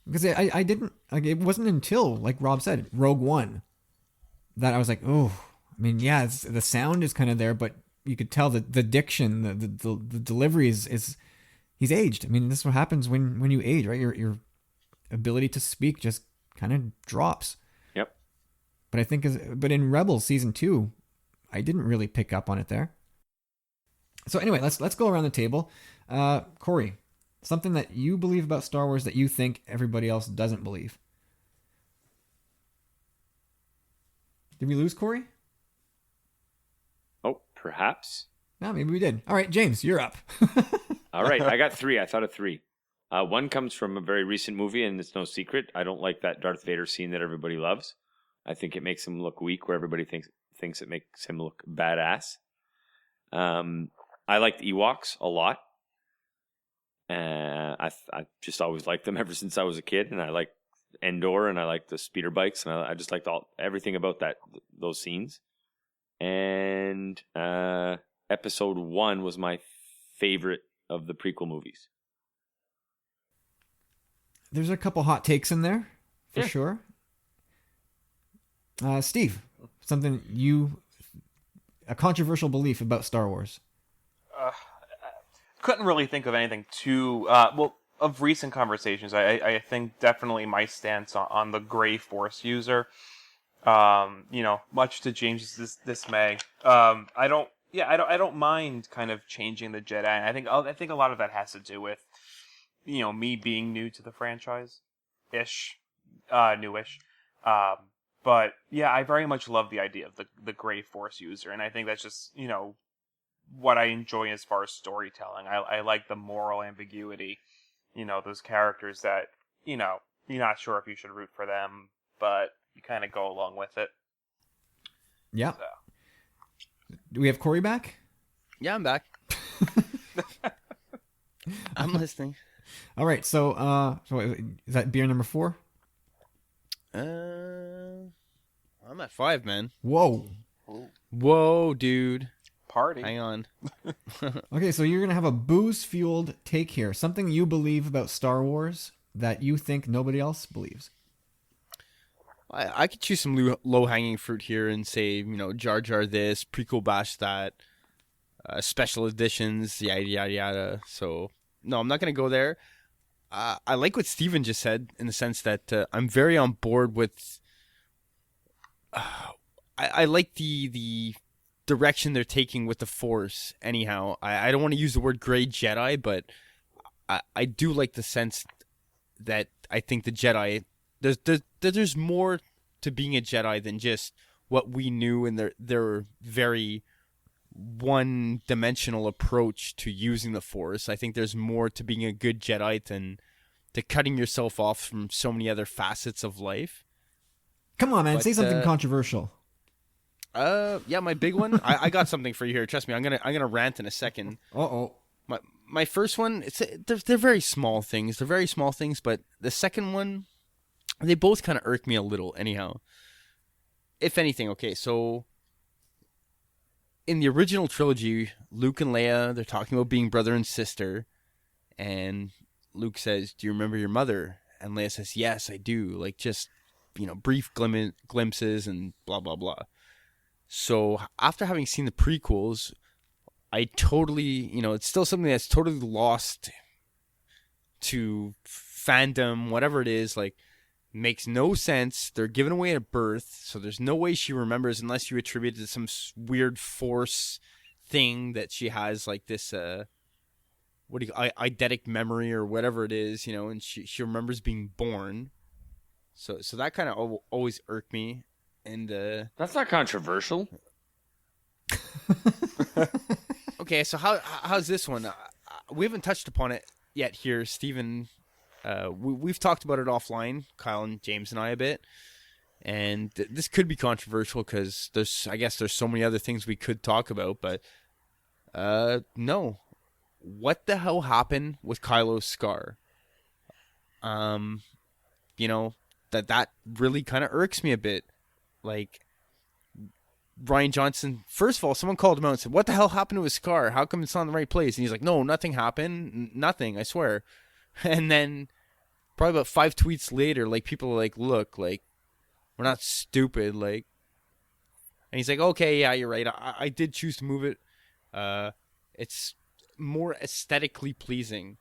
Because I didn't, like, it wasn't until, like Rob said, Rogue One, that I was like, oh, I mean, yeah, the sound is kind of there, but you could tell that the diction, the delivery is he's aged. I mean, this is what happens when you age, right? Your ability to speak just kind of drops. Yep. But I think, but in Rebels Season 2, I didn't really pick up on it there. So anyway, let's go around the table. Corey, something that you believe about Star Wars that you think everybody else doesn't believe. Did we lose Corey? Oh, perhaps. No, maybe we did. All right, James, you're up. All right, I got three. I thought of three. One comes from a very recent movie, and it's no secret. I don't like that Darth Vader scene that everybody loves. I think it makes him look weak, where everybody thinks it makes him look badass. I liked Ewoks a lot. I just always liked them ever since I was a kid, and I liked Endor, and I liked the speeder bikes, and I just liked everything about those scenes. And Episode 1 was my favorite of the prequel movies. There's a couple hot takes in there, for sure. Steve, something a controversial belief about Star Wars. Couldn't really think of anything too of recent conversations. I think definitely my stance on the gray Force user. Much to James's dismay, I don't mind kind of changing the Jedi. I think a lot of that has to do with me being new to the franchise, newish. But yeah, I very much love the idea of the gray Force user, and I think that's just what I enjoy as far as storytelling. I like the moral ambiguity. Those characters that you're not sure if you should root for them, but you kind of go along with it. Yeah. So. Do we have Corey back? Yeah, I'm back. I'm listening. All right, so is that beer number 4? I'm at 5, man. Whoa. Whoa, dude. Party. Hang on. Okay, so you're going to have a booze-fueled take here. Something you believe about Star Wars that you think nobody else believes. I could choose some low-hanging fruit here and say, Jar Jar this, prequel bash that, special editions, yada, yada, yada. So, no, I'm not going to go there. I like what Steven just said in the sense that I'm very on board with I like the direction they're taking with the Force. Anyhow, I don't want to use the word gray Jedi, but I do like the sense that I think the Jedi there's more to being a Jedi than just what we knew in their very one-dimensional approach to using the Force. I think there's more to being a good Jedi than to cutting yourself off from so many other facets of life. Come on, man, But, say something controversial. Yeah, my big one. I got something for you here. Trust me, I'm gonna rant in a second. Uh-oh. My first one, they're very small things. They're very small things, but the second one, they both kind of irk me a little. Anyhow, if anything, okay. So in the original trilogy, Luke and Leia, they're talking about being brother and sister, and Luke says, "Do you remember your mother?" And Leia says, "Yes, I do." Like just brief glimpses and blah blah blah. So after having seen the prequels, I totally, it's still something that's totally lost to fandom, whatever it is. Like, makes no sense. They're given away at birth, so there's no way she remembers unless you attribute it to some weird Force thing that she has, like this, eidetic memory or whatever it is, and she remembers being born. So that kind of always irked me. And that's not controversial. Okay, so how's this one? We haven't touched upon it yet here, Stephen. We've talked about it offline, Kyle and James and I a bit, and this could be controversial because there's so many other things we could talk about. But no, what the hell happened with Kylo's scar? That really kind of irks me a bit. Like, Rian Johnson, first of all, someone called him out and said, "What the hell happened to his scar? How come it's not in the right place?" And he's like, "No, nothing happened. Nothing, I swear." And then probably about 5 tweets later, like, people are like, "Look, like, we're not stupid." Like, and he's like, "Okay, yeah, you're right. I did choose to move it. It's more aesthetically pleasing."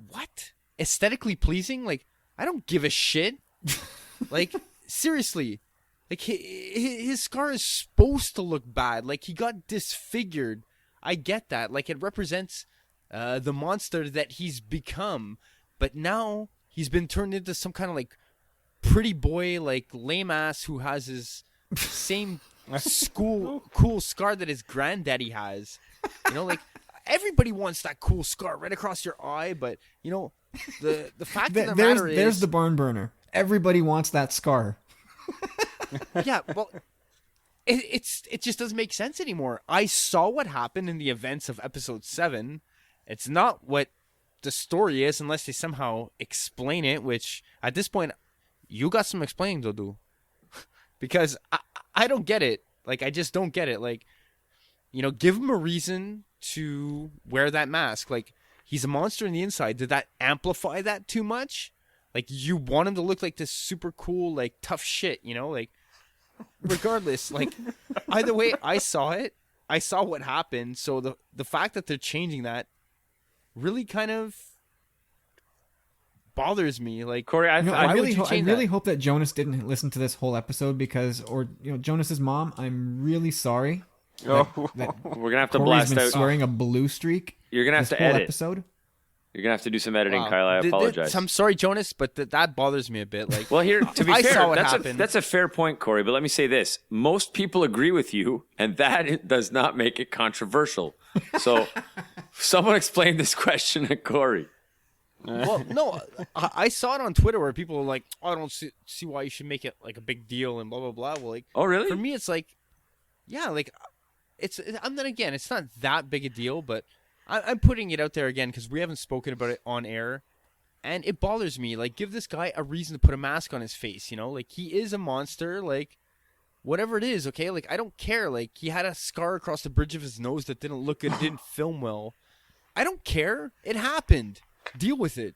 What? Aesthetically pleasing? Like, I don't give a shit. Like, seriously. Like, his scar is supposed to look bad. Like, he got disfigured. I get that. Like, it represents the monster that he's become. But now he's been turned into some kind of, like, pretty boy, like, lame ass who has his same cool scar that his granddaddy has. Like, everybody wants that cool scar right across your eye. But, the fact of the matter is... There's the barn burner. Everybody wants that scar. Yeah, well, it just doesn't make sense anymore. I saw what happened in the events of Episode 7. It's not what the story is unless they somehow explain it, which, at this point, you got some explaining to do. Because I don't get it. Like, I just don't get it. Like, give him a reason to wear that mask. Like, he's a monster on the inside. Did that amplify that too much? Like, you want him to look like this super cool, like, tough shit, Like, regardless, like, either way, I saw it. I saw what happened. So the fact that they're changing that really kind of bothers me. Like, Corey, I really hope that Jonas didn't listen to this whole episode or Jonas's mom. I'm really sorry. We're gonna have to Corey's blast been out swearing a blue streak. You're gonna have this to whole edit. Episode. You're gonna have to do some editing, wow. Kyle. I apologize. I'm sorry, Jonas, but that bothers me a bit. Like, well, here, to be I fair, saw what happened. That's a fair point, Corey. But let me say this: most people agree with you, and that does not make it controversial. So, someone explain this question to Corey. Well, no, I saw it on Twitter where people are like, "Oh, I don't see why you should make it like a big deal and blah blah blah." Well, like, oh really? For me, it's like, yeah, like, I'm then again, it's not that big a deal, but I'm putting it out there again because we haven't spoken about it on air, and it bothers me. Like, give this guy a reason to put a mask on his face. Like, he is a monster. Like, whatever it is, okay. Like, I don't care. Like, he had a scar across the bridge of his nose that didn't look good, didn't film well. I don't care. It happened. Deal with it.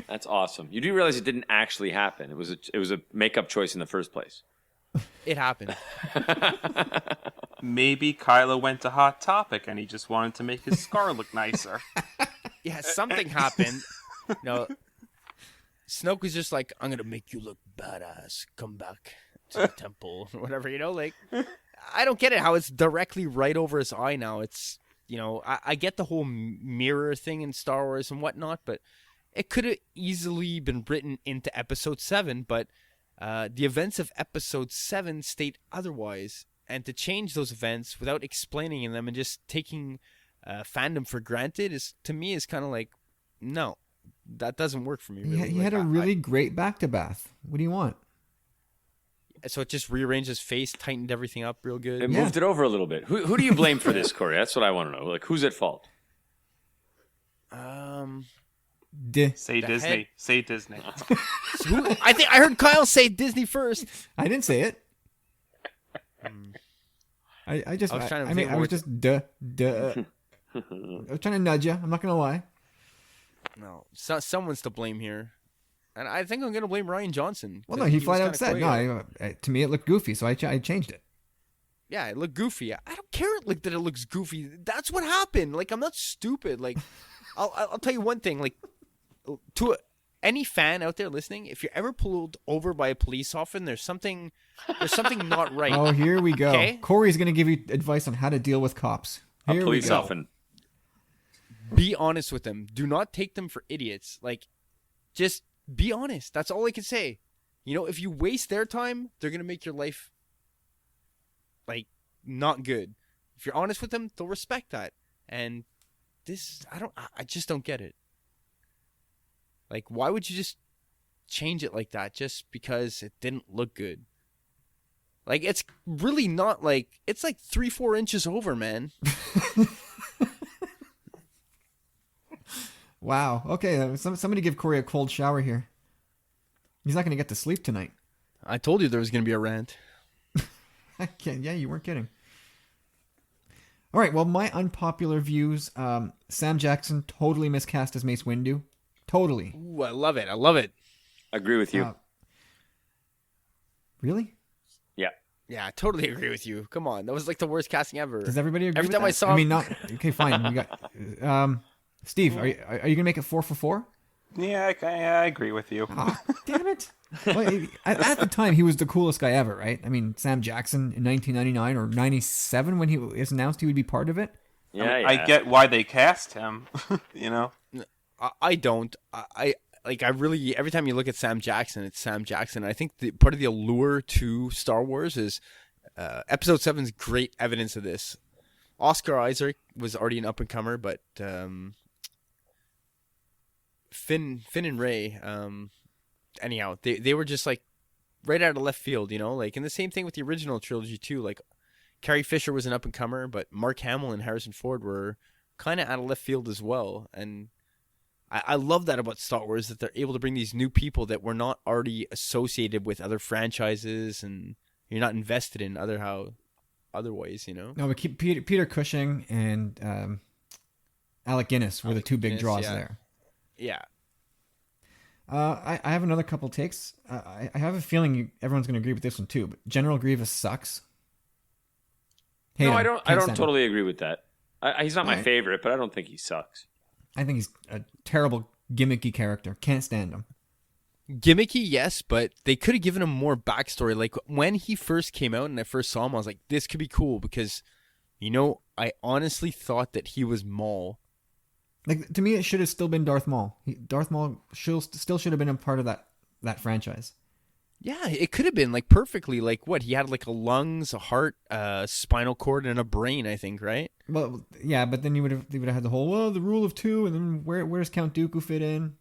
That's awesome. You do realize it didn't actually happen. It was a makeup choice in the first place. It happened. Maybe Kylo went to Hot Topic and he just wanted to make his scar look nicer. Yeah, something happened. Snoke was just like, "I'm gonna make you look badass. Come back." to the temple or whatever, like I don't get it how it's directly right over his eye now. It's, I get the whole mirror thing in Star Wars and whatnot, but it could have easily been written into episode 7, but the events of episode 7 state otherwise, and to change those events without explaining them and just taking fandom for granted to me is kind of like, no, that doesn't work for me. Really. He had a really great back to Bath. What do you want? So it just rearranged his face, tightened everything up real good. It moved it over a little bit. Who do you blame for this, Corey? That's what I want to know. Like, who's at fault? Say Disney. Say Disney. I think I heard Kyle say Disney first. I didn't say it. I was just duh. I was trying to nudge you. I'm not gonna lie. No, someone's to blame here, and I think I'm gonna blame Ryan Johnson. Well, no, he flat out said no. To me, it looked goofy, so I changed it. Yeah, it looked goofy. I don't care that it looks goofy. That's what happened. Like, I'm not stupid. Like, I'll tell you one thing. Like, to any fan out there listening, if you're ever pulled over by a police officer, there's something not right. Oh, here we go. Okay? Corey's going to give you advice on how to deal with cops. Here a police we go. officer. Be honest with them. Do not take them for idiots. Like, just be honest. That's all I can say. If you waste their time, they're going to make your life, like, not good. If you're honest with them, they'll respect that. And this, I just don't get it. Like, why would you just change it like that just because it didn't look good? Like, it's really not like, it's like 3-4 inches over, man. Wow. Okay, somebody give Corey a cold shower here. He's not going to get to sleep tonight. I told you there was going to be a rant. Yeah, you weren't kidding. All right, well, my unpopular views. Sam Jackson totally miscast as Mace Windu. Totally. Ooh, I love it. I love it. Agree with you. Really? Yeah. Yeah, I totally agree with you. Come on. That was like the worst casting ever. Does everybody agree Every with time that? I saw I mean, not... Okay, fine. We got... Steve, are you going to make it 4 for 4? Yeah, I agree with you. Oh, damn it. Well, at the time, he was the coolest guy ever, right? I mean, Sam Jackson in 1999 or 97 when he was announced he would be part of it. Yeah, I get why they cast him, I don't. I really, every time you look at Sam Jackson, it's Sam Jackson. I think part of the allure to Star Wars is Episode 7's great evidence of this. Oscar Isaac was already an up-and-comer, but Finn and Rey, anyhow, they were just like right out of left field, like, and the same thing with the original trilogy too. Like, Carrie Fisher was an up-and-comer, but Mark Hamill and Harrison Ford were kind of out of left field as well. And I love that about Star Wars, that they're able to bring these new people that were not already associated with other franchises, and you're not invested in other ways, No, but Peter Cushing and Alec Guinness were the two big draws there. Yeah. I have another couple takes. I have a feeling everyone's going to agree with this one too, but General Grievous sucks. No, I don't totally agree with that. He's not my favorite, but I don't think he sucks. I think he's a terrible gimmicky character. Can't stand him. Gimmicky, yes, but they could have given him more backstory. Like, when he first came out and I first saw him, I was like, this could be cool because, I honestly thought that he was Maul. Like, to me, it should have still been Darth Maul. Darth Maul still should have been a part of that franchise. Yeah, it could have been, like, perfectly. Like, what? He had, like, a lungs, a heart, a spinal cord, and a brain, I think, right? Well, yeah, but then they would have had the whole, the rule of 2, and then where's Count Dooku fit in?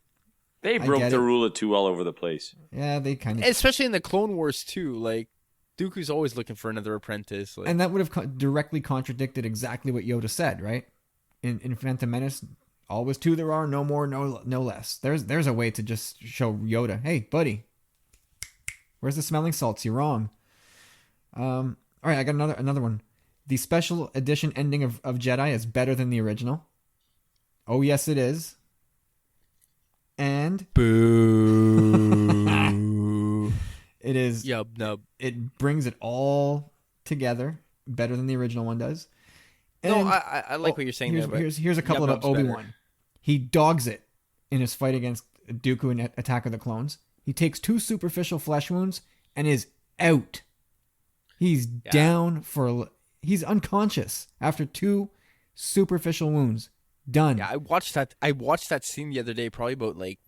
They broke the rule of 2 all over the place. Yeah, they kind of... Especially in the Clone Wars, too. Like, Dooku's always looking for another apprentice. Like... And that would have directly contradicted exactly what Yoda said, right? In Phantom Menace, always 2 there are, no more, no less. There's a way to just show Yoda, hey, buddy, where's the smelling salts? You're wrong. All right, I got another one. The special edition ending of Jedi is better than the original. Oh, yes, it is. And boo. It is. Yub nub. It brings it all together better than the original one does. And, no, I like what you're saying there. But here's a couple of Obi-Wan. He dogs it in his fight against Dooku in Attack of the Clones. He takes 2 superficial flesh wounds and is out. He's down for. He's unconscious after 2 superficial wounds. Done. Yeah, I watched that scene the other day, probably about like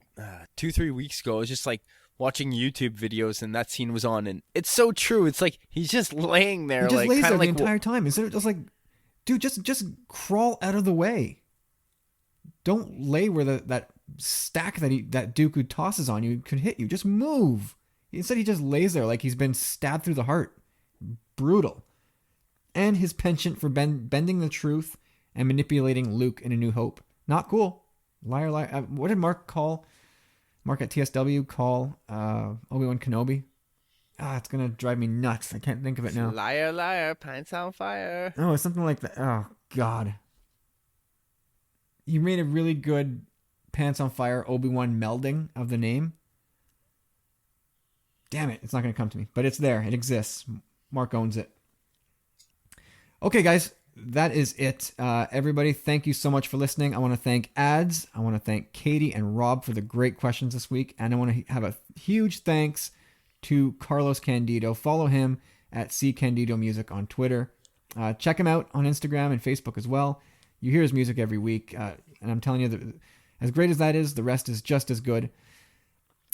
2-3 weeks ago. I was just like watching YouTube videos, and that scene was on, and it's so true. It's like he's just laying there, He just like lays kind there of the like entire time. Instead of just like, dude, just crawl out of the way. Don't lay where that stack that Dooku tosses on you could hit you. Just move. Instead, he just lays there like he's been stabbed through the heart. Brutal. And his penchant for bending the truth and manipulating Luke in A New Hope. Not cool. Liar, liar. What did Mark at TSW call Obi-Wan Kenobi? It's going to drive me nuts. I can't think of it now. Liar, liar, pants on fire. Oh, it's something like that. Oh, God. You made a really good Pants on Fire Obi-Wan melding of the name. Damn it, it's not going to come to me. But it's there. It exists. Mark owns it. Okay, guys, that is it. Everybody, thank you so much for listening. I want to thank Ads. I want to thank Katie and Rob for the great questions this week. And I want to have a huge thanks to Carlos Candido. Follow him at C Candido Music on Twitter. Check him out on Instagram and Facebook as well. You hear his music every week. And I'm telling you, that as great as that is, the rest is just as good.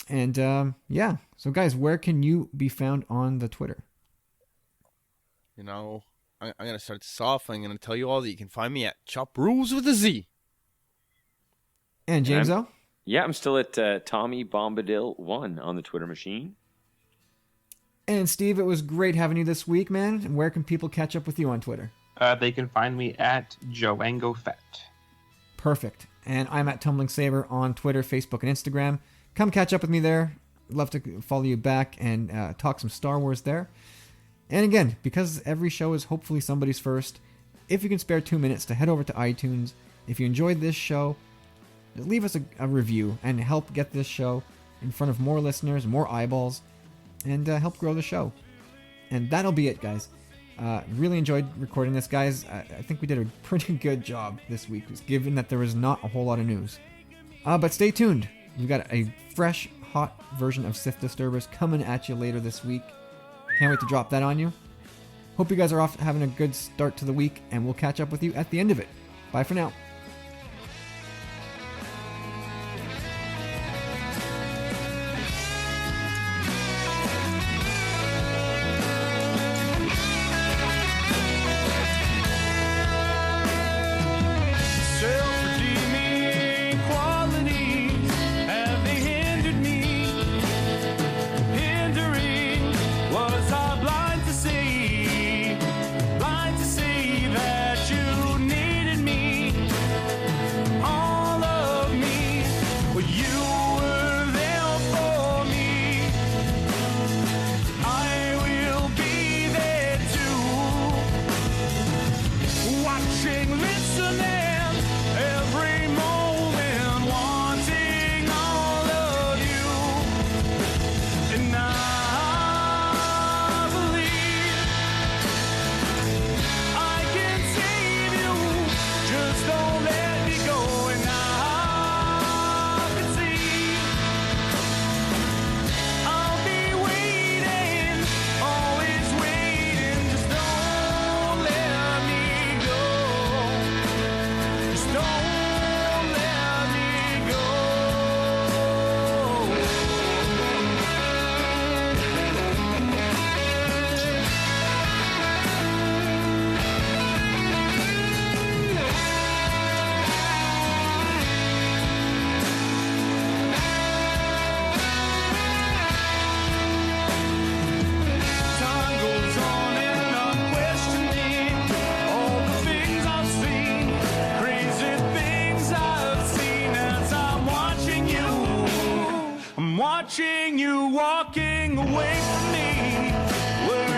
And yeah, so guys, where can you be found on the Twitter? You know, I'm going to start this off. I'm going to tell you all that you can find me at Chop Rules with a Z. And James O? Yeah, I'm still at Tommy Bombadil 1 on the Twitter machine. And Steve, it was great having you this week, man. And where can people catch up with you on Twitter? They can find me at JoangoFett. Perfect. And I'm at Tumbling Saber on Twitter, Facebook, and Instagram. Come catch up with me there. I'd love to follow you back and talk some Star Wars there. And again, because every show is hopefully somebody's first, if you can spare 2 minutes to head over to iTunes, if you enjoyed this show, just leave us a review and help get this show in front of more listeners, more eyeballs, and help grow the show. And that'll be it, guys. Really enjoyed recording this, guys. I think we did a pretty good job this week, given that there was not a whole lot of news. But stay tuned. We've got a fresh, hot version of Sith Disturbers coming at you later this week. Can't wait to drop that on you. Hope you guys are off having a good start to the week, and we'll catch up with you at the end of it. Bye for now. Self-redeeming qualities have they hindered me? Hindering was I blind to see that you needed me, all of me. Well, you were there for me. I will be there too, watching, listening. Every moment wanting all of you, and I believe I can save you. Just don't let me go, and I can see I'll be waiting, always waiting. Just don't let me go. Just don't let me go. Time goes on and I'm questioning all the things I've seen, crazy things I've seen as I'm watching you. I'm watching you walking away from me. Where